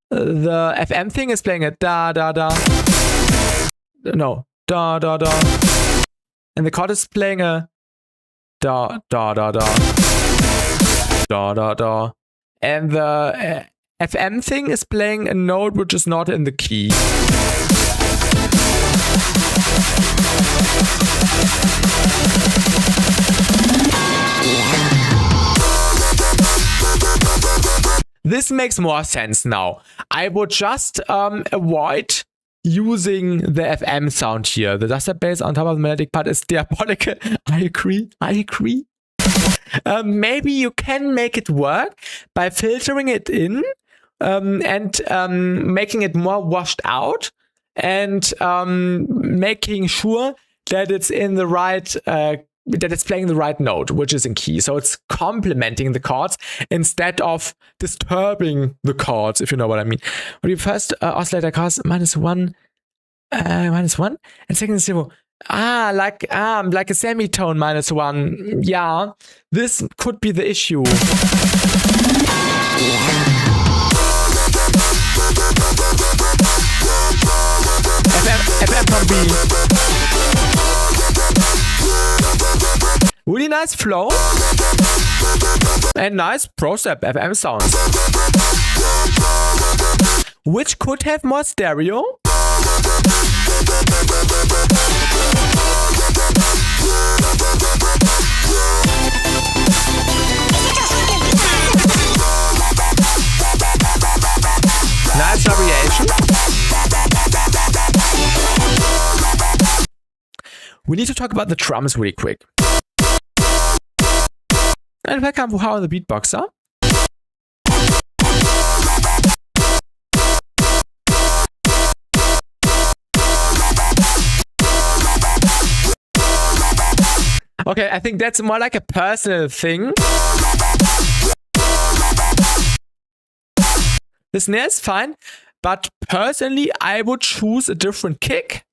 The FM thing is playing a da da da. No, da da da. And the chord is playing a da da da da. Da da da. And the FM thing is playing a note which is not in the key. this makes more sense now. I would just avoid using the FM sound here. The dubstep bass on top of the melodic part is diabolical. I agree. Maybe you can make it work by filtering it in and making it more washed out and making sure that it's in the right that it's playing the right note, which is in key. So it's complementing the chords instead of disturbing the chords, if you know what I mean. When you first oscillator costs -1, -1, and second 0. Like a semitone -1. Yeah, this could be the issue. FM from B. Really nice flow and nice ProStep FM sounds, which could have more stereo. Nice variation. We need to talk about the drums really quick. And welcome to How the Beatboxer. Okay, I think that's more like a personal thing. The snare is fine, but personally I would choose a different kick.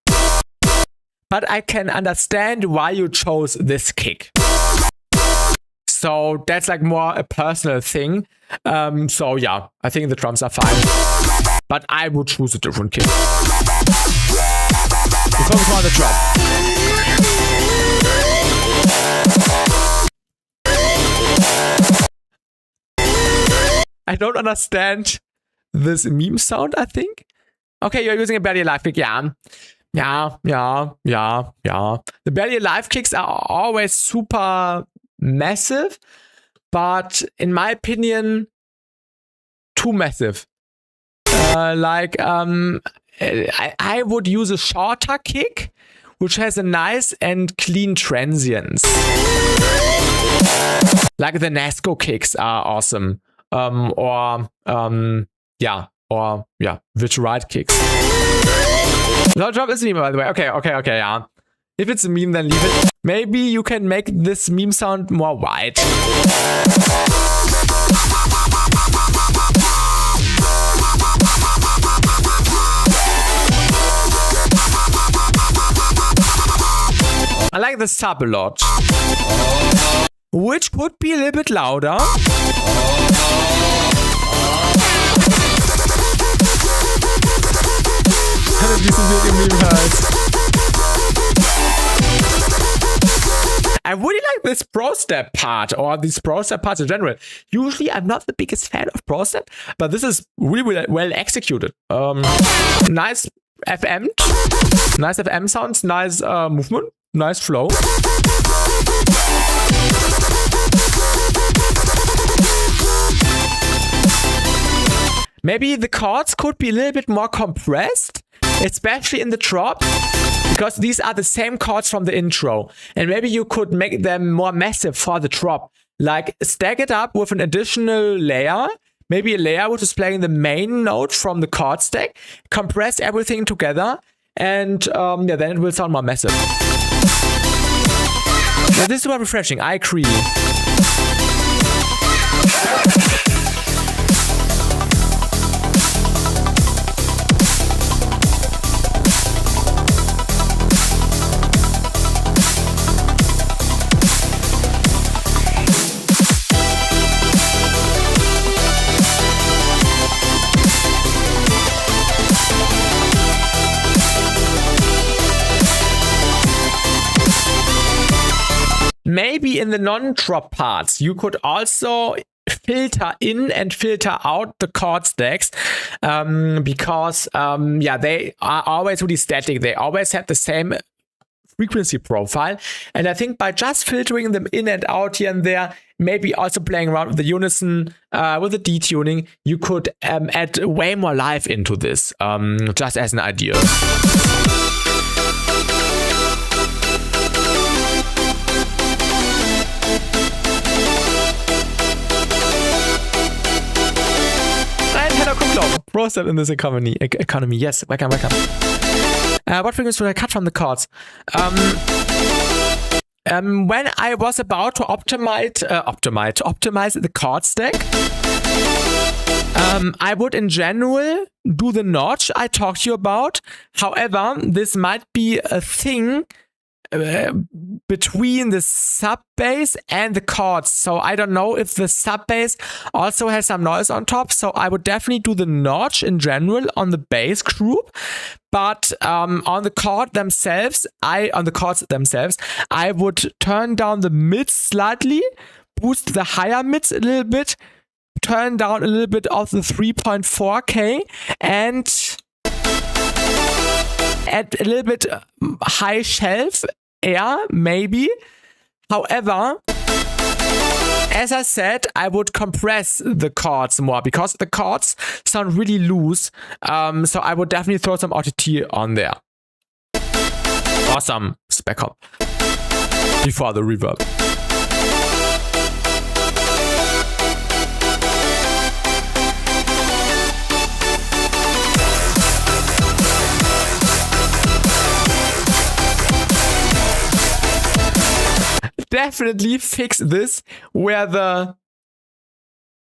But I can understand why you chose this kick. So that's like more a personal thing. So yeah, I think the drums are fine. But I would choose a different kick. We focus more on the drop. I don't understand this meme sound, I think. Okay, you're using a barely alive kick, yeah. Yeah. The barely alive kicks are always super massive, but in my opinion, too massive. I would use a shorter kick, which has a nice and clean transience. Like the Nasco kicks are awesome. Or virtual right kicks. No drop is a meme, by the way. Okay, yeah. If it's a meme, then leave it. Maybe you can make this meme sound more wide. I like the sub a lot. Which could be a little bit louder. I really like this ProStep part, or these ProStep parts in general. Usually I'm not the biggest fan of ProStep, but this is really well executed. Nice FM sounds, nice movement, nice flow. Maybe the chords could be a little bit more compressed, especially in the drop, because these are the same chords from the intro. And maybe you could make them more massive for the drop. Like stack it up with an additional layer, maybe a layer which is playing the main note from the chord stack, compress everything together, and then it will sound more massive. Now, this is more refreshing, I agree. Maybe in the non-drop parts, you could also filter in and filter out the chord stacks because they are always really static. They always have the same frequency profile. And I think by just filtering them in and out here and there, maybe also playing around with the unison, with the detuning, you could add way more life into this, just as an idea. Hello, Kumlo. Roasted in this economy. Yes, welcome. What figures should I cut from the chords? When I was about to optimize the chord stack, I would in general do the notch I talked to you about. However, this might be a thing between the sub bass and the chords. So I don't know if the sub bass also has some noise on top. So I would definitely do the notch in general on the bass group. But on the chords themselves, I would turn down the mids slightly, boost the higher mids a little bit, turn down a little bit of the 3.4K, and add a little bit high shelf air, maybe. However, as I said, I would compress the chords more because the chords sound really loose. So I would definitely throw some OTT on there. Awesome spec up before the reverb. Definitely fix this where the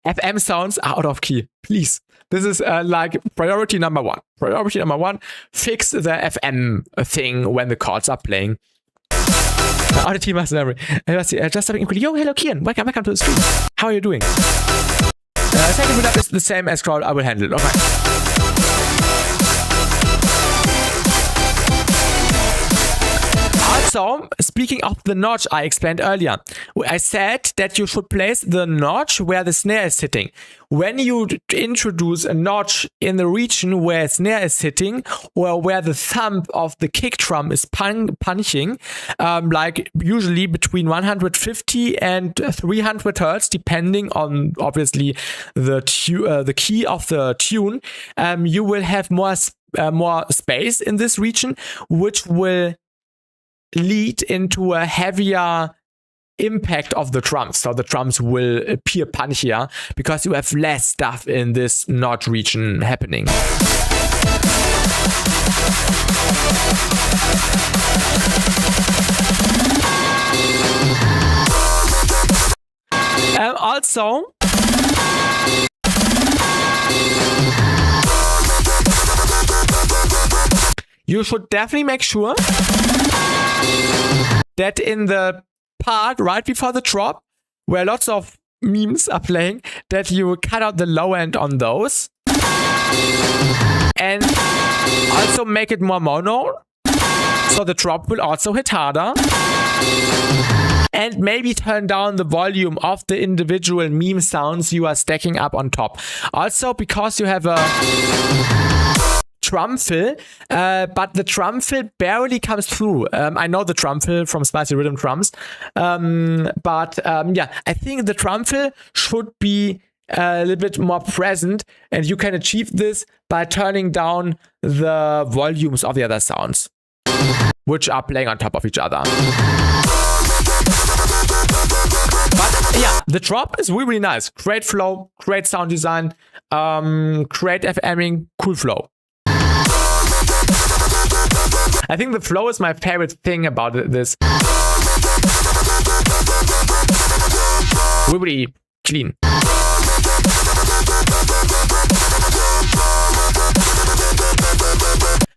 FM sounds are out of key. Please. This is like priority number one. Priority number one, fix the FM thing when the chords are playing. Audio master memory. Just having yo, hello Kian. Welcome to the stream. How are you doing? Second build up is the same as crowd. I will handle it. Okay. Also, speaking of the notch I explained earlier, I said that you should place the notch where the snare is sitting. When you introduce a notch in the region where a snare is sitting or where the thumb of the kick drum is punching, like usually between 150 and 300 hertz, depending on obviously the key of the tune, you will have more space in this region, which will lead into a heavier impact of the drums. So the drums will appear punchier because you have less stuff in this notch region happening. Also, you should definitely make sure that in the part right before the drop, where lots of memes are playing, that you cut out the low end on those. And also make it more mono, so the drop will also hit harder. And maybe turn down the volume of the individual meme sounds you are stacking up on top. Also, because you have a drum fill, but the drum fill barely comes through. I know the drum fill from Spicy Rhythm Drums, but I think the drum fill should be a little bit more present, and you can achieve this by turning down the volumes of the other sounds, which are playing on top of each other. But yeah, the drop is really, really nice. Great flow, great sound design, great FMing, cool flow. I think the flow is my favorite thing about this. Really clean.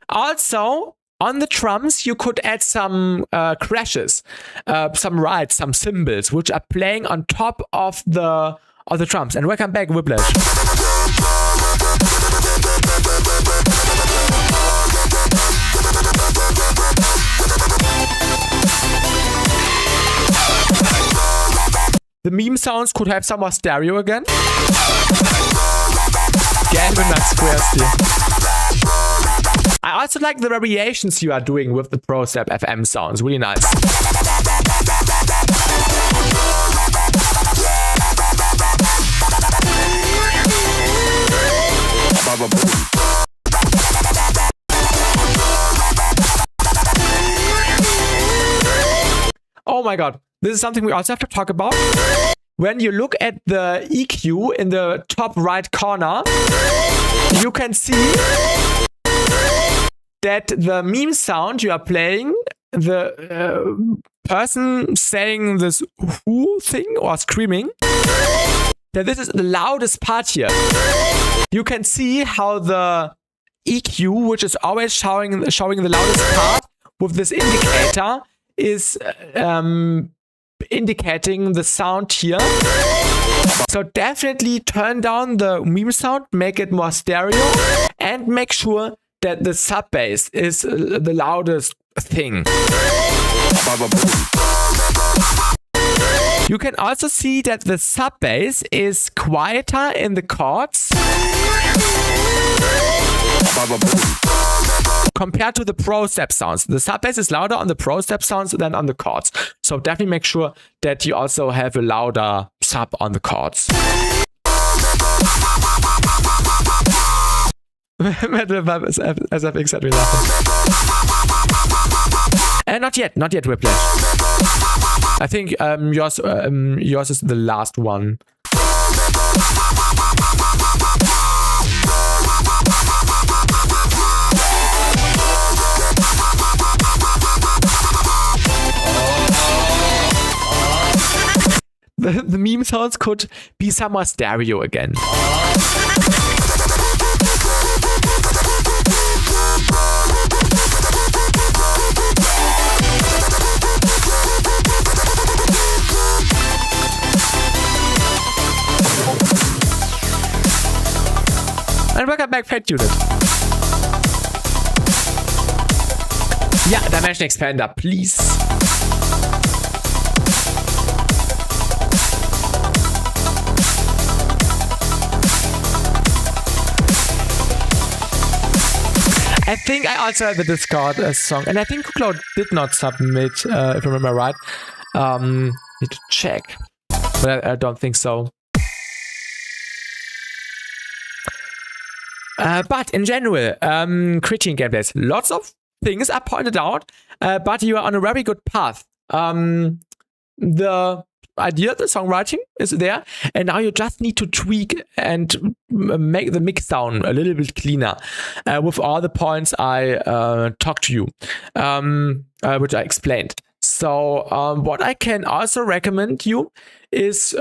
Also, on the drums, you could add some crashes, some rides, some cymbals, which are playing on top of the drums. And welcome back, Whiplash. The meme sounds could have some more stereo again. Gerne nach Squares hier. I also like the variations you are doing with the ProStep FM sounds. Really nice. Oh my god, this is something we also have to talk about. When you look at the EQ in the top right corner, you can see that the meme sound you are playing, the person saying this whoo thing or screaming, that this is the loudest part here. You can see how the EQ, which is always showing the loudest part with this indicator, is indicating the sound here. So definitely turn down the meme sound, make it more stereo, and make sure that the sub bass is the loudest thing. You can also see that the sub bass is quieter in the chords compared to the ProStep sounds. The sub bass is louder on the ProStep sounds than on the chords. So definitely make sure that you also have a louder sub on the chords. Metal vibe as FX said, we laughing. Not yet, Whiplash. I think yours is the last one. The meme sounds could be some more stereo again. And welcome back, Fat Unit. Yeah, Dimension Expander, please. I think I also had the Discord song, and I think Cloud did not submit, if I remember right. Need to check, but I don't think so. But in general, critiquing gameplays, lots of things are pointed out, but you are on a very good path. The idea, the songwriting is there, and now you just need to tweak and make the mix down a little bit cleaner with all the points I talked to you, which I explained. So what I can also recommend you is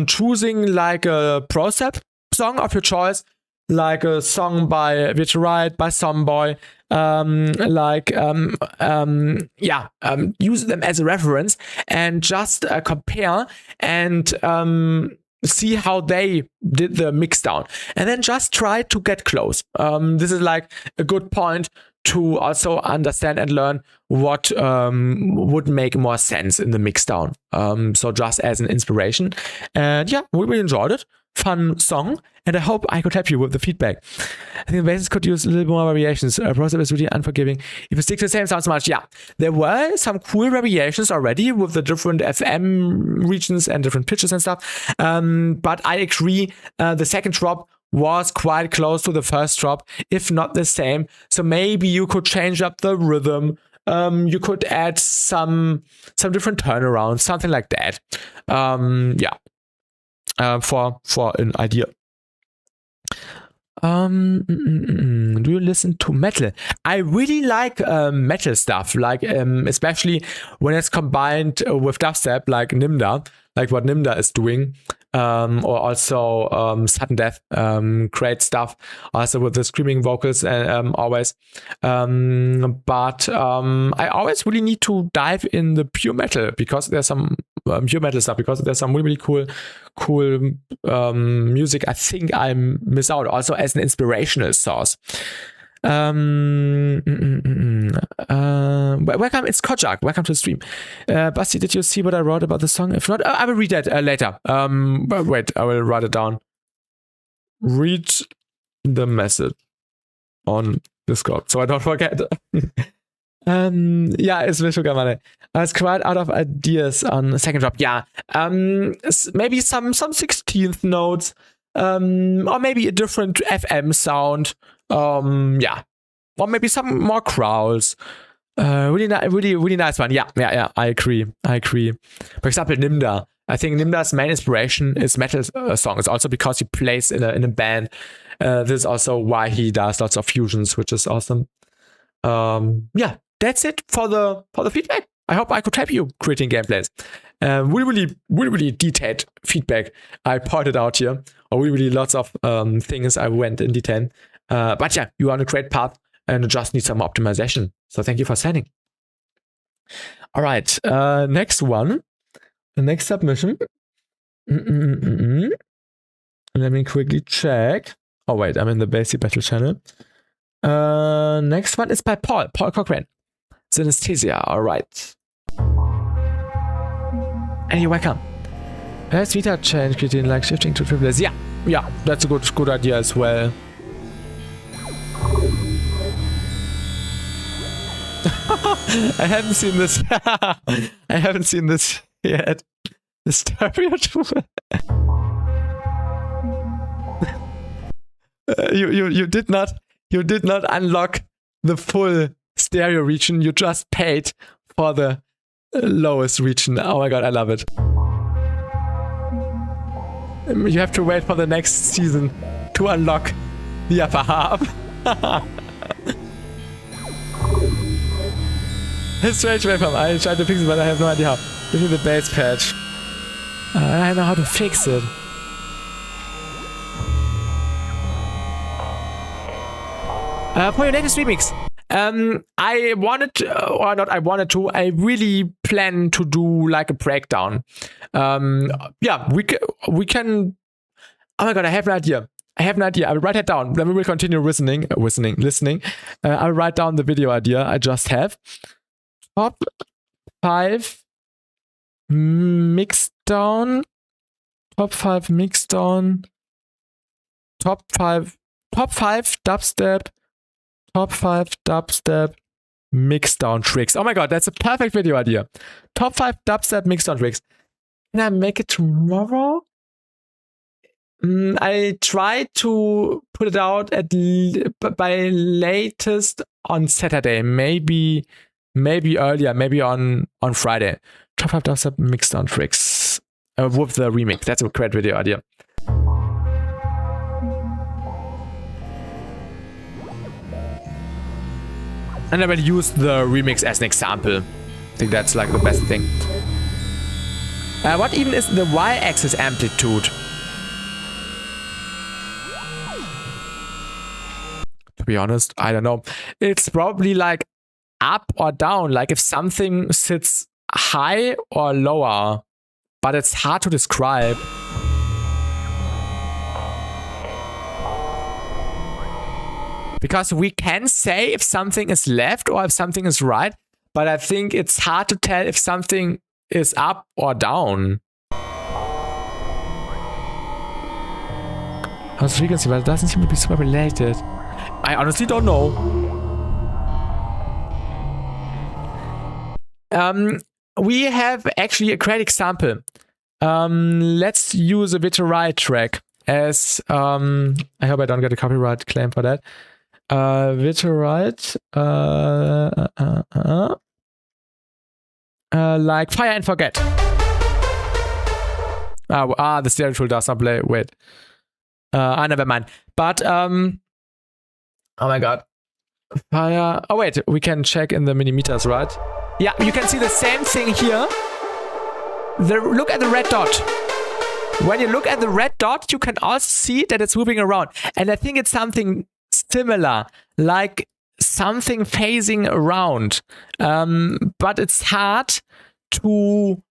choosing like a ProStep song of your choice, like a song by Vitrite, by Someboy, use them as a reference and just compare and see how they did the mix down, and then just try to get close. This is like a good point to also understand and learn what would make more sense in the mix down. So just as an inspiration. And yeah, we really enjoyed it. Fun song, and I hope I could help you with the feedback. I think the bassist could use a little more variations. ProStep is really unforgiving if you stick to the same sound so much. Yeah, there were some cool variations already with the different FM regions and different pitches and stuff. But I agree, the second drop was quite close to the first drop, if not the same. So maybe you could change up the rhythm. You could add some different turnarounds, something like that. For an idea. Do you listen to metal? I really like metal stuff, like especially when it's combined with dubstep, like Nimda, like what Nimda is doing, or also Sudden Death, great stuff, also with the screaming vocals, always. But I always really need to dive in the pure metal, because there's some pure metal stuff, because there's some really cool music I think I miss out, also as an inspirational source. Welcome, it's Kojak. Welcome to the stream. BassTi, did you see what I wrote about the song? If not, I will read that later. Wait, I will write it down. Read the message on Discord, so I don't forget. Yeah, it's mir sogar mal. I was quite out of ideas on second drop. Yeah, maybe some 16th notes, or maybe a different FM sound. Yeah, or maybe some more growls. Really nice one. Yeah. I agree. For example, Nimda. I think Nimda's main inspiration is metal songs. Also because he plays in a band. This is also why he does lots of fusions, which is awesome. Yeah, that's it for the feedback. I hope I could help you creating gameplays. Really detailed feedback I pointed out here, or really lots of things I went in detail. But yeah, you are on a great path and just need some optimization. So thank you for sending. All right, next one, the next submission. Let me quickly check. Oh wait, I'm in the BassTi battle channel. Next one is by Paul Cochran. Synesthesia. All right. And you're welcome. Let's meter change between like shifting to triplets. Yeah, that's a good idea as well. I haven't seen this. I haven't seen this yet. The stereo tool. You did not unlock the full stereo region. You just paid for the lowest region. Oh my god, I love it. You have to wait for the next season to unlock the upper half. It's strange waveform. I tried to fix it, but I have no idea how. Give me the bass patch. I know how to fix it. For your latest remix, I really plan to do like a breakdown. Yeah, we can. Oh my god, I have an idea. I will write it down. Then we will continue listening. I will write down the video idea I just have. Top 5 mixdown. Top 5 mixdown. Top 5 dubstep. Top 5 dubstep mixdown tricks. Oh my god, that's a perfect video idea. Top 5 dubstep mixdown tricks. Can I make it tomorrow? I try to put it out by latest on Saturday. Maybe earlier. Maybe on Friday. Top 5 dubstep mixdown tricks with the remix. That's a great video idea. And I will use the remix as an example. I think that's like the best thing. What even is the y-axis amplitude? To be honest, I don't know. It's probably like up or down, like if something sits high or lower, but it's hard to describe. Because we can say if something is left or if something is right, but I think it's hard to tell if something is up or down. How's frequency? But it doesn't seem to be super related. I honestly don't know. We have actually a great example. Let's use a Vitorai track as I hope I don't get a copyright claim for that. Vitorai like Fire and Forget. The stereo tool does not play. Wait. Never mind. But oh my god. Fire. Oh wait, we can check in the millimeters, right? Yeah, you can see the same thing here. Look at the red dot. When you look at the red dot, you can also see that it's moving around. And I think it's something similar, like something phasing around. But it's hard to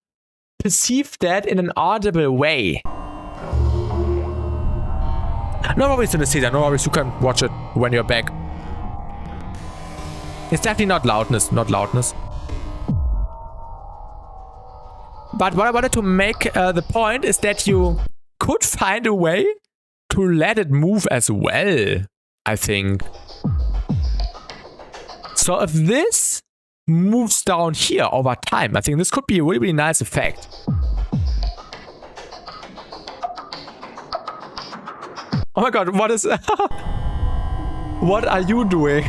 perceive that in an audible way. No worries, Synesthesia. No worries, you can watch it when you're back. It's definitely not loudness. But what I wanted to make the point is that you could find a way to let it move as well, I think. So if this moves down here over time, I think this could be a really, really nice effect. Oh my god, what is... What are you doing?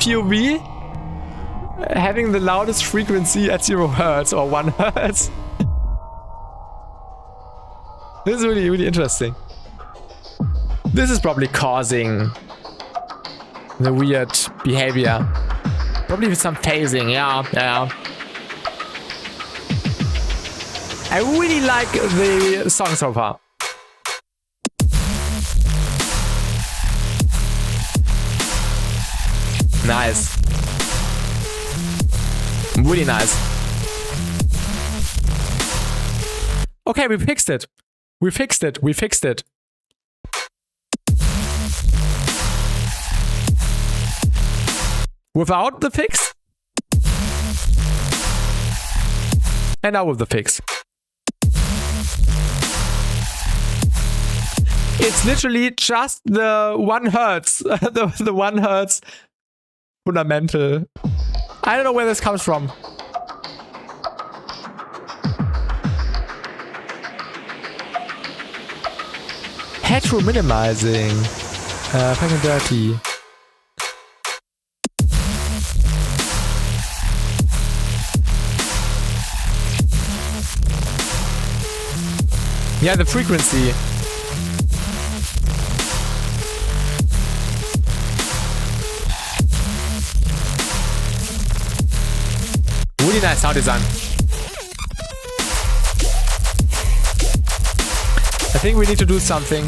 POV? Having the loudest frequency at 0 hertz or 1 hertz. This is really, really interesting. This is probably causing the weird behavior. Probably with some phasing, yeah. I really like the song so far. Nice. Really nice. Okay, we fixed it. We fixed it. We fixed it. Without the fix. And now with the fix. It's literally just the 1 hertz. the 1 hertz fundamental. I don't know where this comes from. Hetero minimizing. Fucking dirty. Yeah, the frequency. Really nice sound design. I think we need to do something.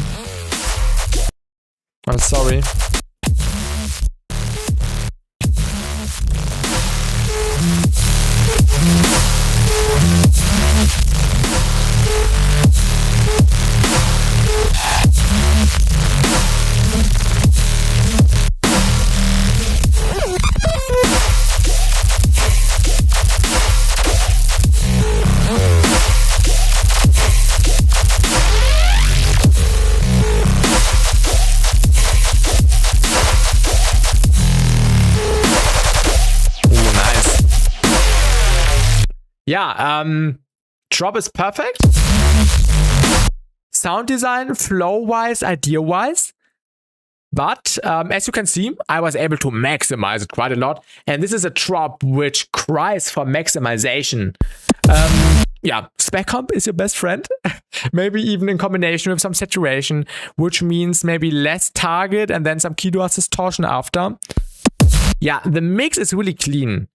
I'm sorry. Yeah, drop is perfect. Sound design, flow-wise, idea-wise. But as you can see, I was able to maximize it quite a lot. And this is a drop which cries for maximization. Yeah, spec comp is your best friend. Maybe even in combination with some saturation, which means maybe less target and then some keyboard distortion after. Yeah, the mix is really clean.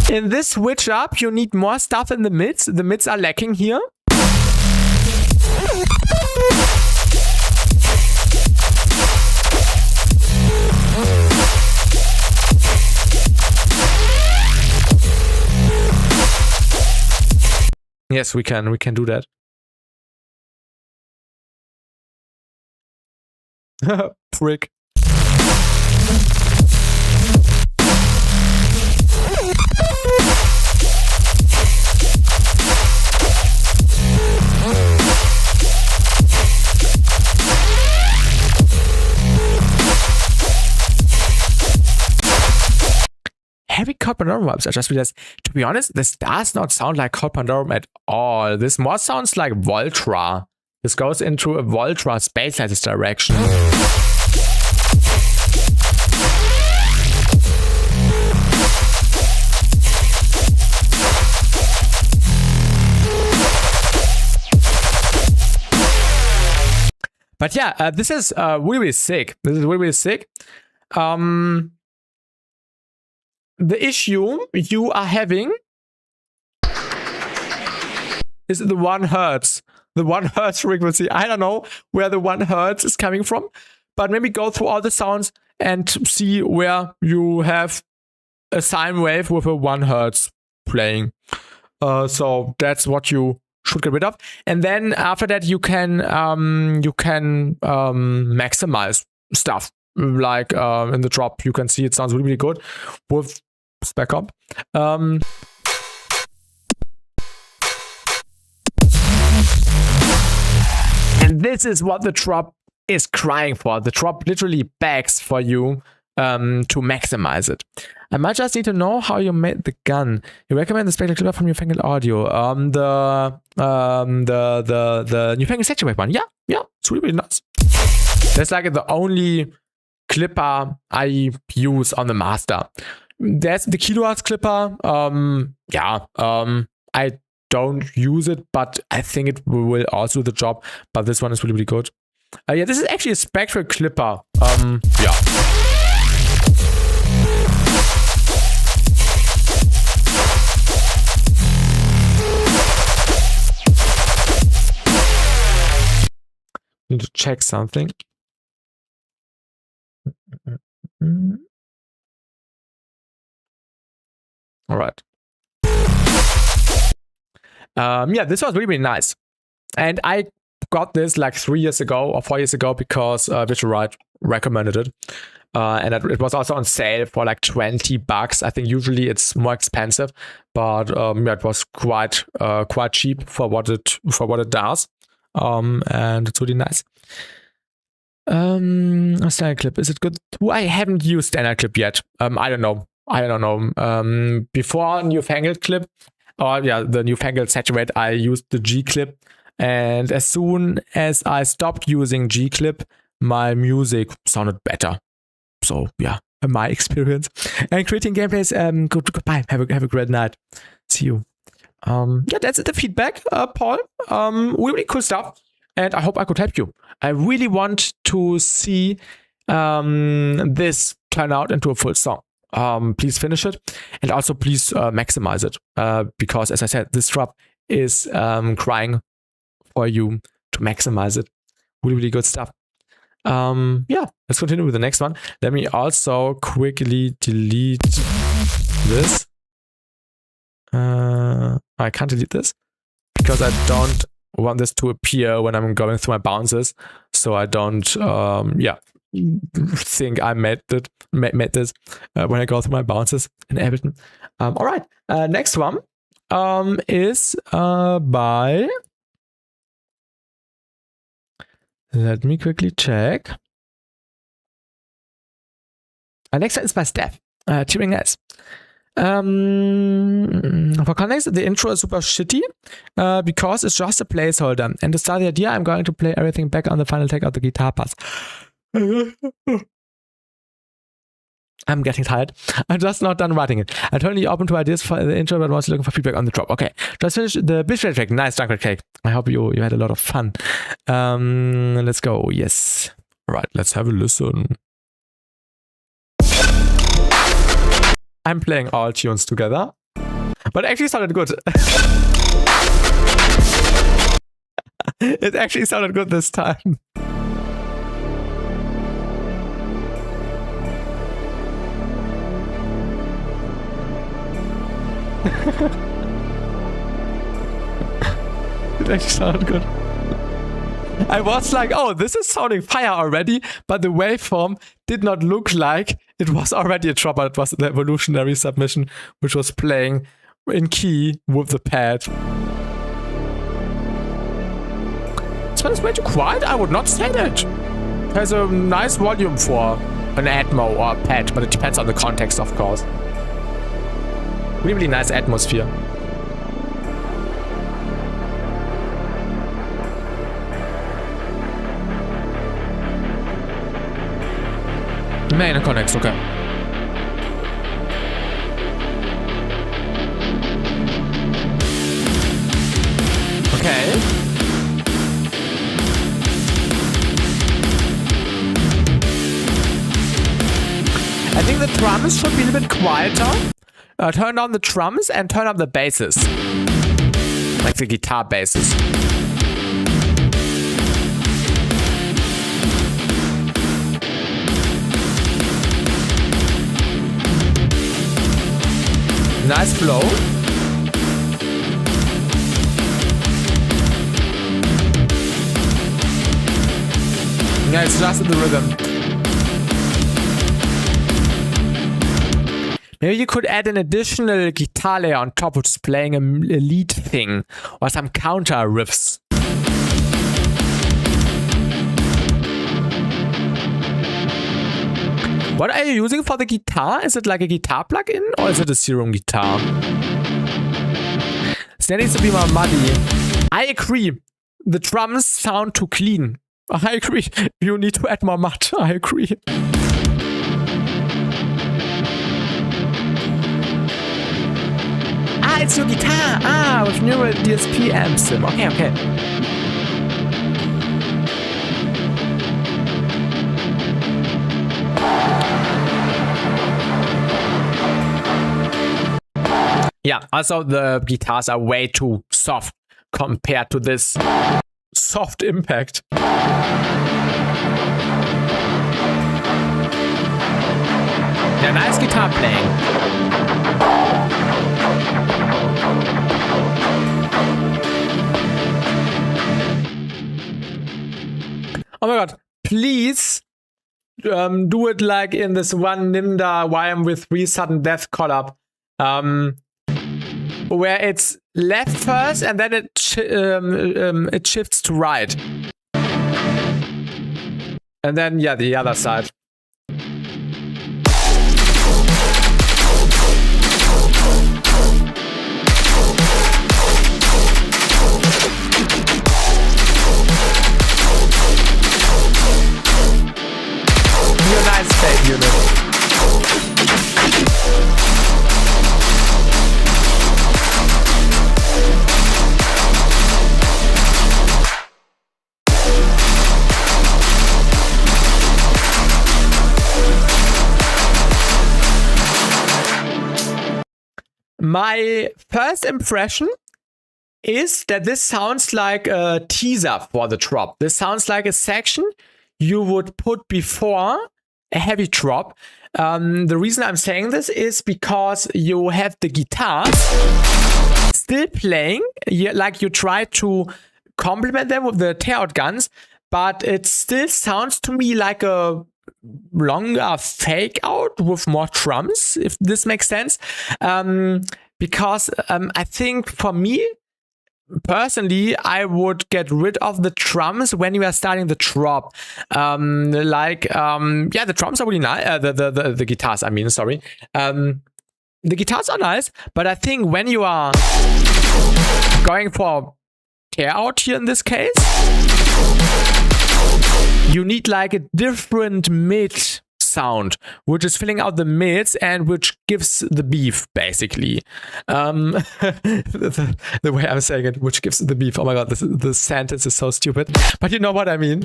In this switch up, you need more stuff in the mids. The mids are lacking here. Yes, we can do that. Prick. Heavy chord Pandorum vibes. I just realized, to be honest, this does not sound like chord Pandorum at all. This more sounds like Voltra. This goes into a Voltra space lattice direction. But yeah, this is really, really sick. This is really, really sick. The issue you are having is the 1 hertz. The 1 hertz frequency. I don't know where the 1 hertz is coming from, but maybe go through all the sounds and see where you have a sine wave with a 1 hertz playing. So that's what you should get rid of. And then after that, you can maximize stuff. Like in the drop, you can see it sounds really, really good with spec up. And this is what the drop is crying for. The drop literally begs for you to maximize it. I might just need to know how you made the gun. You recommend the spectacle clipper from Newfangled Audio. The Newfangled Saturate one. Yeah, it's really, really nice. That's like the only clipper I use on the master. There's the kilohertz clipper. I don't use it, but I think it will also do the job. But this one is really, really good. This is actually a spectral clipper. Need to check something. All right. This was really, really nice. And I got this like 3 years ago or 4 years ago because Visual Right recommended it. And it was also on sale for like $20. I think usually it's more expensive, but it was quite cheap for what it does. And it's really nice. A standard clip, is it good? I haven't used standard clip yet. I don't know. Before Newfangled clip, the Newfangled Saturate, I used the G clip, and as soon as I stopped using G clip, my music sounded better. So yeah, my experience. And creating gameplays. Goodbye. Have a great night. See you. That's the feedback, Paul. Really cool stuff, and I hope I could help you. I really want to see this turn out into a full song. Please finish it, and also please maximize it, because as I said, this drop is crying for you to maximize it. Really, really good stuff. Let's continue with the next one. Let me also quickly delete this. I can't delete this because I don't want this to appear when I'm going through my bounces, so I don't think I made this when I go through my bounces in Ableton. All right, next one is by, let me quickly check. Next one is by Steph, Turing S. For context, the intro is super shitty because it's just a placeholder. And to start the idea, I'm going to play everything back on the final take of the guitar parts. I'm getting tired. I'm just not done writing it. I'm totally open to ideas for the intro, but was looking for feedback on the drop. Okay, just finished the bitch track. Nice, chocolate cake. I hope you had a lot of fun. Let's go. Yes. All right, let's have a listen. I'm playing all tunes together, but it actually sounded good. It actually sounded good this time. It actually sounded good. I was like, oh, this is sounding fire already, but the waveform did not look like it was already a drop, but it was the evolutionary submission, which was playing in key with the pad. This one is way too quiet? I would not say that. It has a nice volume for an Atmo or a pad, but it depends on the context, of course. Really, really nice atmosphere. Main connects, okay. Okay. I think the drums should be a little bit quieter. Turn down the drums and turn up the basses. Like the guitar basses. Nice flow. Yeah, it's just the rhythm. Maybe you could add an additional guitar layer on top, which is playing a lead thing or some counter riffs. What are you using for the guitar? Is it like a guitar plugin or is it a serum guitar? That needs to be more muddy. I agree. The drums sound too clean. I agree. You need to add more mud. I agree. Ah, it's your guitar. Ah, with neural DSP amp sim. Okay, okay. Yeah, also the guitars are way too soft compared to this soft impact. Yeah, nice guitar playing. Oh my god, please do it like in this one Nimda YM with 3 sudden death collab. Where it's left first and then it shifts to right. And then, yeah, the other side. You're a nice fade unit. My first impression is that this sounds like a teaser for the drop. This sounds like a section you would put before a heavy drop. The reason I'm saying this is because you have the guitars still playing, like you try to complement them with the tear-out guns, but it still sounds to me like a longer fake out with more drums, if this makes sense. Because I think for me personally, I would get rid of the drums when you are starting the drop. Yeah, the drums are really nice. The guitars, I mean, sorry. The guitars are nice, but I think when you are going for tear out here in this case, you need like a different mid sound, which is filling out the mids and which gives the beef, basically. The way I'm saying it, which gives the beef. Oh my god, the sentence is so stupid. But you know what I mean.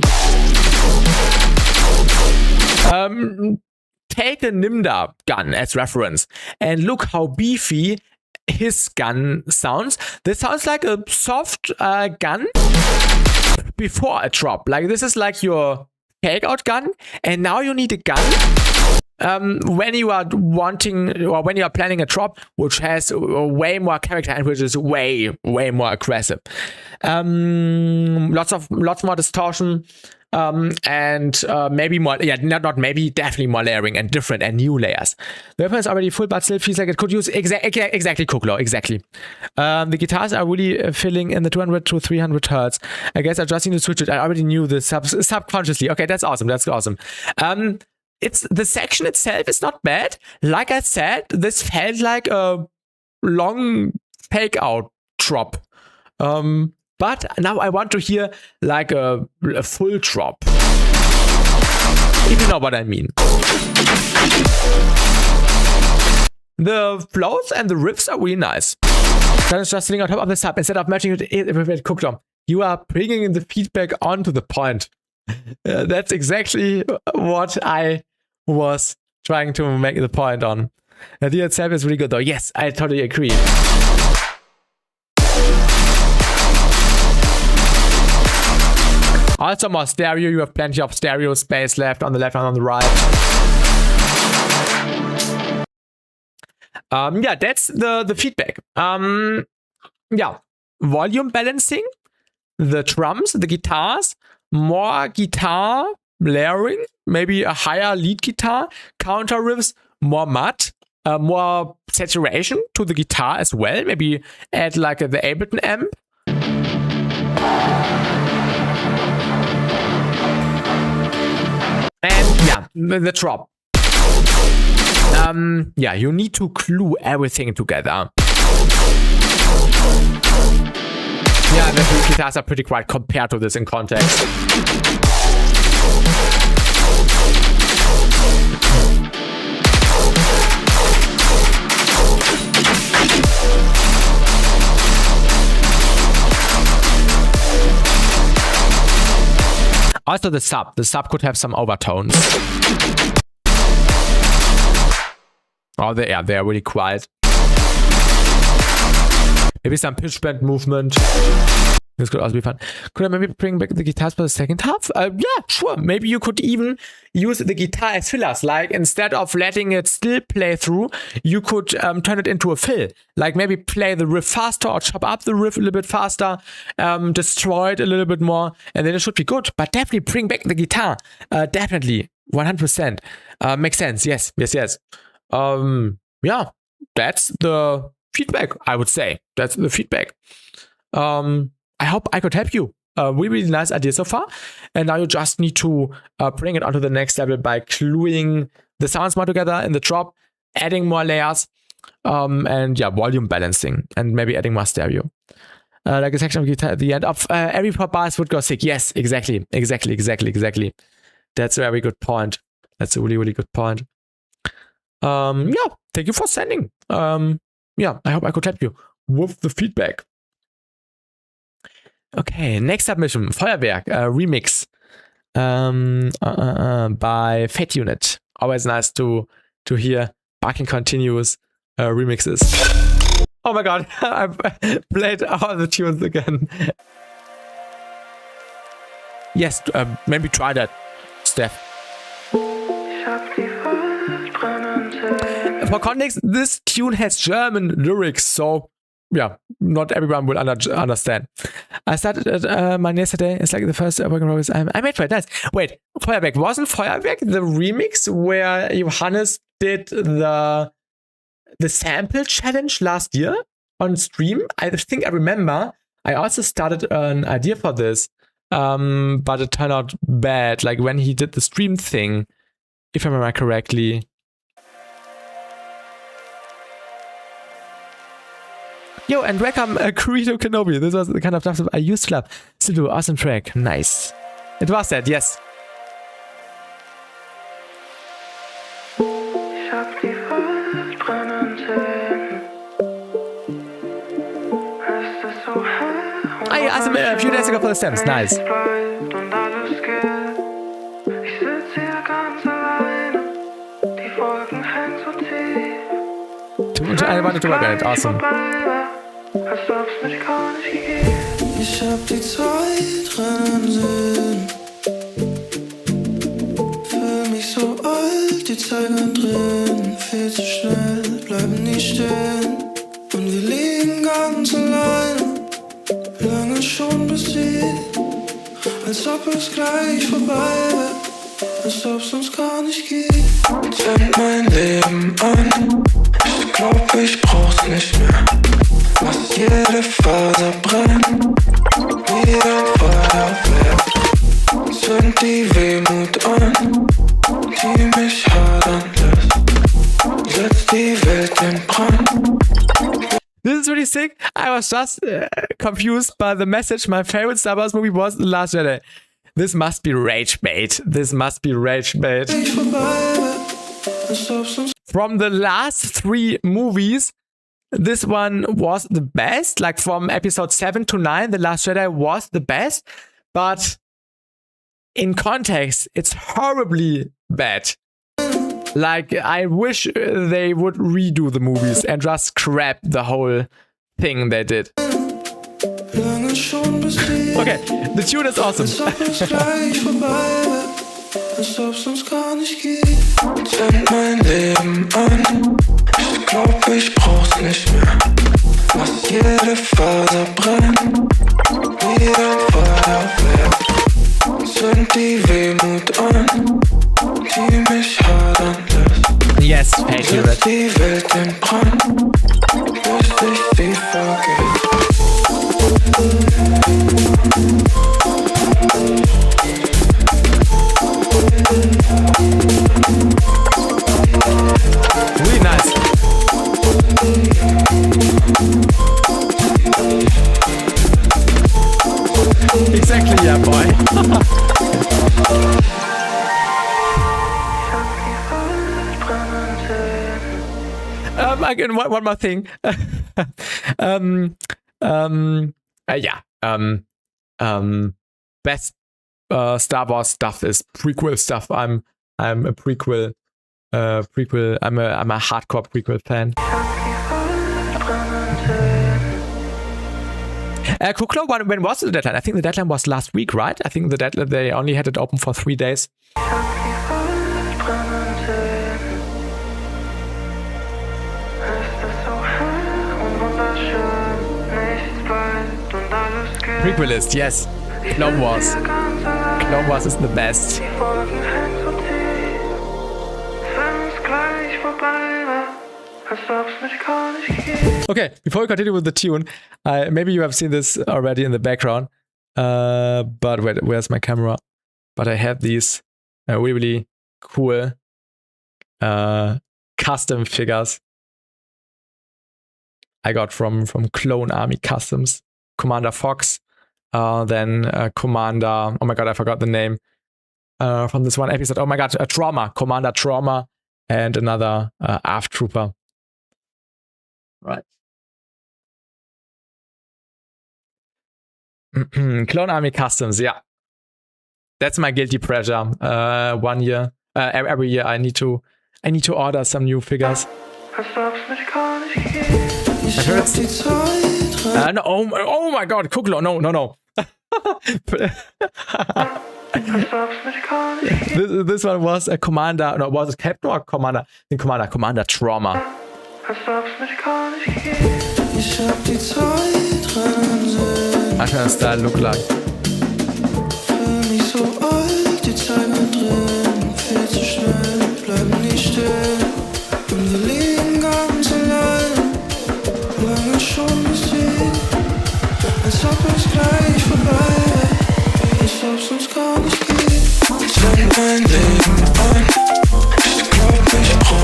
Take a Nimda gun as reference and look how beefy his gun sounds. This sounds like a soft gun before a drop. Like this is like your takeout gun, and now you need a gun when you are wanting or when you are planning a drop which has way more character and which is way more aggressive. Lots more distortion. And maybe more, yeah, not maybe, definitely more layering and different and new layers. The weapon is already full, but still feels like it could use exactly Kuklo, exactly. The guitars are really filling in the 200 to 300 hertz. I guess I just need to switch it. I already knew this subconsciously. Okay, that's awesome. That's awesome. It's the section itself is not bad. Like I said, this felt like a long fake out drop. But now I want to hear like a full drop. If you know what I mean. The flows and the riffs are really nice. Then it's just sitting on top of the sub instead of matching it with Cookdom. You are bringing the feedback onto the point. That's exactly what I was trying to make the point on. The idea itself is really good though. Yes, I totally agree. Also more stereo, you have plenty of stereo space left on the left and on the right. Yeah, that's the feedback. Yeah, volume balancing, the drums, the guitars, more guitar layering, maybe a higher lead guitar, counter riffs, more mud, more saturation to the guitar as well. Maybe add like the Ableton amp. And yeah, the drop. Yeah, you need to glue everything together. Yeah, the two guitars are pretty quiet compared to this in context. Also the sub could have some overtones. Oh, they are really quiet. Maybe some pitch bend movement. This could also be fun. Could I maybe bring back the guitars for the second half? Yeah, sure. Maybe you could even use the guitar as fillers. Like instead of letting it still play through, you could turn it into a fill. Like maybe play the riff faster or chop up the riff a little bit faster, destroy it a little bit more, and then it should be good. But definitely bring back the guitar. Definitely. 100%. Makes sense. Yes. Yeah, that's the feedback, I would say. That's the feedback. I hope I could help you. Really nice idea so far. And now you just need to bring it onto the next level by gluing the sounds more together in the drop, adding more layers, and yeah, volume balancing, and maybe adding more stereo. Like a section of guitar at the end of every pop bars would go sick. Yes, exactly. That's a very good point. That's a really good point. Yeah, thank you for sending. Yeah, I hope I could help you with the feedback. Okay, next submission, Feuerwerk, remix by Fat Unit. Always nice to hear Barking Continuous remixes. Oh my god, I played all the tunes again. Yes, maybe try that, Steph. For context, this tune has German lyrics, so yeah, not everyone will understand. I started mine yesterday. It's like the first work in progress I made for it. Nice. Wait, Feuerwerk. Wasn't Feuerwerk the remix where Johannes did the sample challenge last year on stream? I think I remember. I also started an idea for this, but it turned out bad. Like when he did the stream thing, if I remember correctly. Yo, and welcome Kurito Kenobi. This was the kind of stuff I used to love. Still do, awesome track. Nice. It was that, yes. I asked him a few days ago for the stems. Nice. I wanted to work on it. Awesome. Ich hab die Zeit rennen sehen. Fühl mich so alt, die Zeit geht drin. Viel zu schnell, bleiben nie stehen. Und wir liegen ganz alleine. Lange schon besiegt. Als ob es gleich vorbei wäre. Als ob's uns gar nicht gibt. Zünd mein Leben an. Ich glaub, ich brauch's nicht mehr. Lass jede Faser brennen, wie ein Feuerwerk. Zünd die Wehmut an, die mich hadern lässt. Setz die Welt in Brand. This is really sick. I was just confused by the message. My favorite Star Wars movie was The Last Jedi. This must be rage bait. From the last 3 movies, this one was the best. Like from episode 7 to 9, The Last Jedi was the best. But in context, it's horribly bad. Like, I wish they would redo the movies and just scrap the whole thing they did. Okay, the tune is awesome. Als ob's uns gar nicht gibt. Zünd mein Leben an. Ich glaub, ich brauch's nicht mehr. Lass jede Faser brennen. Wie ein Feuerwerk. Zünd die Wehmut an, die mich hadern lässt. Yes, accurate. Setz die Welt in Brand, bis ich sie vergesse. Really nice. Exactly, yeah, boy. Again, one more thing. Best Star Wars stuff is prequel stuff. I'm a prequel. I'm a hardcore prequel fan. Kuklo, when was the deadline? I think the deadline was last week, right? I think the deadline, they only had it open for 3 days. Prequelist, yes. Clone Wars. Clone Wars is the best. Okay, before we continue with the tune, maybe you have seen this already in the background. But wait, where's my camera? But I have these really, really cool custom figures I got from Clone Army Customs. Commander Fox, then Commander, oh my god, I forgot the name from this one episode. Oh my god, Trauma, Commander Trauma, and another ARF Trooper. Right. Clone Army Customs, yeah. That's my guilty pleasure. 1 year, every year I need to order some new figures. No, oh my god, Kuklo, no. this one was a Commander, no, was it Captain or Commander? I think Commander Trauma. How does that look like?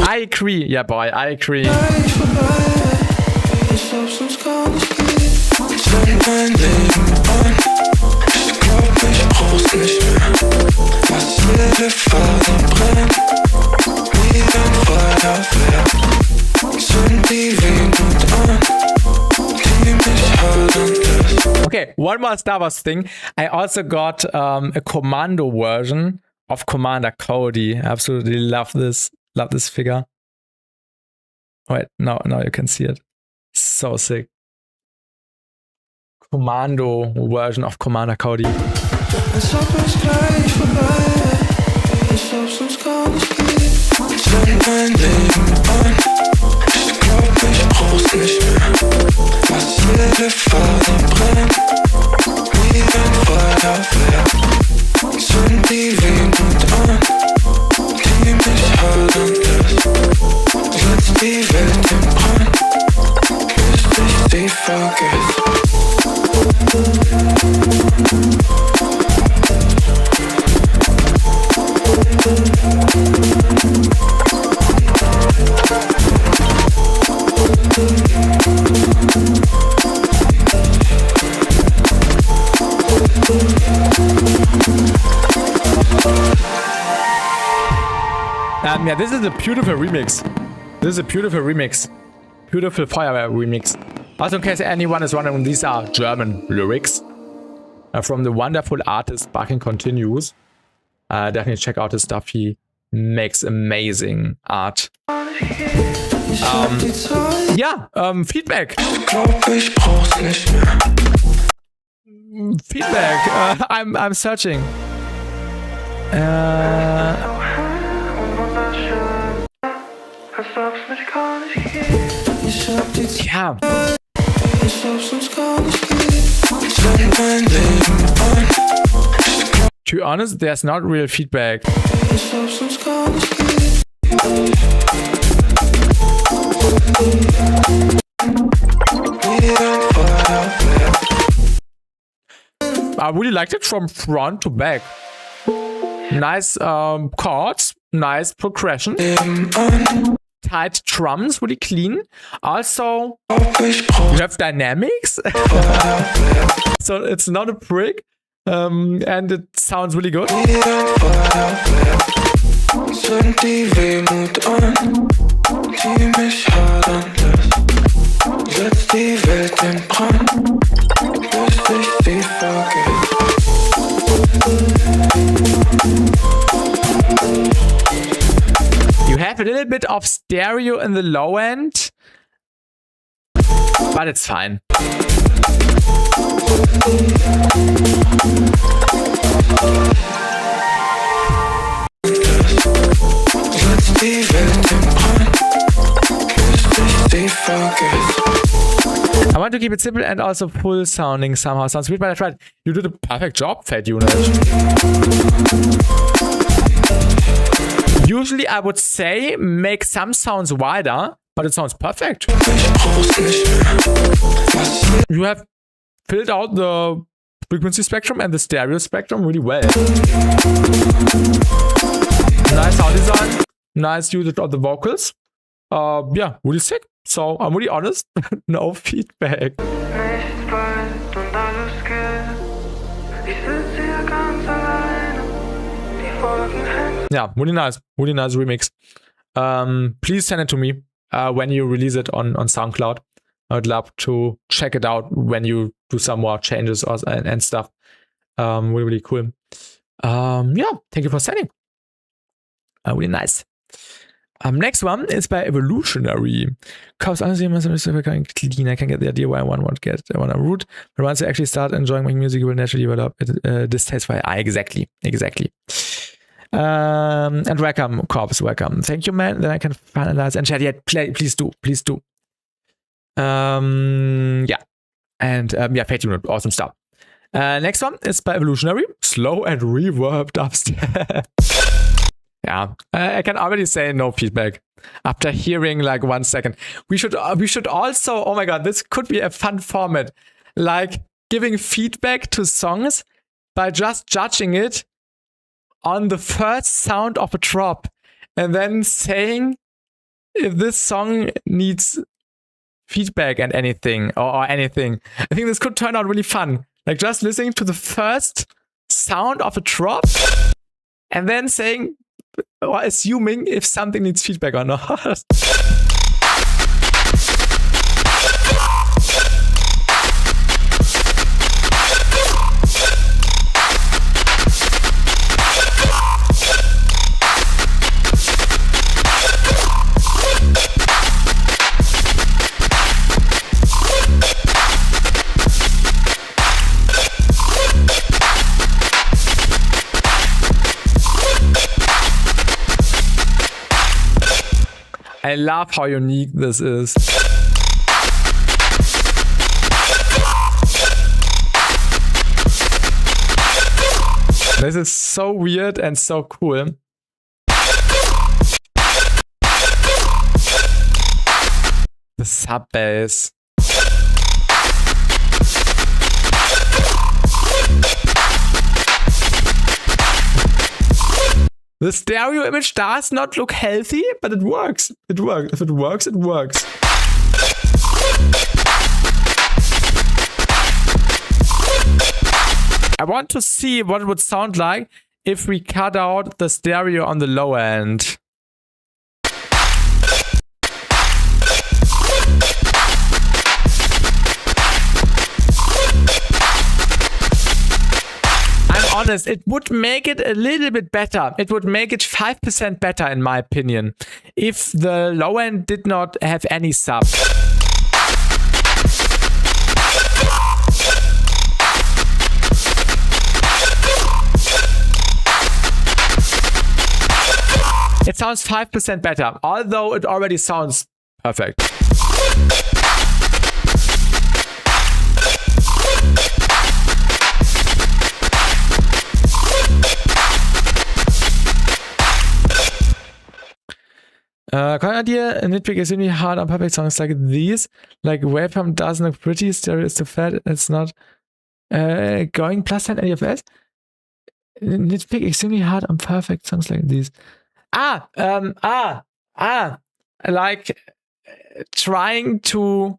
I agree, yeah boy, I agree. Okay, one more Star Wars thing. I also got a Commando version of Commander Cody. I absolutely love this figure. Wait, now you can see it. So sick. Commando version of Commander Cody. Yeah, this is a beautiful remix. Beautiful Feuerwehr remix. Also, in case anyone is wondering, these are German lyrics from the wonderful artist Barking Continues. Definitely check out his stuff. He makes amazing art. Feedback. Feedback. I'm searching. Ja. To be honest, there's not real feedback. Ich glaub, sonst gar nicht geht. I really liked it from front to back. Nice chords, nice progression. Tight drums, really clean. Also, you have dynamics. So it's not a prick. And it sounds really good. Zünd die Wehmut an, die mich hadern lässt. Setz die Welt in Brand, bis ich sie vergesse. You have a little bit of stereo in the low end, but it's fine. Setz die Welt in Brand, bis ich sie vergesse. I want to keep it simple and also full sounding somehow. Sounds weird, but I tried. You did a perfect job, Fat Unit. Usually I would say make some sounds wider, but it sounds perfect. You have filled out the frequency spectrum and the stereo spectrum really well. Nice sound design. Nice usage of the vocals. Yeah, really sick. So I'm really honest. No feedback. Nichts bleibt und alles geht. Ich sitze hier ganz alleine. Die Wolken hängen. Yeah, really nice remix. Please send it to me when you release it on SoundCloud. I'd love to check it out when you do some more changes and stuff. Really cool. Yeah, thank you for sending. Really nice. Next one is by Evolutionary. Cause honestly, I'm clean. I can get the idea why one would get one a root. But once you actually start enjoying my music, you will naturally develop this taste for AI. Exactly. And welcome, Corpse. Welcome. Thank you, man. Then I can finalize and chat. Yeah, please do. Yeah. And yeah, Fate Unit. Awesome stuff. Next one is by Evolutionary. Slow and reverb dubstep. Yeah, I can already say no feedback after hearing like 1 second. We should also, oh my god, this could be a fun format, like giving feedback to songs by just judging it on the first sound of a drop and then saying if this song needs feedback and anything or anything. I think this could turn out really fun, like just listening to the first sound of a drop and then saying or assuming if something needs feedback or not. I love how unique this is. This is so weird and so cool. The sub bass. The stereo image does not look healthy, but it works. It works. If it works, it works. I want to see what it would sound like if we cut out the stereo on the low end. Honest, it would make it a little bit better. It would make it 5% better in my opinion if the low end did not have any sub. It sounds 5% better, although it already sounds perfect. Common idea, a nitpick is really hard on perfect songs like these. Like waveform doesn't look pretty, stereo is too fat, it's not going plus 10 AFS. Nitpick extremely hard on perfect songs like these. Like trying to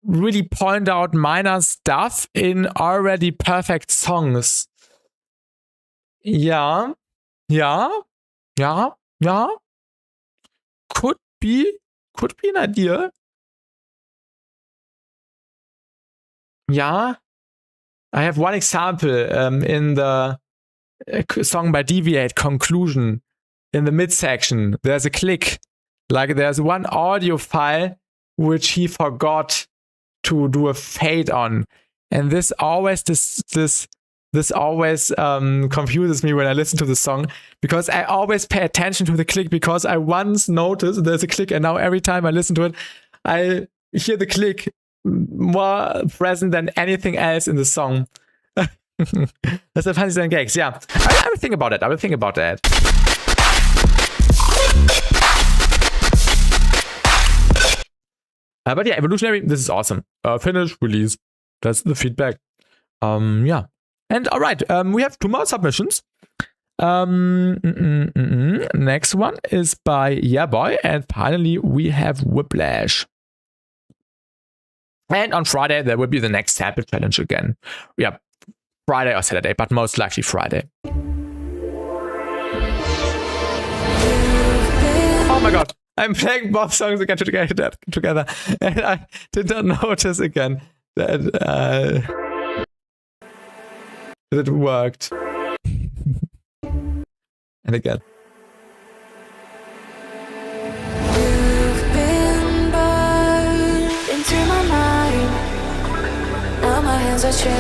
really point out minor stuff in already perfect songs. Yeah. Could be an idea. Yeah. I have one example in the song by Deviate, Conclusion. In the midsection, there's a click. Like there's one audio file which he forgot to do a fade on. And this always confuses me when I listen to the song, because I always pay attention to the click, because I once noticed there's a click, and now every time I listen to it, I hear the click more present than anything else in the song. That's the funniest and gags. Yeah, I will think about it. But yeah, Evolutionary, this is awesome. Finish, release. That's the feedback. Yeah. And all right, we have 2 more submissions. Next one is by Yeah Boy, and finally we have Whiplash. And on Friday there will be the next sample challenge again. Yeah, Friday or Saturday, but most likely Friday. Oh my god, I'm playing both songs again together, and I did not notice again that it worked. And again. You've been burned into my mind. Now my hands are shaking.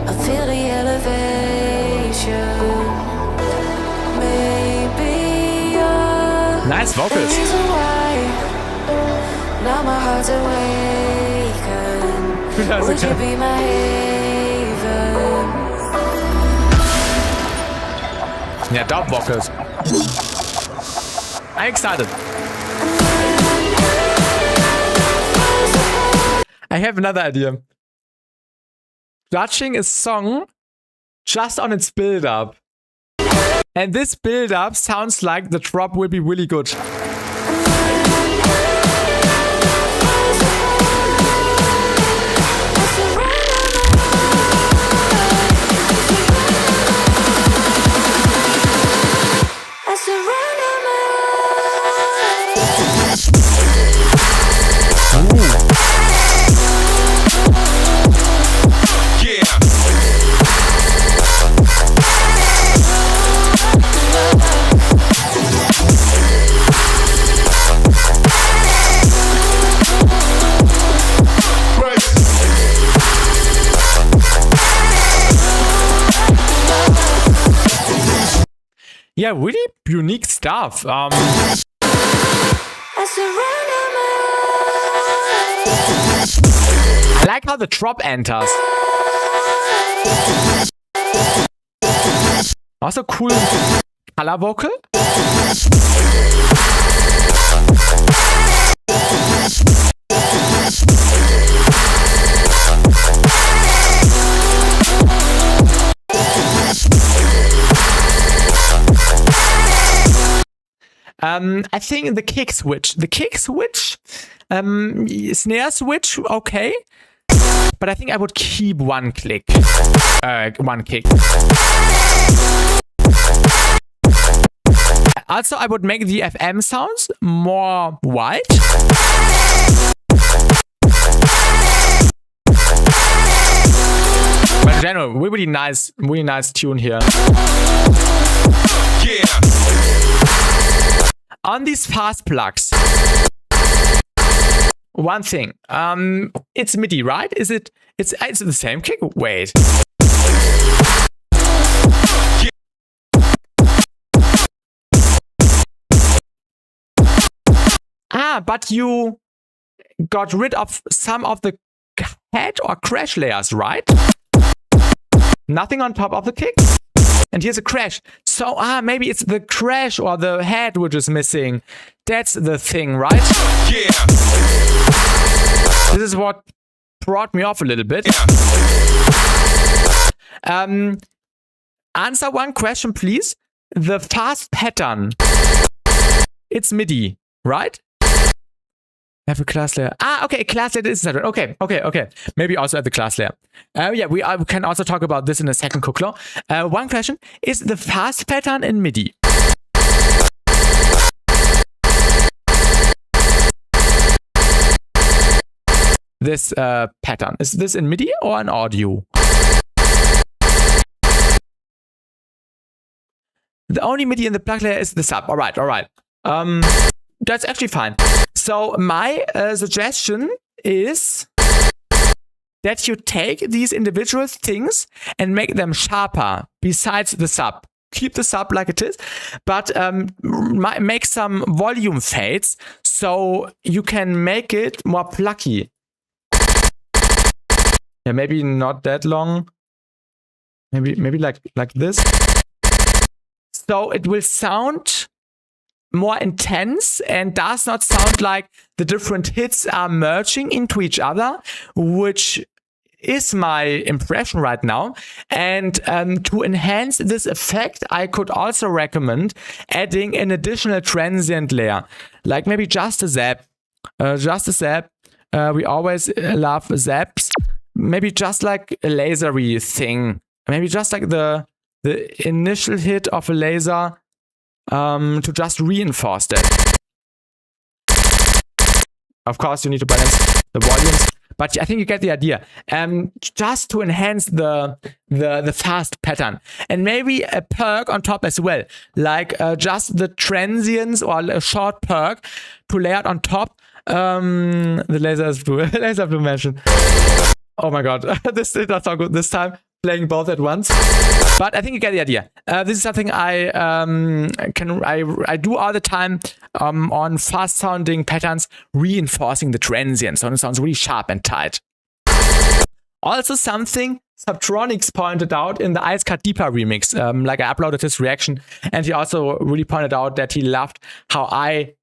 I feel the elevation. Maybe you're Nice vocals. the reason why. Now my heart's awakened. Would you be my haven? Yeah, dope vocals. I'm excited. I have another idea. Judging a song just on its build-up. And this build-up sounds like the drop will be really good. Yeah, really unique stuff. I like how the drop enters. Also cool color vocal. I think the kick switch, snare switch, okay. But I think I would keep one kick. Also, I would make the FM sounds more wide. But in general, really nice tune here. Yeah. On these fast plugs, one thing, it's MIDI, right? Is it? It's the same kick. Wait. But you got rid of some of the head or crash layers, right? Nothing on top of the kick. and here's a crash. So maybe it's the crash or the head which is missing. That's the thing, right? Yeah. This is what brought me off a little bit. Yeah. Answer one question, please. The fast pattern. It's MIDI, right? Have a class layer. Okay, class layer is separate. Okay. Maybe also at the class layer. We can also talk about this in a second, Kuklo. One question, is the fast pattern in MIDI? This pattern, is this in MIDI or in audio? The only MIDI in the plug layer is the sub. All right. That's actually fine. So my suggestion is that you take these individual things and make them sharper besides the sub. Keep the sub like it is, but make some volume fades so you can make it more plucky. Yeah, maybe not that long. Maybe like this. So it will sound more intense and does not sound like the different hits are merging into each other, which is my impression right now. And to enhance this effect, I could also recommend adding an additional transient layer, like maybe just a zap. We always love zaps. Maybe just like a lasery thing. Maybe just like the initial hit of a laser to just reinforce that. Of course, you need to balance the volumes, but I think you get the idea. Just to enhance the fast pattern, and maybe a perk on top as well, like just the transients or a short perk to layer it on top. The laser is blue. Laser blue mention. Oh my god, this did not sound good this time. Playing both at once, but I think you get the idea. This is something I do all the time on fast sounding patterns, reinforcing the transient, so it sounds really sharp and tight. Also something Subtronics pointed out in the Ice Cut Deeper remix. Like I uploaded his reaction, and he also really pointed out that he loved how I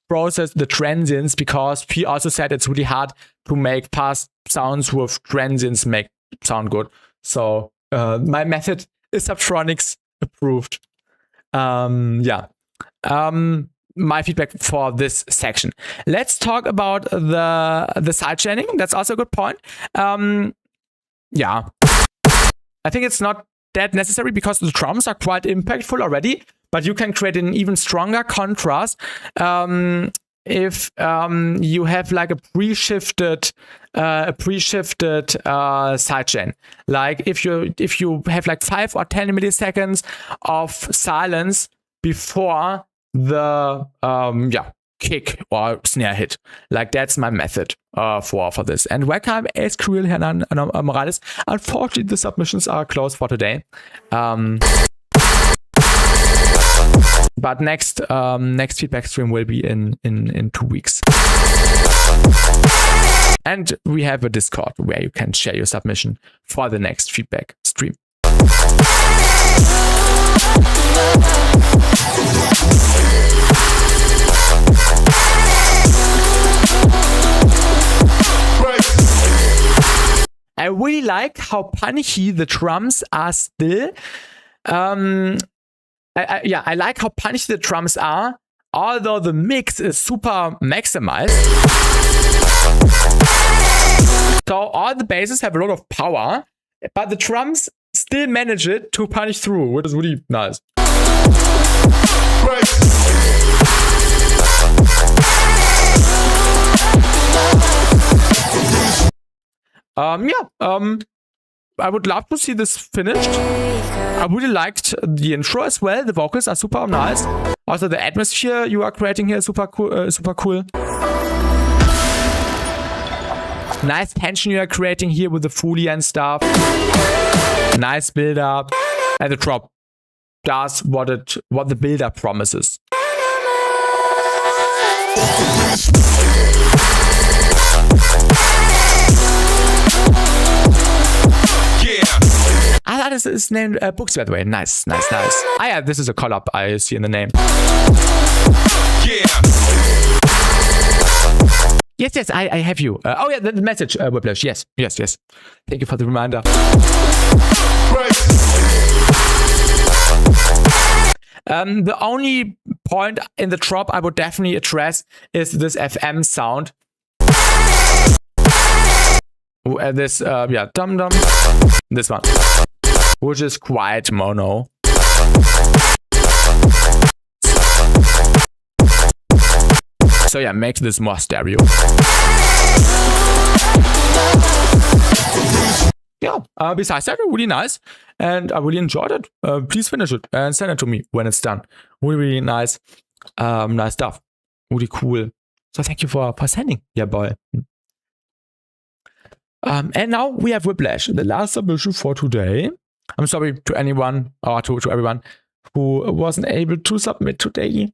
process the transients, because he also said it's really hard to make fast sounds with transients make sound good. So my method is Subtronics approved. My feedback for this section. Let's talk about the sidechaining. That's also a good point. I think it's not that necessary because the drums are quite impactful already, but you can create an even stronger contrast if you have like a pre-shifted sidechain. Like if you have like 5 or 10 milliseconds of silence before the kick or snare hit. Like that's my method for this. And welcome SQL Hernan Morales. Unfortunately, the submissions are closed for today. But next feedback stream will be in 2 weeks. And we have a Discord where you can share your submission for the next feedback stream. I really like how punchy the drums are still. I like how punchy the drums are, although the mix is super maximized. So all the basses have a lot of power, but the drums still manage it to punch through, which is really nice. I would love to see this finished. I really liked the intro as well. The vocals are super nice. Also, the atmosphere you are creating here is super cool. Nice tension you are creating here with the Foley and stuff. Nice build up. And the drop does what the build-up promises. that is named Books, by the way. Nice. Ah, yeah, this is a collab I see in the name. Yes, I have you. Oh yeah, the message, Whiplash. Yes. Thank you for the reminder. The only point in the drop I would definitely address is this FM sound. This, dum-dum. This one. Which is quite mono. So yeah, make this more stereo. Yeah, besides that, really nice. And I really enjoyed it. Please finish it and send it to me when it's done. Really nice. Nice stuff. Really cool. So thank you for sending. Yeah, boy. And now we have Whiplash, the last submission for today. I'm sorry to anyone or to everyone who wasn't able to submit today.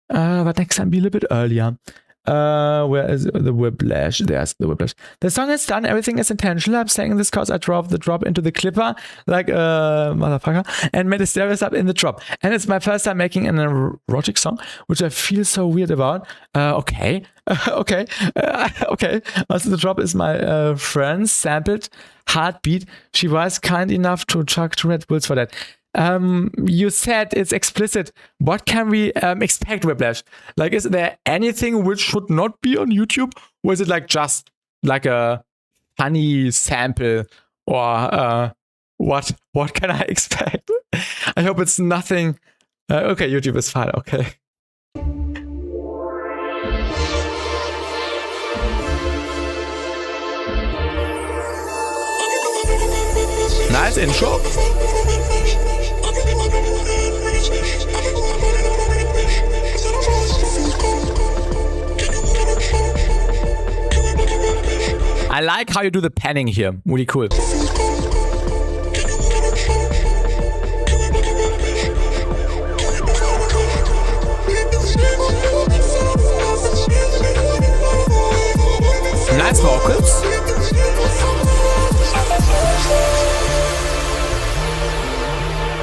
But next time be a little bit earlier. Where is the Whiplash? There's the Whiplash. The song is done. Everything is intentional. I'm saying this because I drove the drop into the clipper like a motherfucker and made a stereo sub in the drop. And it's my first time making an erotic song, which I feel so weird about. Okay. Okay. Also, the drop is my friend's sampled heartbeat. She was kind enough to chuck 2 Red Bulls for that. You said it's explicit. What can we expect, Whiplash? Like, is there anything which should not be on YouTube? Or is it like just like a funny sample? Or what can I expect? I hope it's nothing. Okay, YouTube is fine. Okay. Nice intro. I like how you do the panning here. Really cool. Nice vocals.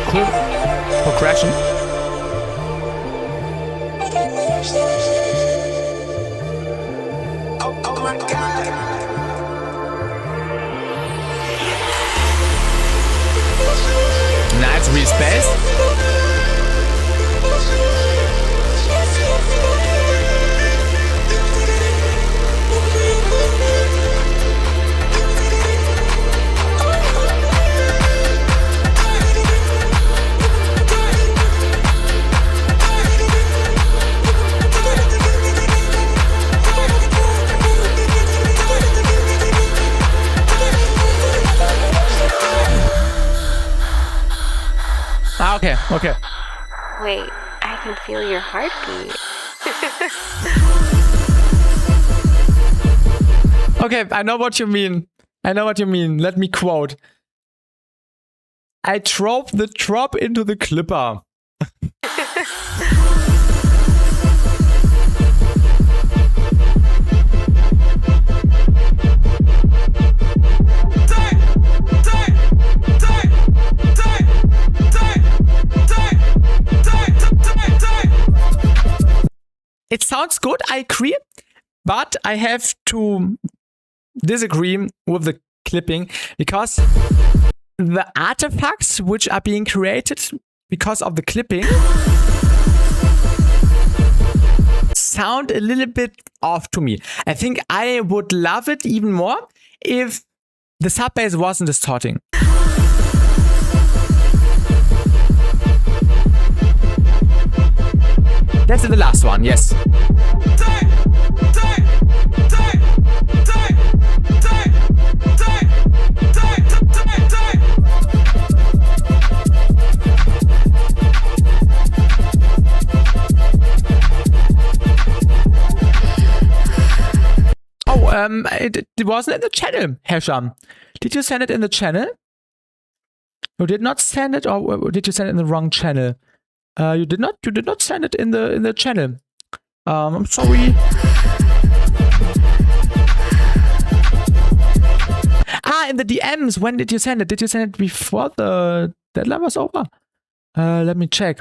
Cool progression. Oh my God. Nice re-space. Okay. Wait, I can feel your heartbeat. Okay, I know what you mean. Let me quote. I drove the drop into the clipper. It sounds good, I agree, but I have to disagree with the clipping because the artifacts which are being created because of the clipping sound a little bit off to me. I think I would love it even more if the sub bass wasn't distorting. That's the last one, yes. Oh, it wasn't in the channel, Hesham. Did you send it in the channel? You did not send it, or did you send it in the wrong channel? You did not send it in the channel. I'm sorry. Ah, in the DMs. When did you send it? Did you send it before the deadline was over? Let me check.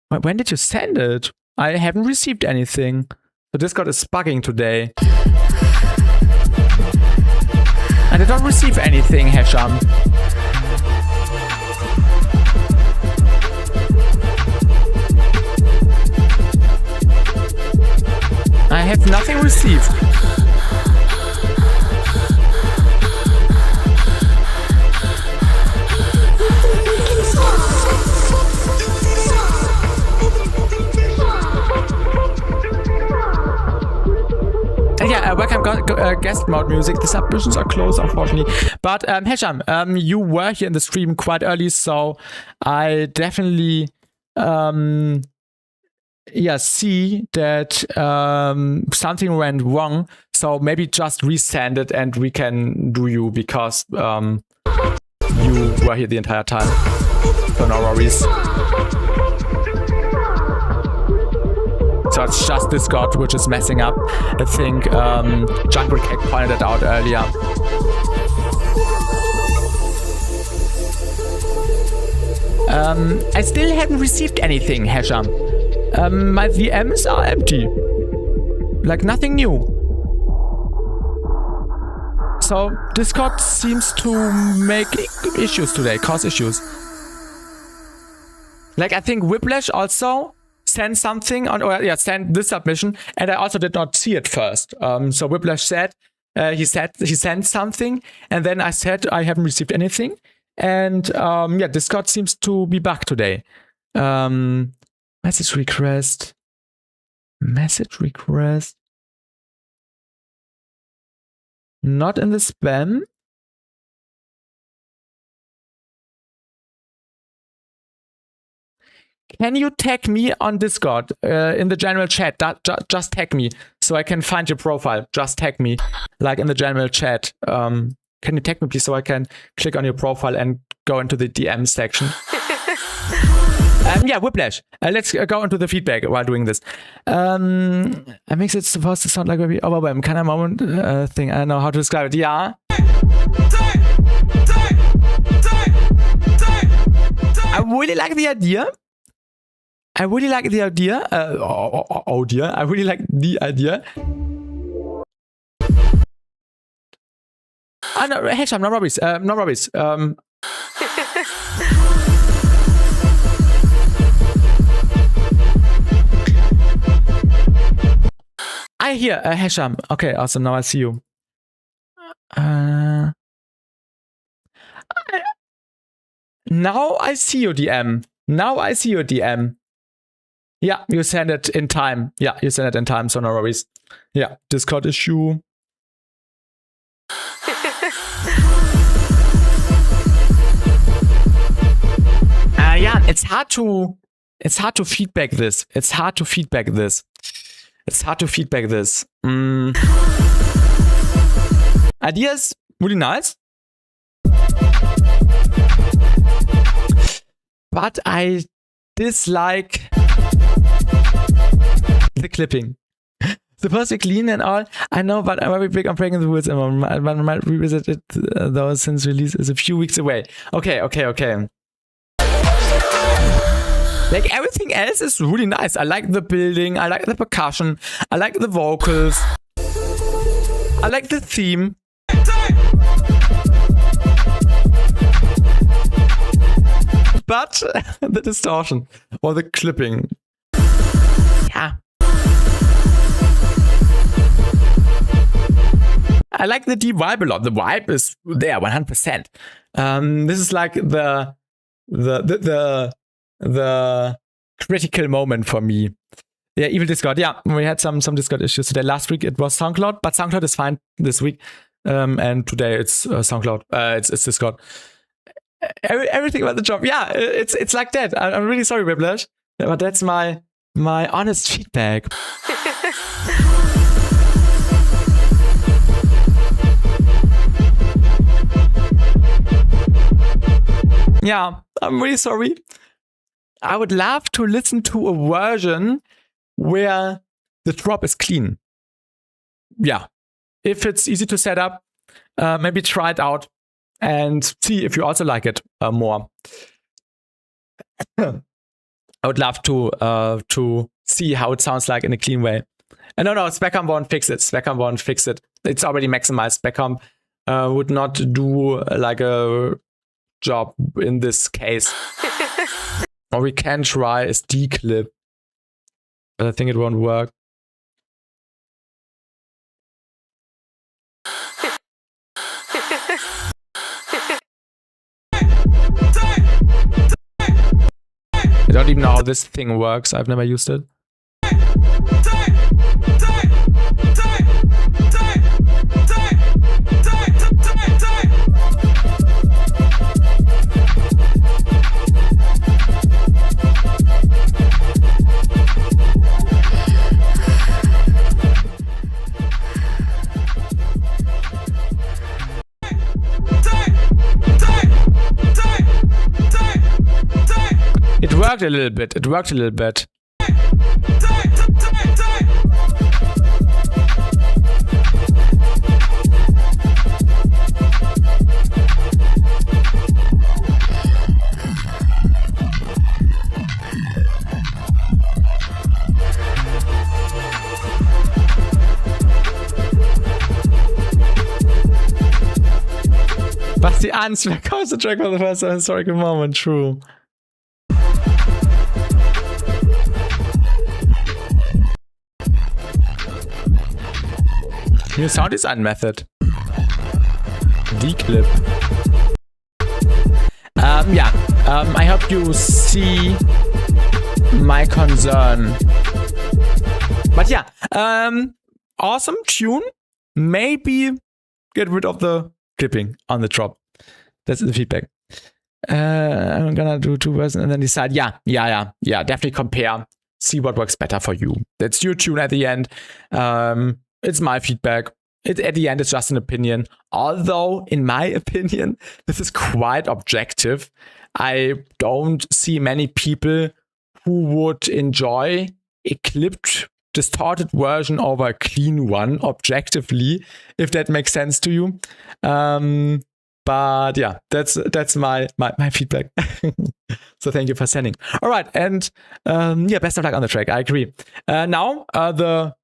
When did you send it? I haven't received anything. So Discord is bugging today. I did not receive anything, Hesham. I have nothing received. Yeah, welcome guest mode music. The submissions are closed, unfortunately. But Hesham, you were here in the stream quite early, so I definitely see that something went wrong. So maybe just resend it and we can do you because you were here the entire time. So no worries. So it's just Discord which is messing up. I think Jungle Cake pointed it out earlier. I still haven't received anything, Hesham. My VMs are empty. Like nothing new. So Discord seems to make issues today, cause issues. Like I think Whiplash also sent something on, sent this submission, and I also did not see it first. So Whiplash said he sent something, and then I said I haven't received anything, and Discord seems to be bugged today. Message request. Not in the spam. Can you tag me on Discord in the general chat? Just tag me so I can find your profile. Just tag me, like in the general chat. Can you tag me, please, so I can click on your profile and go into the DM section? Whiplash. Let's go into the feedback while doing this. I think it's supposed to sound like maybe overwhelmed. Kind of moment thing. I don't know how to describe it. Yeah. I really like the idea. I really like the idea. I really like the idea. No, Hesham, no rubbish. No rubbish. I hear Hesham. Okay, awesome. Now I see you. Now I see your DM. Yeah, you send it in time. So no worries. Yeah, Discord issue. It's hard to feedback this. Ideas really nice, but I dislike the clipping. Supposed to be clean and all. I know, but I'm very big on breaking the rules. I might revisit it though, since release is a few weeks away. Okay. Like everything else is really nice. I like the building. I like the percussion. I like the vocals. I like the theme. But the distortion or the clipping. Yeah. I like the deep vibe a lot. The vibe is there 100%. This is like the critical moment for me. Yeah, Evil Discord. Yeah, we had some Discord issues today. Last week it was SoundCloud, but SoundCloud is fine this week. And today it's SoundCloud. It's Discord. Everything about the job. Yeah, it's like that. I'm really sorry, Whiplash, but that's my honest feedback. Yeah, I'm really sorry. I would love to listen to a version where the drop is clean. Yeah, if it's easy to set up, maybe try it out and see if you also like it more. I would love to see how it sounds like in a clean way. And no, Speckham won't fix it. Speckham won't fix it. It's already maximized. Speckham would not do like a job in this case. Or we can try a declip, but I think it won't work. I don't even know how this thing works. I've never used it. It worked a little bit. It worked a little bit. BassTi answer comes the track for the first historical moment. True. New sound design method. Declip. I hope you see my concern. But yeah, awesome tune. Maybe get rid of the clipping on the drop. That's the feedback. I'm gonna do 2 versions and then decide. Yeah. Definitely compare. See what works better for you. That's your tune at the end. It's my feedback. At the end, it's just an opinion. Although, in my opinion, this is quite objective. I don't see many people who would enjoy a clipped, distorted version over a clean one, objectively, if that makes sense to you. But yeah, that's my feedback. So thank you for sending. All right, and best of luck on the track. I agree. Now the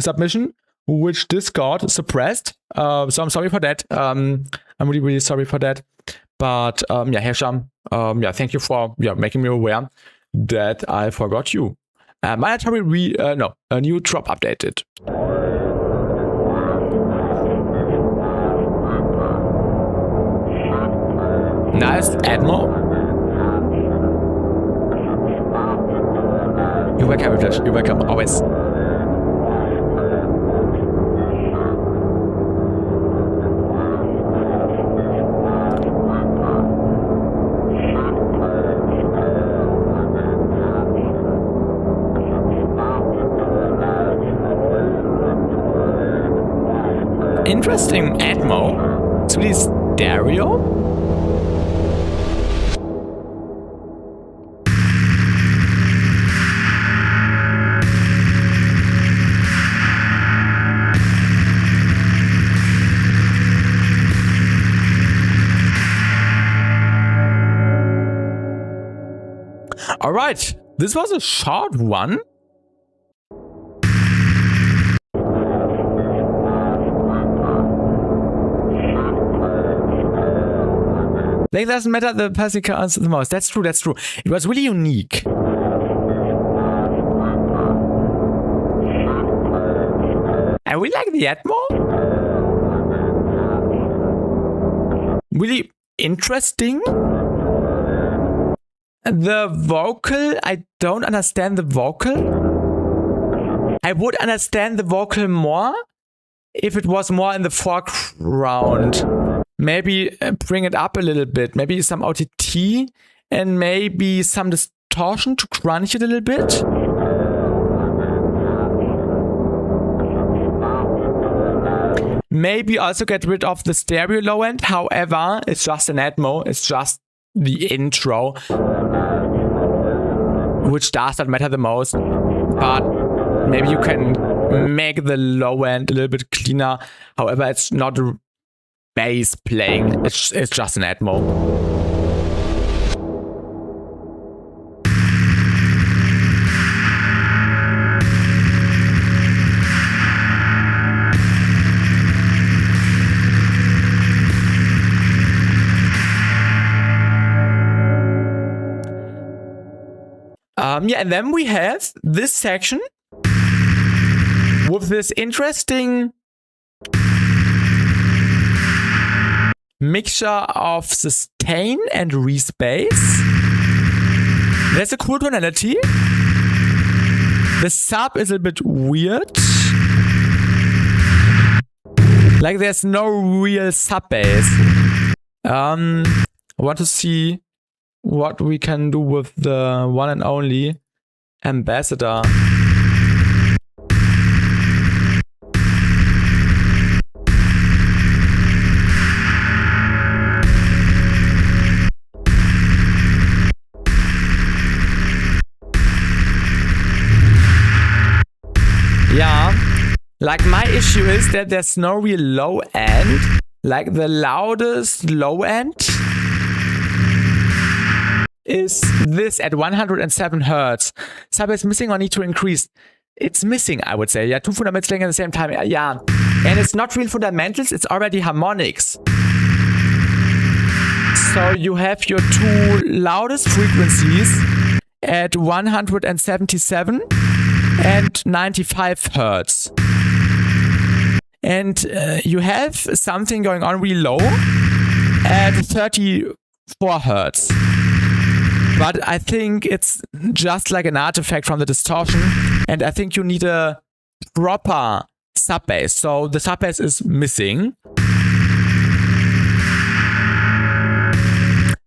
submission, which Discord suppressed. So I'm sorry for that. I'm really, really sorry for that. But Hersham, thank you for making me aware that I forgot you. Mandatory a new drop updated. Nice, Admo. You're welcome, Flash. You're welcome, always. Interesting Atmo. It's really stereo. All right, this was a short one. Like, it doesn't matter the person can answer the most. That's true, that's true. It was really unique. I really like the Atmo. Really interesting. The vocal, I don't understand the vocal. I would understand the vocal more if it was more in the foreground. Maybe bring it up a little bit. Maybe some OTT and maybe some distortion to crunch it a little bit. Maybe also get rid of the stereo low end. However, it's just an Atmo. It's just the intro, which does not matter the most. But maybe you can make the low end a little bit cleaner. However, it's not bass playing. It's just an Atmo. Yeah, and then we have this section with this interesting mixture of sustain and respace. There's a cool tonality. The sub is a bit weird. Like there's no real sub bass. I want to see what we can do with the one and only Ambassador. Yeah, like my issue is that there's no real low end. Like the loudest low end is this at 107 hertz. Sub is missing or need to increase? It's missing, I would say. Yeah, two fundamentals playing at the same time. Yeah, and it's not real fundamentals, it's already harmonics. So you have your two loudest frequencies at 177 and 95 hertz. And you have something going on really low at 34 hertz. But I think it's just like an artifact from the distortion. And I think you need a proper sub bass. So the sub bass is missing.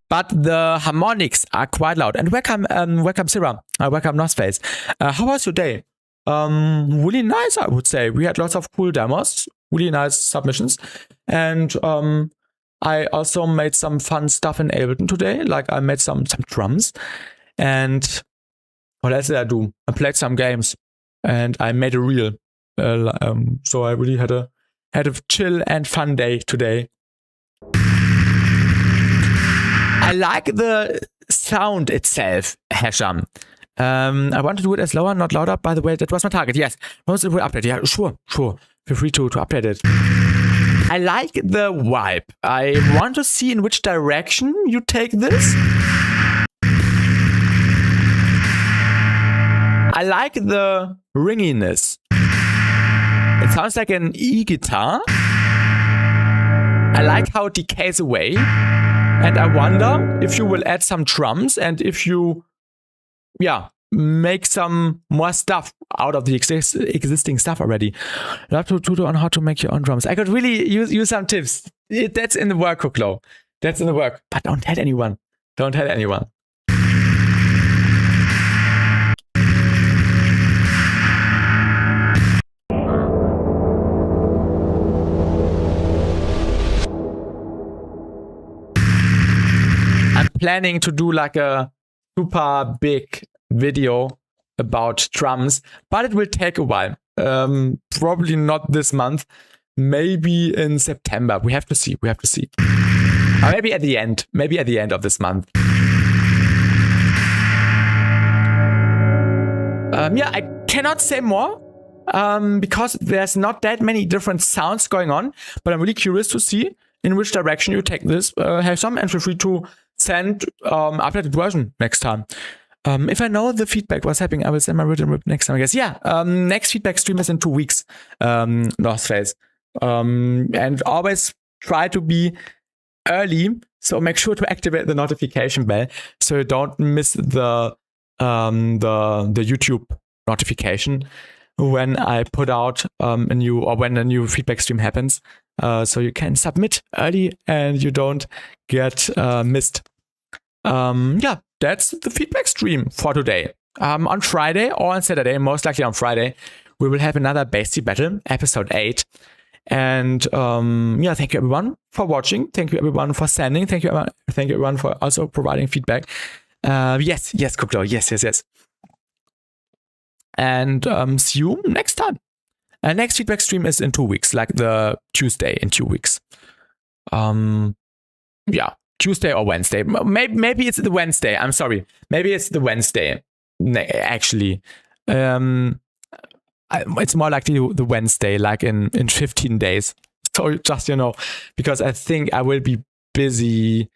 But the harmonics are quite loud. And welcome Sarah. Welcome Northface. How was your day? Really nice, I would say. We had lots of cool demos, really nice submissions. And I also made some fun stuff in Ableton today. Like I made some drums. And what else did I do? I played some games. And I made a reel. So I really had a chill and fun day today. I like the sound itself, Hesham. I want to do it as lower, not louder. By the way, that was my target. Yes. Most it will update. Yeah, sure. Feel free to update it. I like the vibe. I want to see in which direction you take this. I like the ringiness. It sounds like an e-guitar. I like how it decays away. And I wonder if you will add some drums and if you, make some more stuff out of the existing stuff already. Love to tutor on how to make your own drums. I could really use some tips. That's in the work, Kuklo. That's in the work. But don't tell anyone. Don't tell anyone. I'm planning to do like a super big video about drums, but it will take a while. Probably not this month. Maybe in September. We have to see. Or maybe at the end. Maybe at the end of this month. I cannot say more because there's not that many different sounds going on. But I'm really curious to see in which direction you take this. Have some, and feel free to send updated version next time. If I know the feedback, what's happening, I will send my written rip next time, I guess. Yeah, next feedback stream is in 2 weeks, North Face. And always try to be early, so make sure to activate the notification bell so you don't miss the YouTube notification when I put out when a new feedback stream happens. So you can submit early and you don't get missed. That's the feedback stream for today. On Friday or on Saturday, most likely on Friday, we will have another BassTi battle, episode 8. And thank you everyone for watching. Thank you everyone for sending. Thank you everyone for also providing feedback. Yes, Cookdo. Yes. And see you next time. Next feedback stream is in 2 weeks, like the Tuesday in 2 weeks. Yeah, Tuesday or Wednesday. Maybe it's the Wednesday. I'm sorry. Maybe it's the Wednesday. Actually, it's more likely the Wednesday, like in 15 days. So just, because I think I will be busy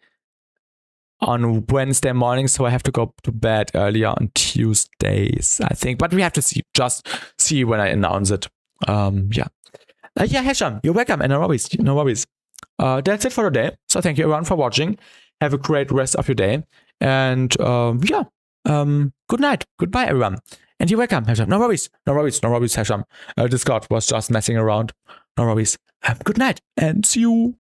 on Wednesday morning, so I have to go to bed earlier on Tuesdays, I think. But we have to see. Just see when I announce it. Yeah, Hesham, you're welcome, and no worries. That's it for today. So thank you everyone for watching. Have a great rest of your day, and good night. Goodbye, everyone. And you're welcome, Hesham. No worries, Hesham. Discord was just messing around. No worries. Good night, and see you.